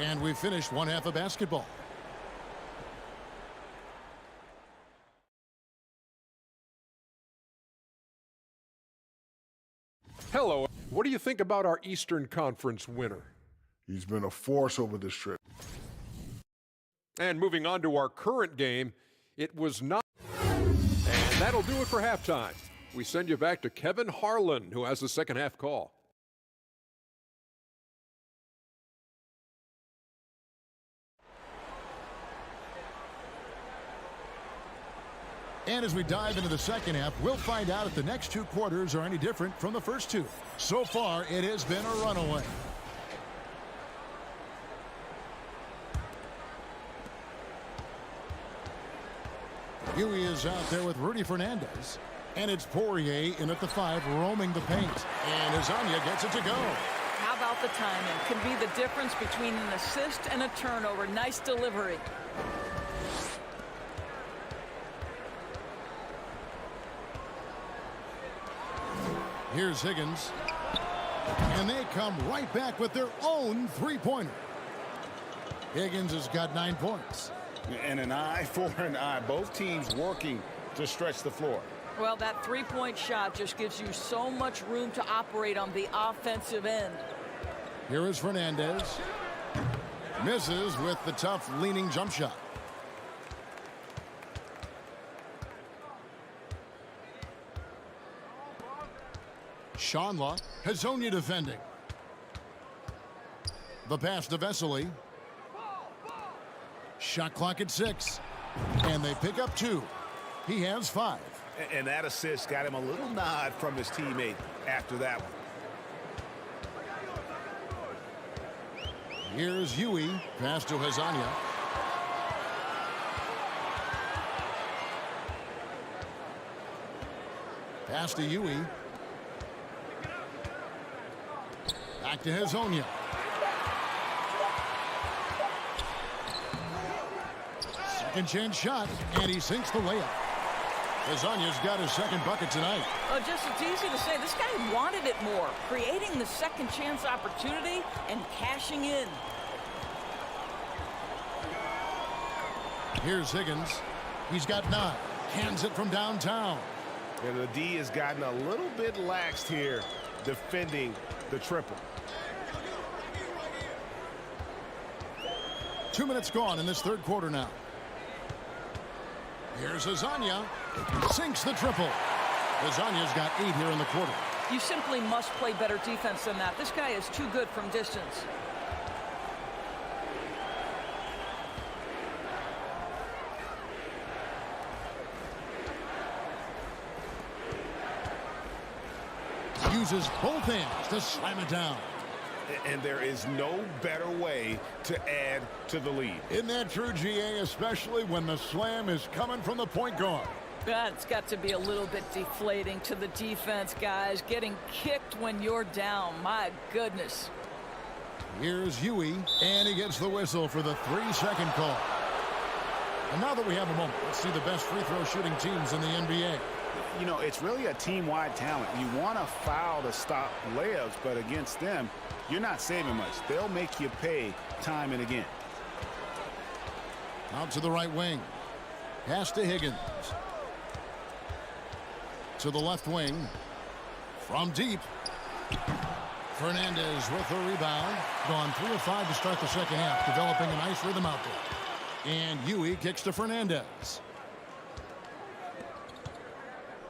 Speaker 1: And we finished one half of basketball.
Speaker 6: Hello. What do you think about our Eastern Conference winner?
Speaker 5: He's been a force over this trip.
Speaker 6: And moving on to our current game, it was not. And that'll do it for halftime. We send you back to Kevin Harlan, who has the second half call.
Speaker 1: And as we dive into the second half, we'll find out if the next 2 quarters are any different from the first 2. So far, it has been a runaway. Huey is out there with Rudy Fernandez. And it's Poirier in at the 5, roaming the paint. And Azania gets it to go.
Speaker 16: How about the timing? Could be the difference between an assist and a turnover. Nice delivery.
Speaker 1: Here's Higgins. And they come right back with their own three-pointer. Higgins has got 9 points.
Speaker 2: And an eye for an eye. Both teams working to stretch the floor.
Speaker 16: Well, that three-point shot just gives you so much room to operate on the offensive end.
Speaker 1: Here is Fernandez. Misses with the tough leaning jump shot. Shanla. Hazonia defending. The pass to Vesely. Shot clock at 6. And they pick up 2. He has 5.
Speaker 17: And that assist got him a little nod from his teammate after that one.
Speaker 1: Here's Huey. Pass to Hazonia. Pass to Huey. Back to Hazonia. Second chance shot, and he sinks the layup. Hazonia's got his second bucket tonight.
Speaker 16: Just it's easy to say, this guy wanted it more, creating the second chance opportunity and cashing in.
Speaker 1: Here's Higgins. He's got 9. Cans it from downtown.
Speaker 17: And the D has gotten a little bit laxed here defending the triple.
Speaker 1: 2 minutes gone in this third quarter now. Here's Hazonia. Sinks the triple. Hazonia's got 8 here in the quarter.
Speaker 16: You simply must play better defense than that. This guy is too good from distance.
Speaker 1: Uses both hands to slam it down.
Speaker 17: And there is no better way to add to the lead.
Speaker 1: Isn't that true, GA, especially when the slam is coming from the point guard?
Speaker 16: That's got to be a little bit deflating to the defense, guys. Getting kicked when you're down. My goodness.
Speaker 1: Here's Huey, and he gets the whistle for the 3-second call. And now that we have a moment, let's see the best free throw shooting teams in the NBA.
Speaker 17: You know, it's really a team-wide talent. You want to foul to stop layups, but against them, you're not saving much. They'll make you pay time and again.
Speaker 1: Out to the right wing. Pass to Higgins. To the left wing. From deep. Fernandez with the rebound. Gone 3 of 5 to start the second half. Developing a nice rhythm out there. And Huey kicks to Fernandez.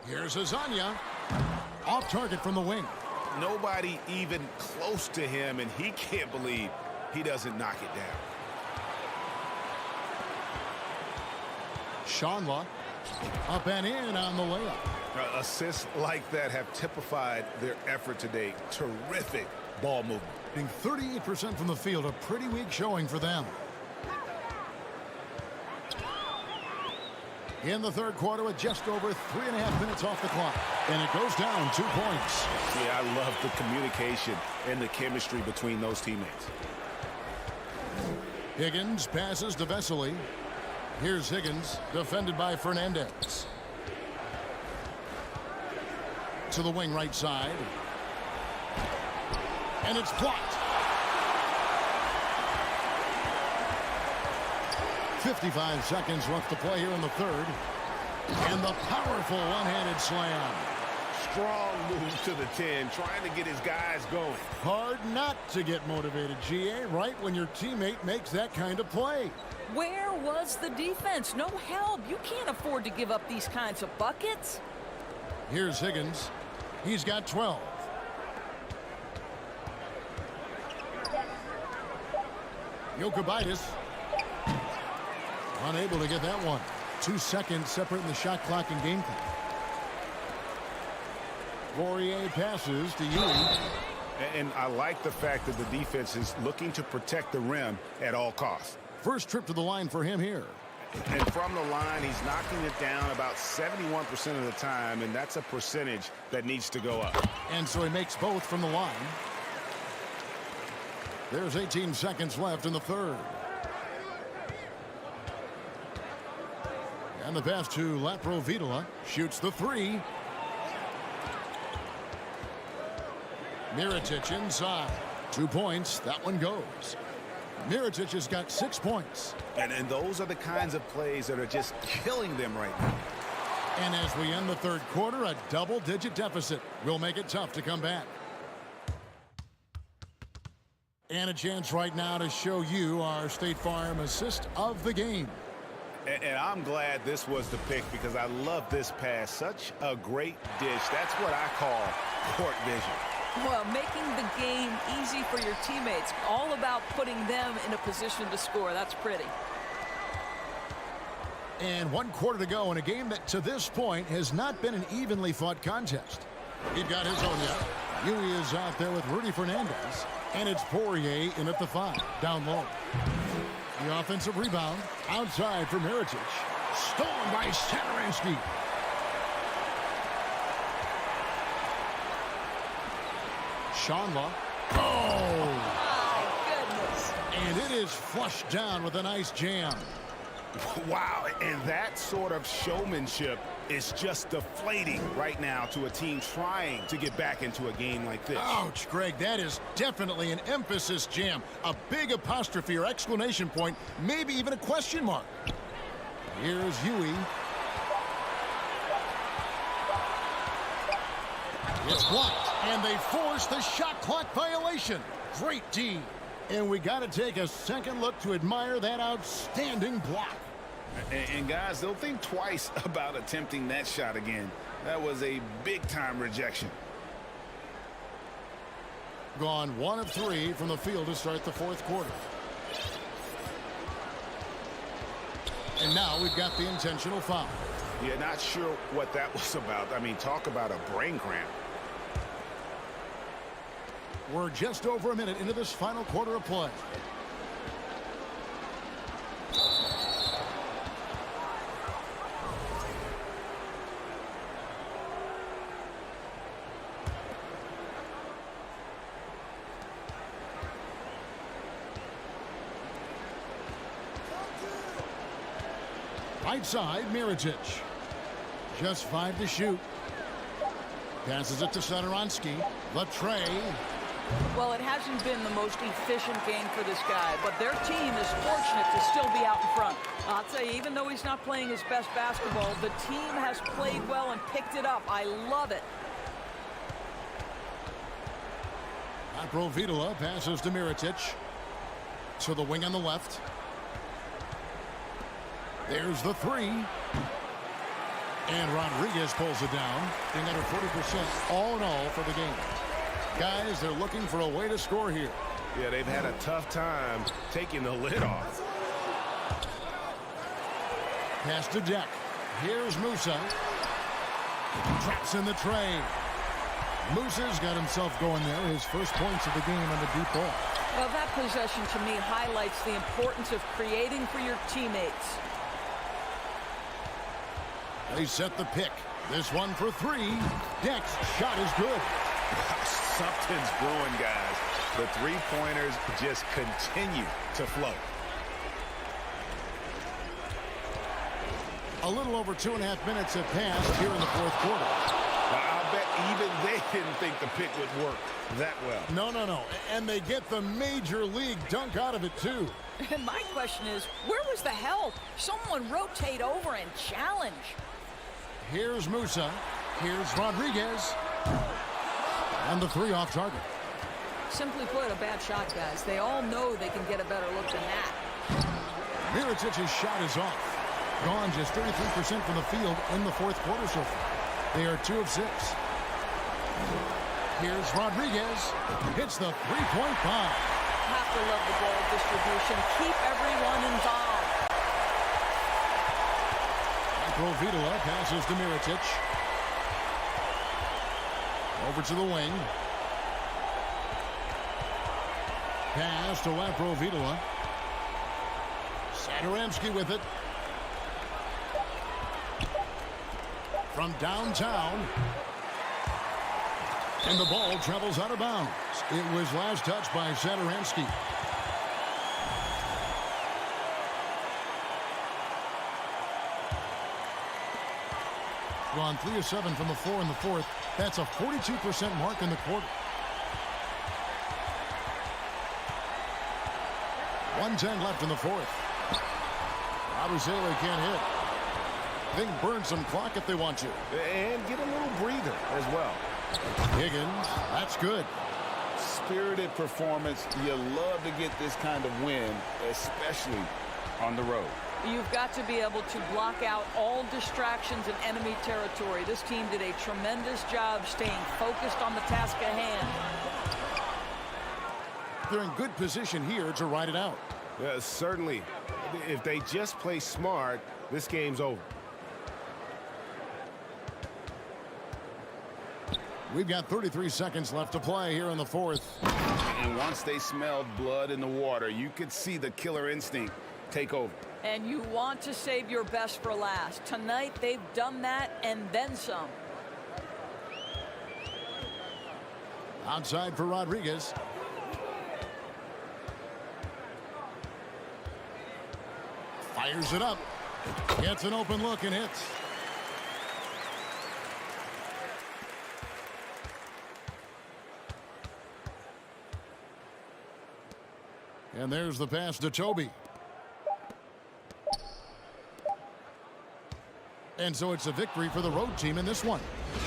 Speaker 1: Here's Hazonia. Off target from the wing.
Speaker 17: Nobody even close to him, and he can't believe he doesn't knock it down.
Speaker 1: Shanla up and in on the layup.
Speaker 17: Assists like that have typified their effort today. Terrific ball movement.
Speaker 1: Being 38% from the field, a pretty weak showing for them. In the third quarter with just over 3.5 minutes off the clock. And it goes down 2 points.
Speaker 17: Yeah, I love the communication and the chemistry between those teammates.
Speaker 1: Higgins passes to Vesely. Here's Higgins, defended by Fernandez. To the wing right side. And it's blocked. 55 seconds left to play here in the third. And the powerful one-handed slam.
Speaker 17: Strong move to the 10, trying to get his guys going.
Speaker 1: Hard not to get motivated, GA, right when your teammate makes that kind of play.
Speaker 16: Where was the defense? No help. You can't afford to give up these kinds of buckets.
Speaker 1: Here's Higgins. He's got 12. Jokic unable to get that one. 2 seconds separating the shot clock and game clock. Poirier passes to Ewing.
Speaker 17: And I like the fact that the defense is looking to protect the rim at all costs.
Speaker 1: First trip to the line for him here.
Speaker 17: And from the line, he's knocking it down about 71% of the time, and that's a percentage that needs to go up.
Speaker 1: And so he makes both from the line. There's 18 seconds left in the third. And the pass to Laprovitola. Shoots the 3. Mirotic inside. 2 points. That one goes. Mirotic has got 6 points.
Speaker 17: And those are the kinds of plays that are just killing them right now.
Speaker 1: And as we end the third quarter, a double-digit deficit will make it tough to come back. And a chance right now to show you our State Farm assist of the game.
Speaker 17: And I'm glad this was the pick because I love this pass. Such a great dish. That's what I call court vision.
Speaker 16: Well, making the game easy for your teammates. All about putting them in a position to score. That's pretty.
Speaker 1: And 1 quarter to go in a game that to this point has not been an evenly fought contest. He got his own yet. Huey is out there with Rudy Fernandez. And it's Poirier in at the 5, down low. The offensive rebound outside for Mirotic. Stolen by Saturansky. Shanla. Oh!
Speaker 16: My goodness.
Speaker 1: And it is flushed down with a nice jam.
Speaker 17: Wow, and that sort of showmanship is just deflating right now to a team trying to get back into a game like this.
Speaker 1: Ouch, Greg, that is definitely an emphasis jam. A big apostrophe or exclamation point, maybe even a question mark. Here's Huey. It's blocked, and they force the shot clock violation. Great D. And we got to take a second look to admire that outstanding block.
Speaker 17: And guys, they'll think twice about attempting that shot again. That was a big-time rejection.
Speaker 1: Gone 1 of 3 from the field to start the fourth quarter. And now we've got the intentional foul.
Speaker 17: Yeah, not sure what that was about. I mean, talk about a brain cramp.
Speaker 1: We're just over a minute into this final quarter of play. Right side, Mirotic. Just 5 to shoot. Passes it to Saturansky. The tray.
Speaker 16: Well, it hasn't been the most efficient game for this guy, but their team is fortunate to still be out in front. I'll tell you, even though he's not playing his best basketball, the team has played well and picked it up. I love it.
Speaker 1: Provitola passes to Mirotic. To the wing on the left. There's the 3. And Rodriguez pulls it down. Being under 40% all in all for the game. Guys, they're looking for a way to score here.
Speaker 4: Yeah, they've had a tough time taking the lid off.
Speaker 1: Pass to Deck. Here's Musa. Traps in the tray. Musa's got himself going there. His first points of the game on the deep ball.
Speaker 16: Well, that possession to me highlights the importance of creating for your teammates.
Speaker 1: They set the pick. This one for 3. Deck's shot is good.
Speaker 17: Something's brewing, guys. The three-pointers just continue to flow.
Speaker 1: A little over 2.5 minutes have passed here in the fourth quarter.
Speaker 17: I'll bet even they didn't think the pick would work that well.
Speaker 1: No. And they get the major league dunk out of it, too.
Speaker 16: And my question is, where was the help? Someone rotate over and challenge.
Speaker 1: Here's Musa. Here's Rodriguez. And the 3 off target.
Speaker 16: Simply put, a bad shot, guys. They all know they can get a better look than that.
Speaker 1: Mirotic's shot is off. Gone just 33% from the field in the fourth quarter so far. They are 2 of 6. Here's Rodriguez. Hits the three-point bomb.
Speaker 16: Have to love the ball distribution. Keep everyone involved.
Speaker 1: Provitola passes to Mirotic. Over to the wing. Pass to Provitola. Saturansky with it. From downtown. And the ball travels out of bounds. It was last touched by Saturansky. Gone 3 of 7 from the floor in the fourth. That's a 42% mark in the quarter. 1:10 left in the fourth. Abusele can't hit. They can burn some clock if they want to.
Speaker 2: And get a little breather as well.
Speaker 1: Higgins, that's good.
Speaker 2: Spirited performance. You love to get this kind of win, especially on the road.
Speaker 16: You've got to be able to block out all distractions in enemy territory. This team did a tremendous job staying focused on the task at hand.
Speaker 1: They're in good position here to ride it out.
Speaker 4: Yeah, certainly. If they just play smart, this game's over.
Speaker 1: We've got 33 seconds left to play here in the fourth.
Speaker 2: And once they smelled blood in the water, you could see the killer instinct take over.
Speaker 16: And you want to save your best for last. Tonight, they've done that and then some.
Speaker 1: Outside for Rodriguez. Fires it up. Gets an open look and hits. And there's the pass to Toby. And so it's a victory for the road team in this one.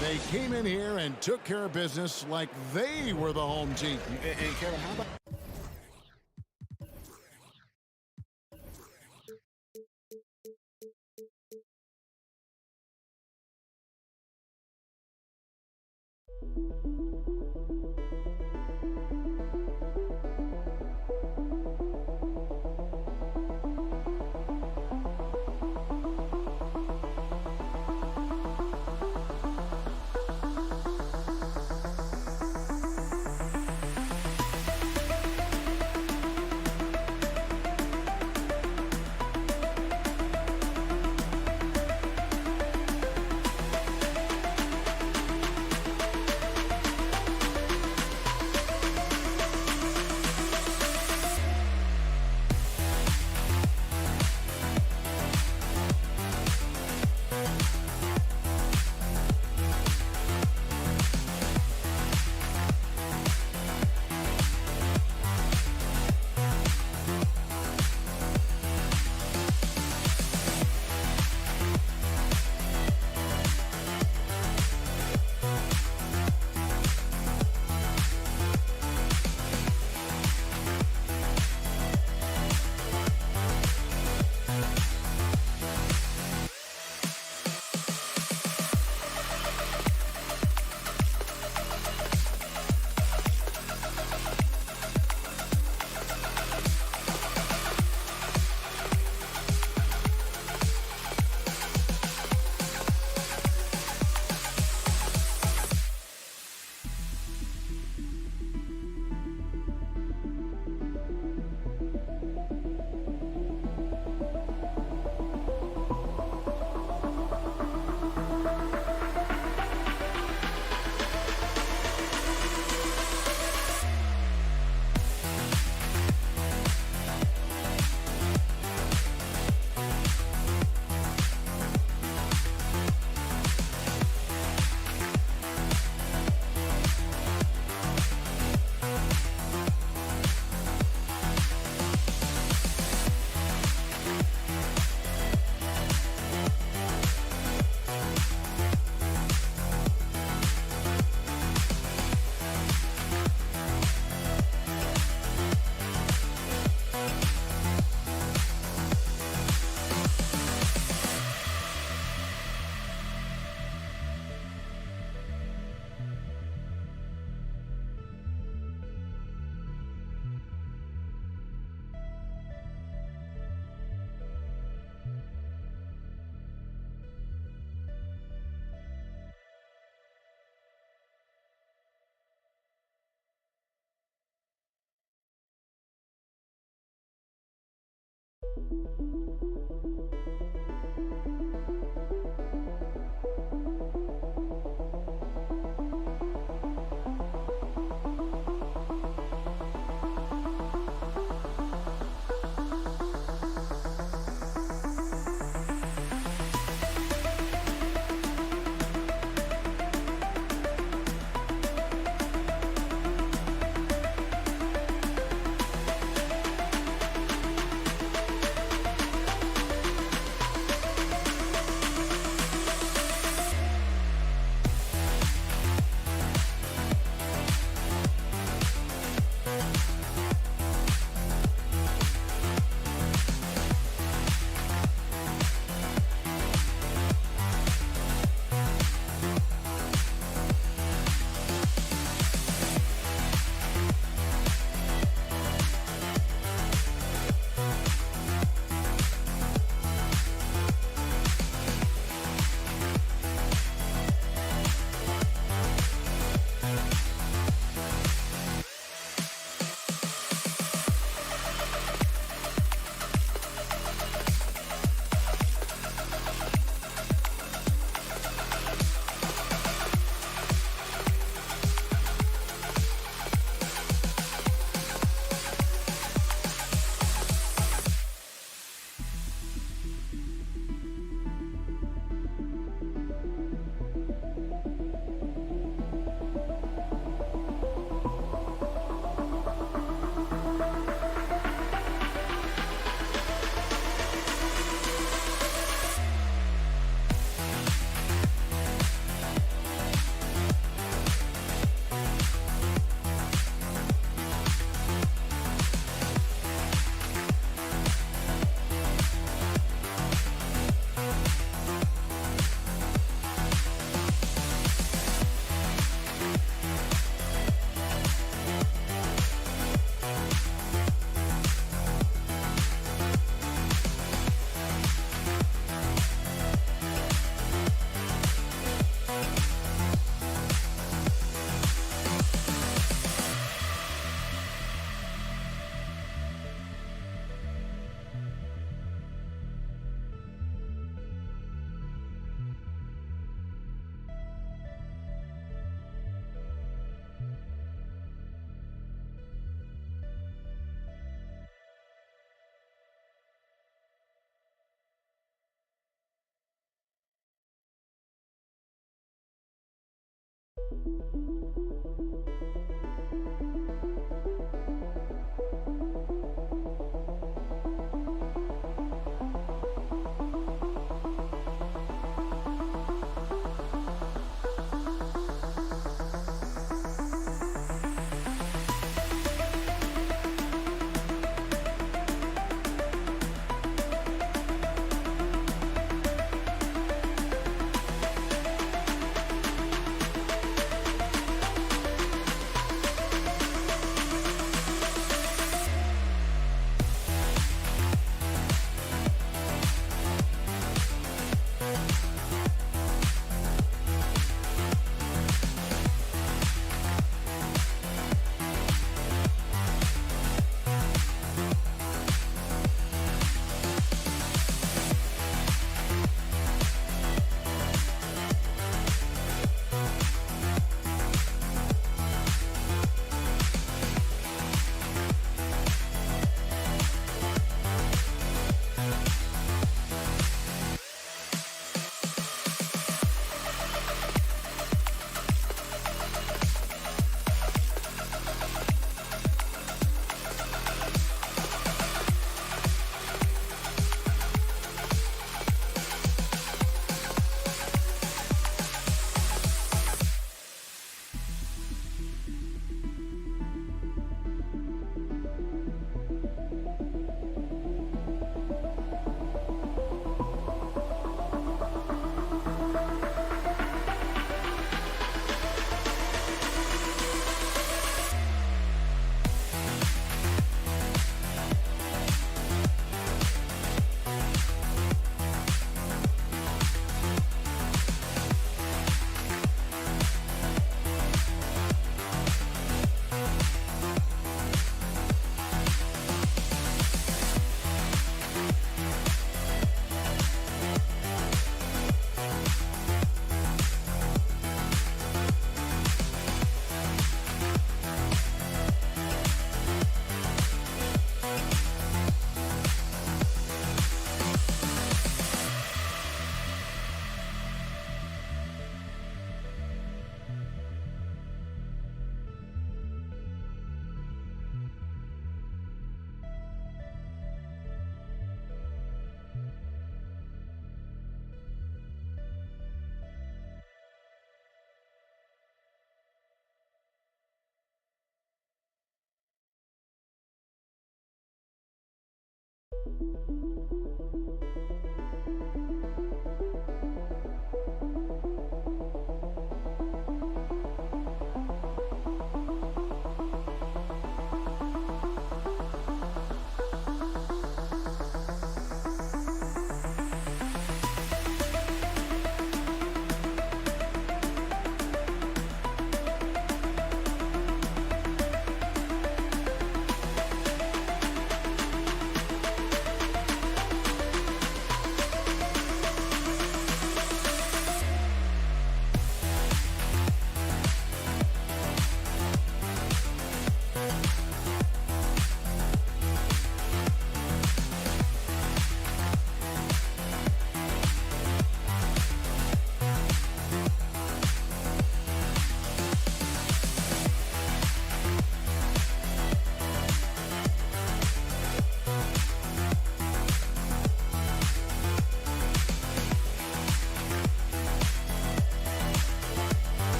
Speaker 1: They came in here and took care of business like they were the home team.
Speaker 2: And Kevin, how about...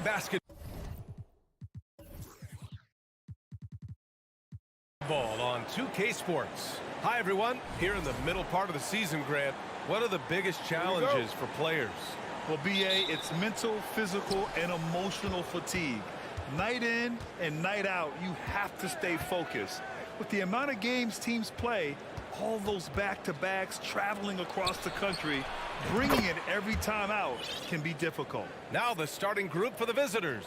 Speaker 7: Basketball on 2K Sports. Hi, everyone. Here in the middle part of the season, Grant, what are the biggest challenges for players?
Speaker 8: Well, BA, it's mental, physical, and emotional fatigue. Night in and night out, you have to stay focused. With the amount of games teams play, all those back-to-backs, traveling across the country, bringing it every time out can be difficult.
Speaker 7: Now the starting group for the visitors.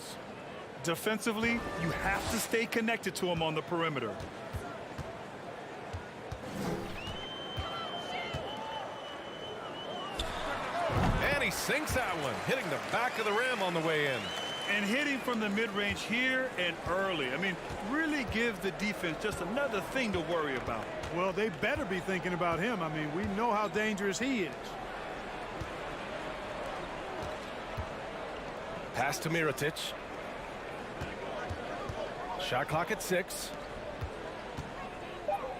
Speaker 8: Defensively, you have to stay connected to them on the perimeter.
Speaker 7: sinks that one, hitting the back of the rim on the way in.
Speaker 8: And hitting from the mid-range here and early. I mean, really gives the defense just another thing to worry about.
Speaker 3: Well, they better be thinking about him. I mean, we know how dangerous he is.
Speaker 7: Pass to Mirotic. Shot clock at 6.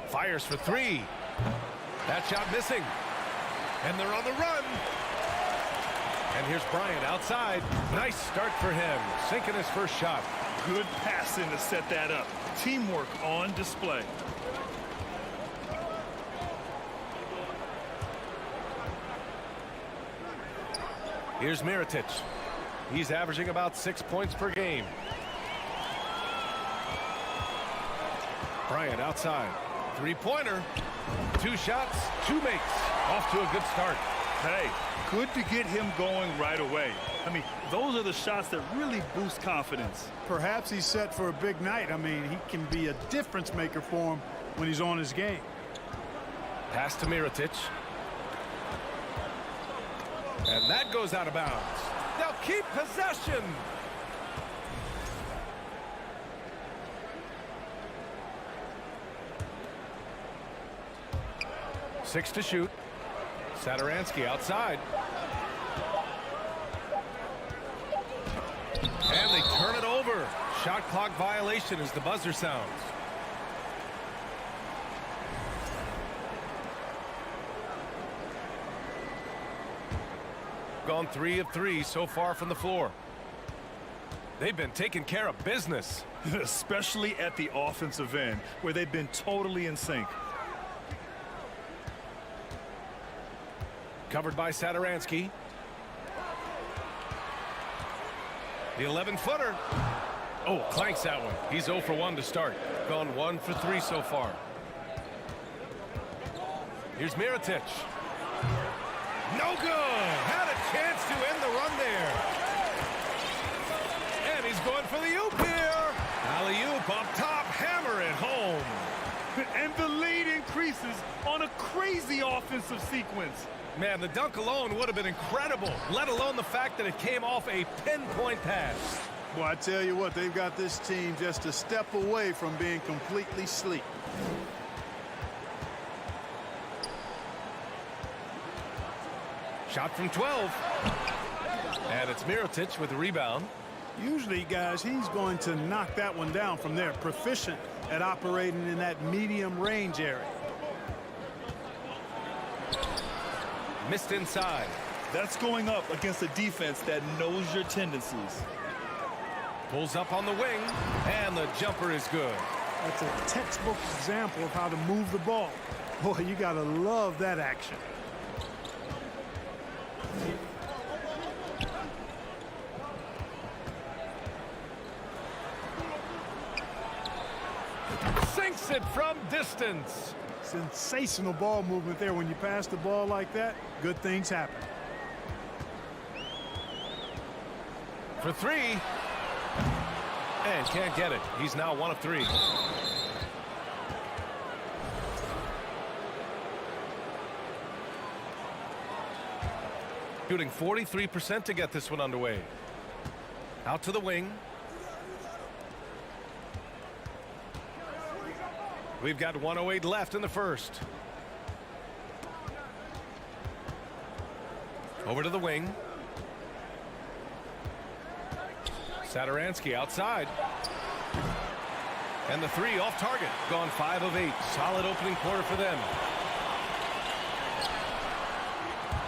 Speaker 7: Fires for 3. That shot missing. And they're on the run. And here's Bryant outside. Nice start for him. Sinking his first shot.
Speaker 8: Good passing to set that up. Teamwork on display.
Speaker 7: Here's Mirotic. He's averaging about 6 points per game. Bryant outside. Three-pointer. 2 shots, 2 makes. Off to a good start.
Speaker 8: Hey, good to get him going right away. I mean, those are the shots that really boost confidence.
Speaker 3: Perhaps he's set for a big night. I mean, he can be a difference maker for him when he's on his game.
Speaker 7: Pass to Mirotic. And that goes out of bounds. They'll keep possession. Six to shoot. Satoransky outside. And they turn it over. Shot clock violation as the buzzer sounds. Gone 3 of 3 so far from the floor. They've been taking care of business.
Speaker 8: Especially at the offensive end, where they've been totally in sync.
Speaker 7: Covered by Satoransky. The 11-footer. Oh, clanks that one. He's 0 for 1 to start. Gone 1 for 3 so far. Here's Mirotic. No good. Had a chance to end the run there. And he's going for the oop here. Alley-oop up top. Hammer it home.
Speaker 8: And the lead increases on a crazy offensive sequence.
Speaker 7: Man, the dunk alone would have been incredible, let alone the fact that it came off a pinpoint pass.
Speaker 3: Well, I tell you what, they've got this team just a step away from being completely sleep.
Speaker 7: Shot from 12. And it's Mirotic with the rebound.
Speaker 3: Usually, guys, he's going to knock that one down from there. Proficient at operating in that medium range area.
Speaker 7: Missed inside.
Speaker 8: That's going up against a defense that knows your tendencies.
Speaker 7: Pulls up on the wing, and the jumper is good.
Speaker 3: That's a textbook example of how to move the ball. Boy, you got to love that action.
Speaker 7: Sinks it from distance.
Speaker 3: Sensational ball movement there. When you pass the ball like that, good things happen.
Speaker 7: For 3. And can't get it. He's now 1 of 3. Shooting 43% to get this one underway. Out to the wing. We've got 1:08 left in the first. Over to the wing. Satoransky outside. And the 3 off target. Gone 5 of 8. Solid opening quarter for them.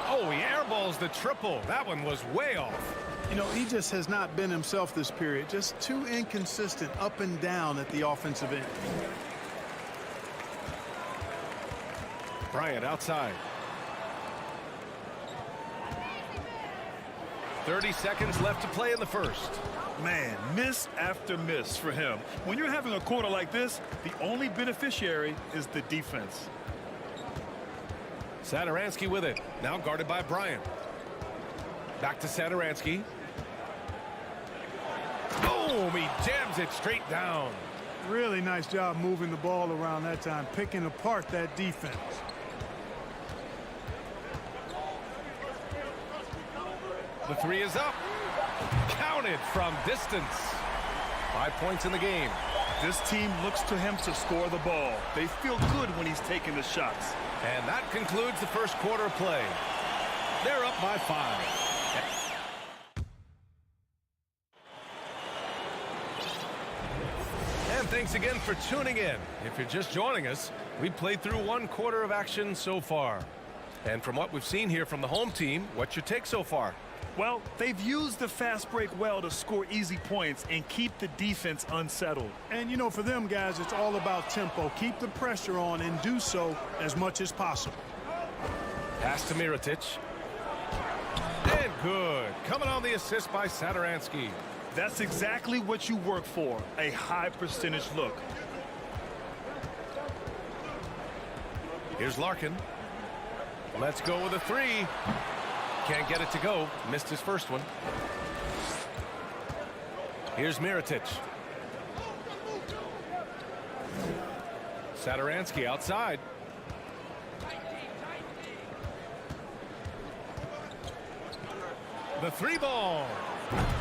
Speaker 7: Oh, he airballs the triple. That one was way off.
Speaker 3: You know, he just has not been himself this period. Just too inconsistent up and down at the offensive end.
Speaker 7: Bryant outside. 30 seconds left to play in the first.
Speaker 8: Man, miss after miss for him. When you're having a quarter like this, the only beneficiary is the defense.
Speaker 7: Satoransky with it. Now guarded by Bryant. Back to Satoransky. Boom! He jams it straight down.
Speaker 3: Really nice job moving the ball around that time, picking apart that defense.
Speaker 7: The three is up. Counted from distance. 5 points in the game.
Speaker 8: This team looks to him to score the ball. They feel good when he's taking the shots.
Speaker 7: And that concludes the first quarter of play. They're up by 5. And thanks again for tuning in. If you're just joining us, we played through 1 quarter of action so far. And from what we've seen here from the home team, what's your take so far?
Speaker 8: Well, they've used the fast break well to score easy points and keep the defense unsettled.
Speaker 3: And, you know, for them guys, it's all about tempo. Keep the pressure on and do so as much as possible.
Speaker 7: Pass to Mirotic. And good. Coming on the assist by Satoransky.
Speaker 8: That's exactly what you work for, a high percentage look.
Speaker 7: Here's Larkin. Let's go with a 3. Can't get it to go. Missed his first one. Here's Mirotic. Satoransky outside. The 3 ball.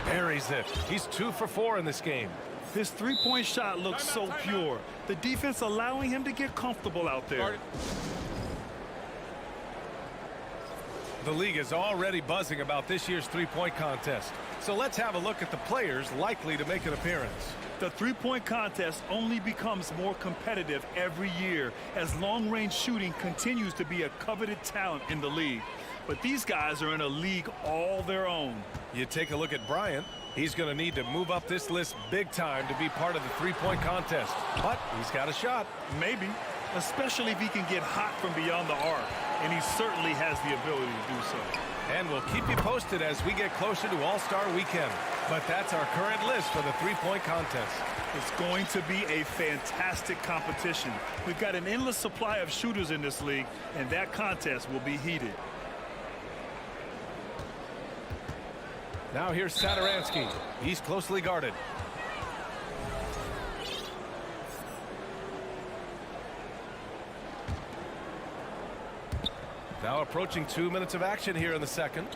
Speaker 7: Buries it. He's 2 for 4 in this game.
Speaker 8: His three-point shot looks so pure. The defense allowing him to get comfortable out there.
Speaker 7: The league is already buzzing about this year's three-point contest. So let's have a look at the players likely to make an appearance.
Speaker 8: The three-point contest only becomes more competitive every year as long-range shooting continues to be a coveted talent in the league. But these guys are in a league all their own.
Speaker 7: You take a look at Bryant. He's going to need to move up this list big time to be part of the three-point contest. But he's got a shot.
Speaker 8: Maybe, especially if he can get hot from beyond the arc. And he certainly has the ability to do so.
Speaker 7: And we'll keep you posted as we get closer to All-Star Weekend. But that's our current list for the three-point contest.
Speaker 8: It's going to be a fantastic competition. We've got an endless supply of shooters in this league, and that contest will be heated.
Speaker 7: Now here's Satoransky. He's closely guarded. Now approaching 2 minutes of action here in the second.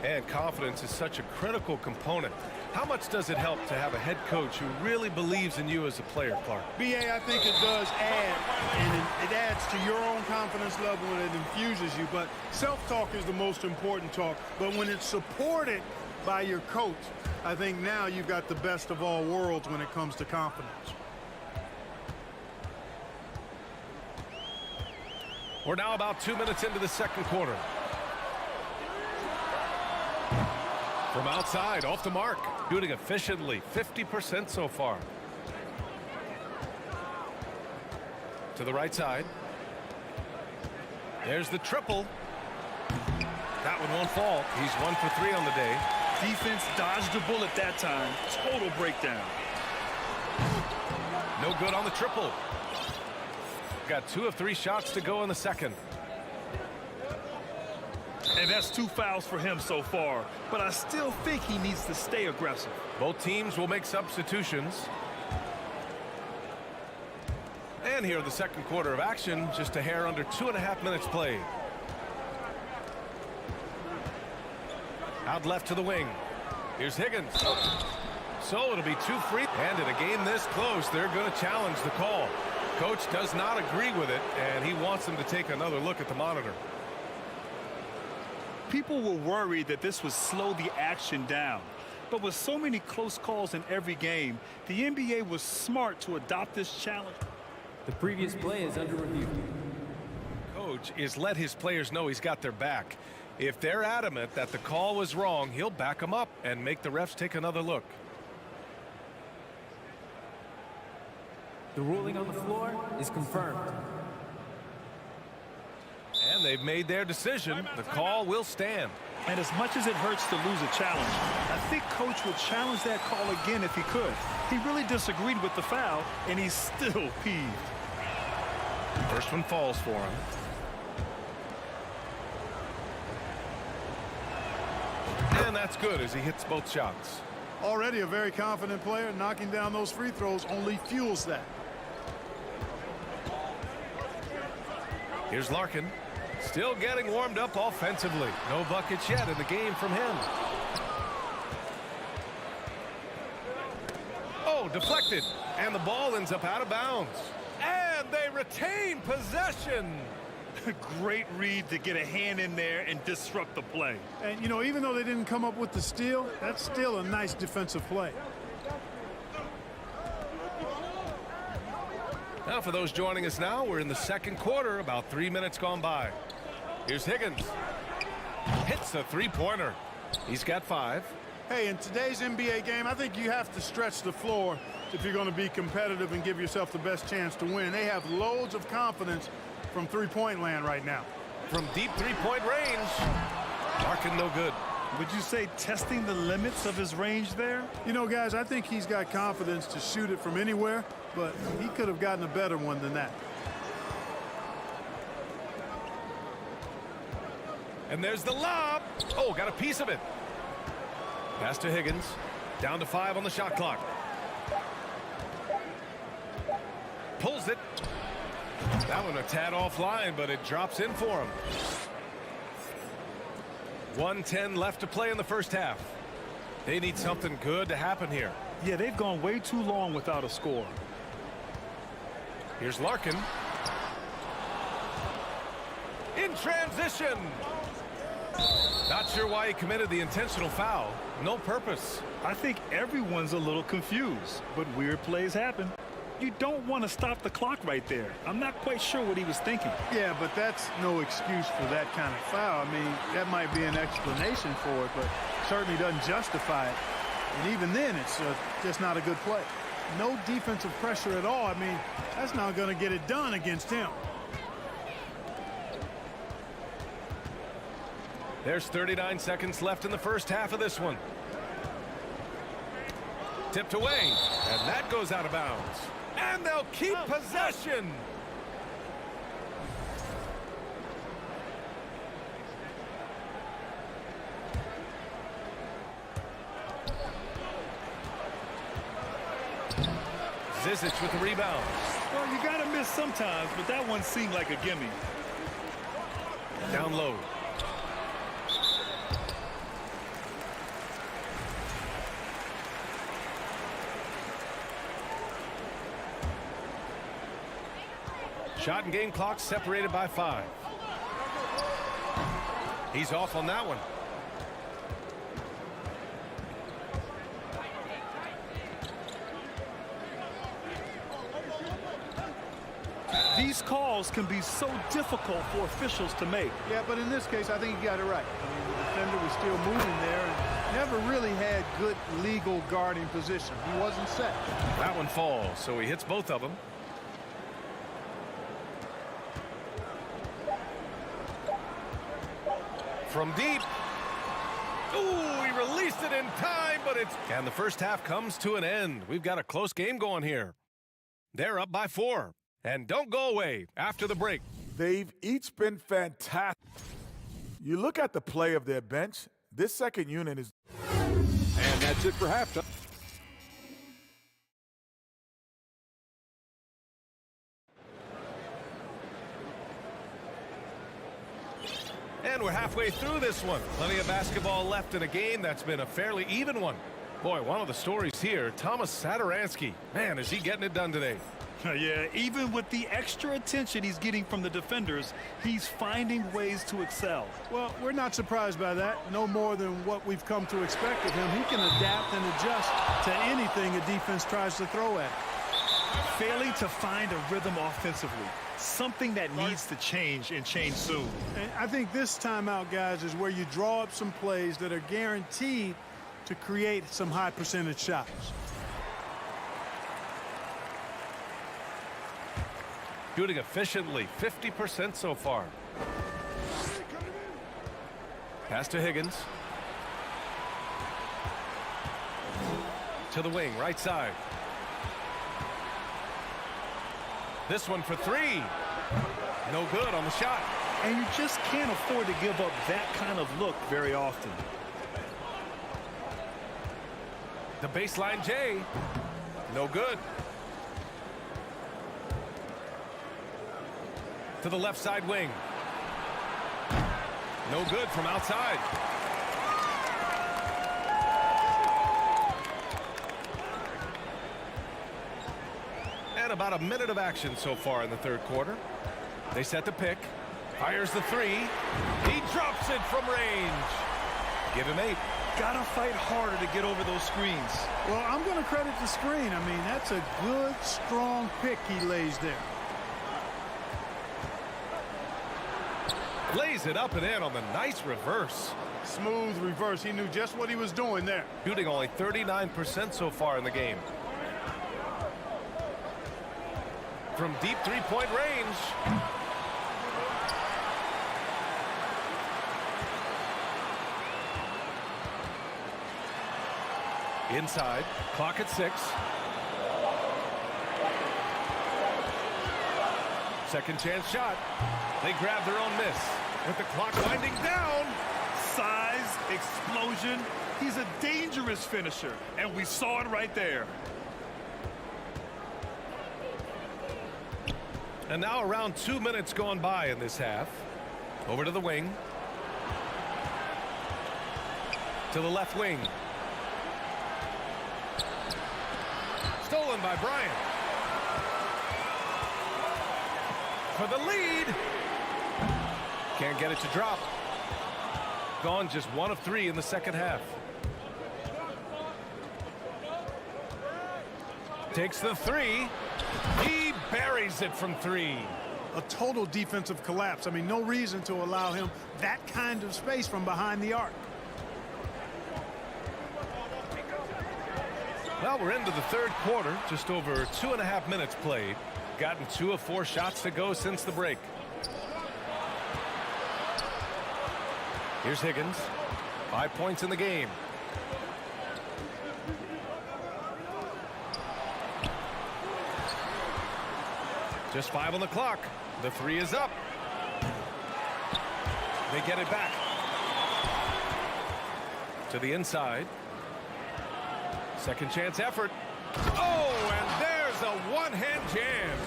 Speaker 7: And confidence is such a critical component. How much does it help to have a head coach who really believes in you as a player, Clark?
Speaker 3: BA, I think it does add, and it adds to your own confidence level and it infuses you. But self-talk is the most important talk. But when it's supported by your coach, I think now you've got the best of all worlds when it comes to confidence.
Speaker 7: We're now about 2 minutes into the second quarter. From outside, off the mark. Shooting efficiently, 50% so far. To the right side. There's the triple. That one won't fall. He's 1 for 3 on the day.
Speaker 8: Defense dodged a bullet that time. Total breakdown.
Speaker 7: No good on the triple. Got 2 of 3 shots to go in the second.
Speaker 8: And that's 2 fouls for him so far. But I still think he needs to stay aggressive.
Speaker 7: Both teams will make substitutions. And here in the second quarter of action, just a hair under 2.5 minutes played. Out left to the wing. Here's Higgins. So it'll be 2 free. And in a game this close, they're going to challenge the call. Coach does not agree with it, and he wants them to take another look at the monitor.
Speaker 8: People were worried that this would slow the action down. But with so many close calls in every game, the NBA was smart to adopt this challenge.
Speaker 18: The previous play is under review.
Speaker 7: Coach is let his players know he's got their back. If they're adamant that the call was wrong, he'll back them up and make the refs take another look.
Speaker 18: The ruling on the floor is confirmed.
Speaker 7: And they've made their decision. The call will stand.
Speaker 8: And as much as it hurts to lose a challenge, I think Coach would challenge that call again if he could. He really disagreed with the foul, and he's still peeved.
Speaker 7: First one falls for him. And that's good as he hits both shots.
Speaker 3: Already a very confident player. Knocking down those free throws only fuels that.
Speaker 7: Here's Larkin. Still getting warmed up offensively. No buckets yet in the game from him. Oh, deflected. And the ball ends up out of bounds. And they retain possession.
Speaker 8: Great read to get a hand in there and disrupt the play.
Speaker 3: And, you know, even though they didn't come up with the steal, that's still a nice defensive play.
Speaker 7: Now, for those joining us now, we're in the second quarter, about 3 minutes gone by. Here's Higgins. Hits a three-pointer. He's got 5.
Speaker 3: Hey, in today's NBA game, I think you have to stretch the floor if you're going to be competitive and give yourself the best chance to win. They have loads of confidence from three-point land right now.
Speaker 7: From deep three-point range. Larkin no good.
Speaker 8: Would you say testing the limits of his range there?
Speaker 3: You know, guys, I think he's got confidence to shoot it from anywhere, but he could have gotten a better one than that.
Speaker 7: And there's the lob. Oh, got a piece of it. Pass to Higgins. Down to 5 on the shot clock. Pulls it. That one a tad offline, but it drops in for him. 1:10 left to play in the first half. They need something good to happen here.
Speaker 8: Yeah, they've gone way too long without a score.
Speaker 7: Here's Larkin. In transition. Not sure why he committed the intentional foul. No purpose.
Speaker 8: I think everyone's a little confused, but weird plays happen. You don't want to stop the clock right there. I'm not quite sure what he was thinking.
Speaker 3: Yeah, but that's no excuse for that kind of foul. I mean, that might be an explanation for it, but certainly doesn't justify it. And even then, it's just not a good play. No defensive pressure at all. I mean, that's not going to get it done against him.
Speaker 7: There's 39 seconds left in the first half of this one. Tipped away, and that goes out of bounds. And they'll keep possession. Zizic with the rebound.
Speaker 8: Well, you got to miss sometimes, but that one seemed like a gimme.
Speaker 7: Down low. Shot and game clock separated by 5. He's off on that one.
Speaker 8: These calls can be so difficult for officials to make.
Speaker 3: Yeah, but in this case, I think you got it right. I mean, the defender was still moving there and never really had good legal guarding position. He wasn't set.
Speaker 7: That one falls, so he hits both of them. From deep. Ooh, he released it in time, but it's... And the first half comes to an end. We've got a close game going here. They're up by 4. And don't go away after the break.
Speaker 9: They've each been fantastic. You look at the play of their bench, this second unit is...
Speaker 6: And that's it for halftime.
Speaker 7: And we're halfway through this one. Plenty of basketball left in a game that's been a fairly even one. Boy, one of the stories here, Thomas Satoransky. Man, is he getting it done today.
Speaker 8: Yeah, even with the extra attention he's getting from the defenders, he's finding ways to excel.
Speaker 3: Well, we're not surprised by that. No more than what we've come to expect of him. He can adapt and adjust to anything a defense tries to throw at him.
Speaker 8: Failing to find a rhythm offensively. Something that needs to change and change soon.
Speaker 3: And I think this timeout, guys, is where you draw up some plays that are guaranteed to create some high percentage shots.
Speaker 7: Shooting efficiently, 50% so far. Pass to Higgins. To the wing, right side. This one for 3. No good on the shot.
Speaker 8: And you just can't afford to give up that kind of look very often.
Speaker 7: The baseline J. No good. To the left side wing. No good from outside. And about a minute of action so far in the third quarter. They set the pick. Fires the three. He drops it from range. Give him 8.
Speaker 8: Gotta fight harder to get over those screens.
Speaker 3: Well, I'm going to credit the screen. I mean, that's a good, strong pick he lays there.
Speaker 7: Lays it up and in on the nice reverse.
Speaker 3: Smooth reverse. He knew just what he was doing there.
Speaker 7: Shooting only 39% so far in the game. From deep three-point range. Inside. Clock at 6. Second chance shot. They grab their own miss. With the clock winding down.
Speaker 8: Size, explosion. He's a dangerous finisher, and we saw it right there.
Speaker 7: And now around 2 minutes gone by in this half. Over to the wing. To the left wing. Stolen by Bryant. For the lead. Can't get it to drop. Gone just 1 of 3 in the second half. Takes the 3. He buries it from 3.
Speaker 3: A total defensive collapse. I mean, no reason to allow him that kind of space from behind the arc.
Speaker 7: Well, we're into the third quarter. Just over 2.5 minutes played. Gotten 2 of 4 shots to go since the break. Here's Higgins. 5 points in the game. Just 5 on the clock. The 3 is up. They get it back. To the inside. Second chance effort. Oh, and there's a one-hand jam.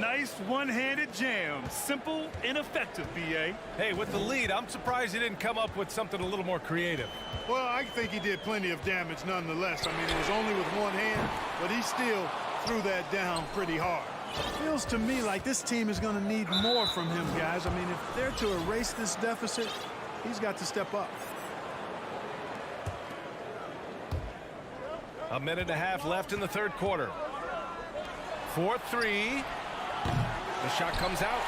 Speaker 8: Nice one-handed jam. Simple and effective, B.A.
Speaker 7: Hey, with the lead, I'm surprised he didn't come up with something a little more creative.
Speaker 3: Well, I think he did plenty of damage nonetheless. I mean, it was only with one hand, but he still threw that down pretty hard. Feels to me like this team is going to need more from him, guys. I mean, if they're to erase this deficit, he's got to step up.
Speaker 7: A minute and a half left in the third quarter. 4-3. The shot comes out.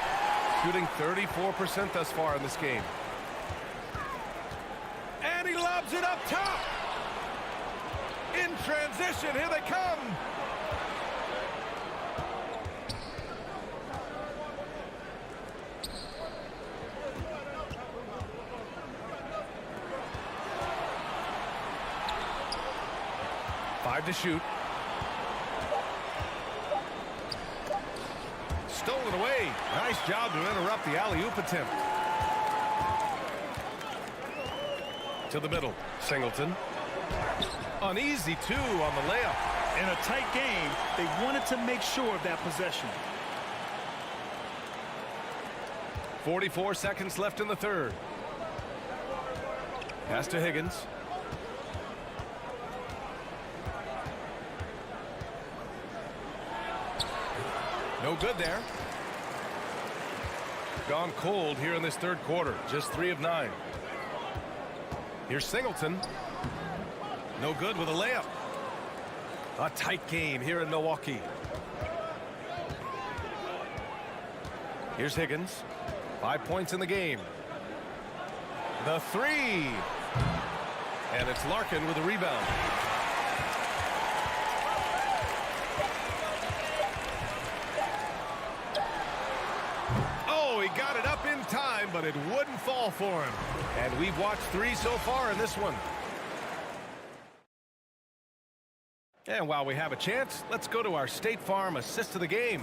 Speaker 7: Shooting 34% thus far in this game. And he lobs it up top. In transition, here they come. Five to shoot. Stolen away. Nice job to interrupt the alley-oop attempt. To the middle. Singleton. Uneasy, 2 on the layup.
Speaker 8: In a tight game, they wanted to make sure of that possession.
Speaker 7: 44 seconds left in the third. Pass to Higgins. No good there. Gone cold here in this third quarter. Just 3 of 9. Here's Singleton. No good with a layup. A tight game here in Milwaukee. Here's Higgins. 5 points in the game. The 3. And it's Larkin with a rebound. He got it up in time, but it wouldn't fall for him. And we've watched 3 so far in this one. And while we have a chance, let's go to our State Farm assist of the game.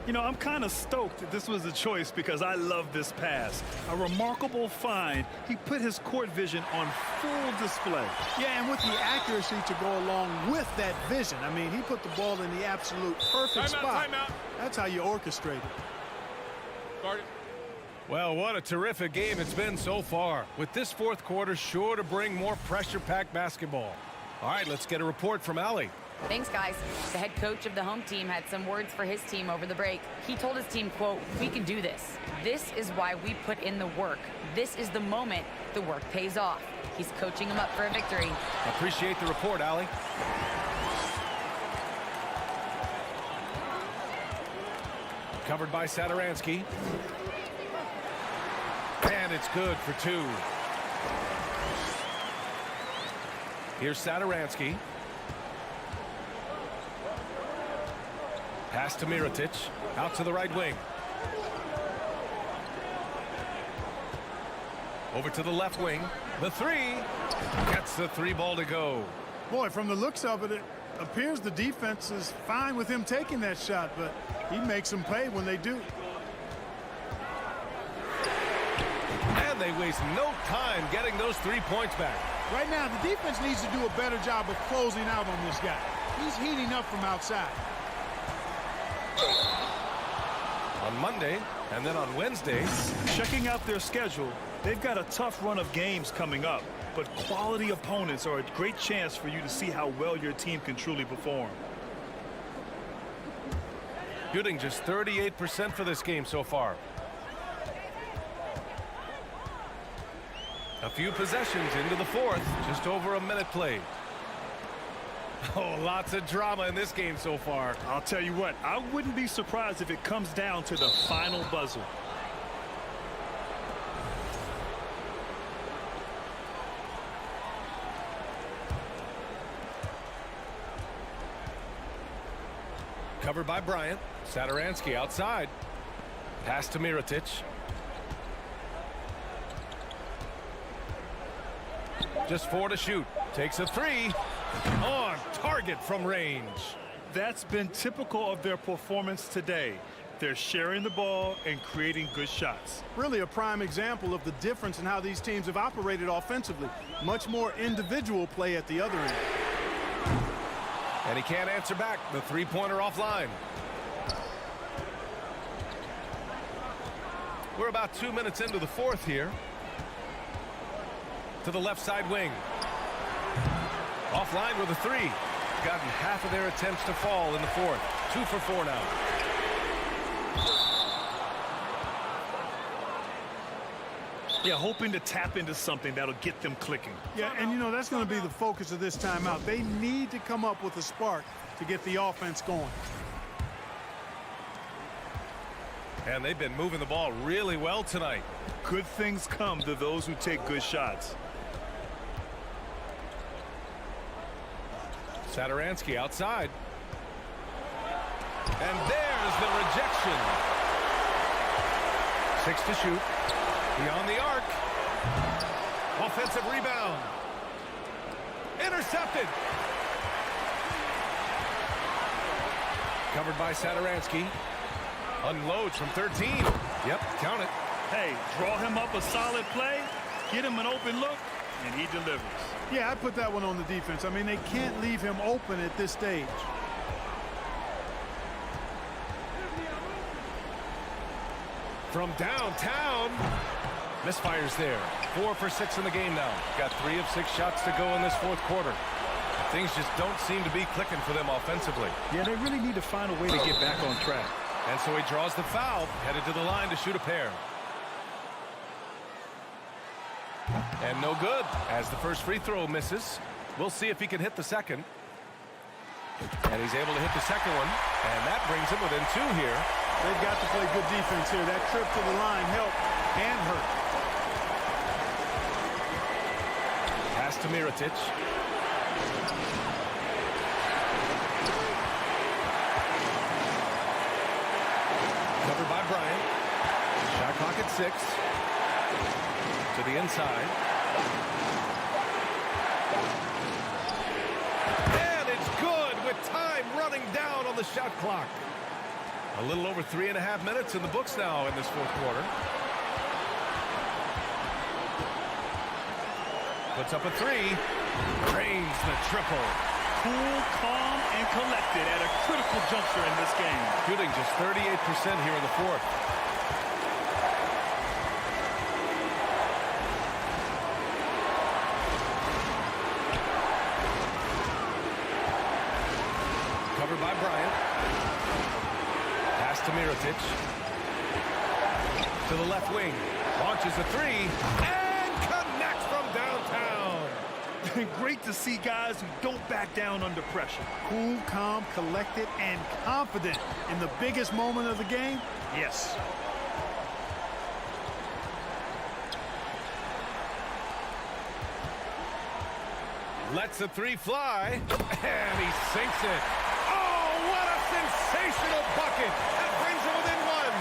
Speaker 8: You know, I'm kind of stoked that this was a choice because I love this pass. A remarkable find. He put his court vision on full display.
Speaker 3: Yeah, and with the accuracy to go along with that vision. I mean, he put the ball in the absolute perfect spot.
Speaker 6: Timeout.
Speaker 3: That's how you orchestrate it.
Speaker 6: Guard it.
Speaker 7: Well, what a terrific game it's been so far. With this fourth quarter sure to bring more pressure-packed basketball. All right, let's get a report from Allie.
Speaker 14: Thanks, guys. The head coach of the home team had some words for his team over the break. He told his team, quote, "We can do this. This is why we put in the work. This is the moment the work pays off." He's coaching them up for a victory.
Speaker 7: Appreciate the report, Allie. Covered by Sadaransky. And it's good for two. Here's Sadaransky. Pass to Mirotic. Out to the right wing. Over to the left wing. The three. Gets the three ball to go.
Speaker 3: Boy, from the looks of it, it appears the defense is fine with him taking that shot, but he makes them pay when they do.
Speaker 7: And they waste no time getting those 3 points back.
Speaker 3: Right now, the defense needs to do a better job of closing out on this guy. He's heating up from outside.
Speaker 7: On Monday, and then on Wednesday.
Speaker 8: Checking out their schedule, they've got a tough run of games coming up, but quality opponents are a great chance for you to see how well your team can truly perform.
Speaker 7: Shooting just 38% for this game so far. A few possessions into the fourth, just over a minute played. Oh, lots of drama in this game so far.
Speaker 8: I'll tell you what, I wouldn't be surprised if it comes down to the final buzzer.
Speaker 7: Covered by Bryant. Sadaransky outside. Pass to Mirotic. Just 4 to shoot. Takes a three. On target from range.
Speaker 8: That's been typical of their performance today. They're sharing the ball and creating good shots.
Speaker 3: Really a prime example of the difference in how these teams have operated offensively. Much more individual play at the other end.
Speaker 7: And he can't answer back. The three-pointer offline. We're about 2 minutes into the fourth here. To the left side wing. Offline with a three. Gotten half of their attempts to fall in the fourth. 2 for 4 now.
Speaker 8: Yeah, hoping to tap into something that'll get them clicking.
Speaker 3: Yeah, and you know, that's going to be the focus of this timeout. They need to come up with a spark to get the offense going.
Speaker 7: And they've been moving the ball really well tonight.
Speaker 8: Good things come to those who take good shots.
Speaker 7: Sadaransky outside. And there's the rejection. 6 to shoot. Beyond the arc. Offensive rebound. Intercepted. Covered by Sadaransky. Unloads from 13. Yep, count it.
Speaker 8: Hey, draw him up a solid play, get him an open look, and he delivers.
Speaker 3: Yeah, I put that one on the defense. I mean, they can't leave him open at this stage.
Speaker 7: From downtown. Misfires there. 4 for 6 in the game now. Got 3 of 6 shots to go in this fourth quarter. Things just don't seem to be clicking for them offensively.
Speaker 8: Yeah, they really need to find a way to get back on track.
Speaker 7: And so he draws the foul, headed to the line to shoot a pair. And no good, as the first free throw misses. We'll see if he can hit the second. And he's able to hit the second one, and that brings him within 2 here.
Speaker 3: They've got to play good defense here. That trip to the line helped and hurt.
Speaker 7: Pass to Mirotic. Covered by Bryant. Shot clock at 6. To the inside. And it's good with time running down on the shot clock. A little over 3.5 minutes in the books now in this fourth quarter. Puts up a 3. Drains the triple.
Speaker 8: Cool, calm, and collected at a critical juncture in this game.
Speaker 7: Shooting just 38% here in the fourth. to Mirotic. To the left wing. Launches a three. And connects from downtown.
Speaker 8: Great to see guys who don't back down under pressure.
Speaker 3: Cool, calm, collected, and confident in the biggest moment of the game. Yes.
Speaker 7: Lets a three fly, and he sinks it. Oh, what a sensational bucket! That brings him within one.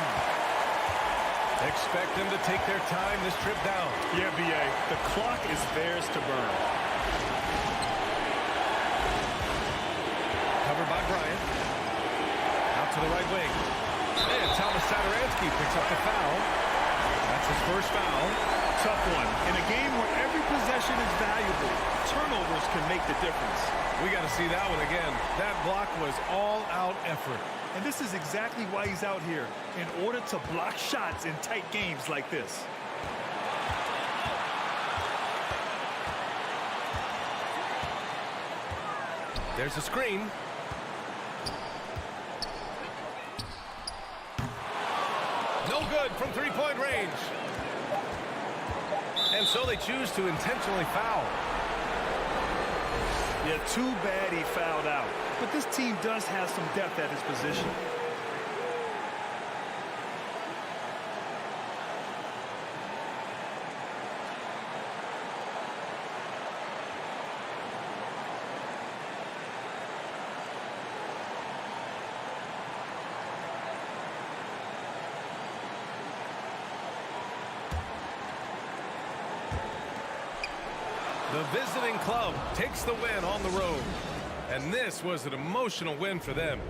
Speaker 7: Expect them to take their time this trip down.
Speaker 8: Yeah, B.A., the clock is theirs to burn.
Speaker 7: Covered by Bryant. Out to the right wing. And Thomas Sadaransky picks up the foul. That's his first foul.
Speaker 8: Tough one. In a game where every possession is valuable, turnovers can make the difference.
Speaker 7: We got to see that one again. That block was all-out effort.
Speaker 8: And this is exactly why he's out here, in order to block shots in tight games like this.
Speaker 7: There's a screen. No good from three-point range. And so they choose to intentionally foul.
Speaker 8: Yeah, too bad he fouled out. But this team does have some depth at his position.
Speaker 7: The visiting club takes the win on the road. And this was an emotional win for them.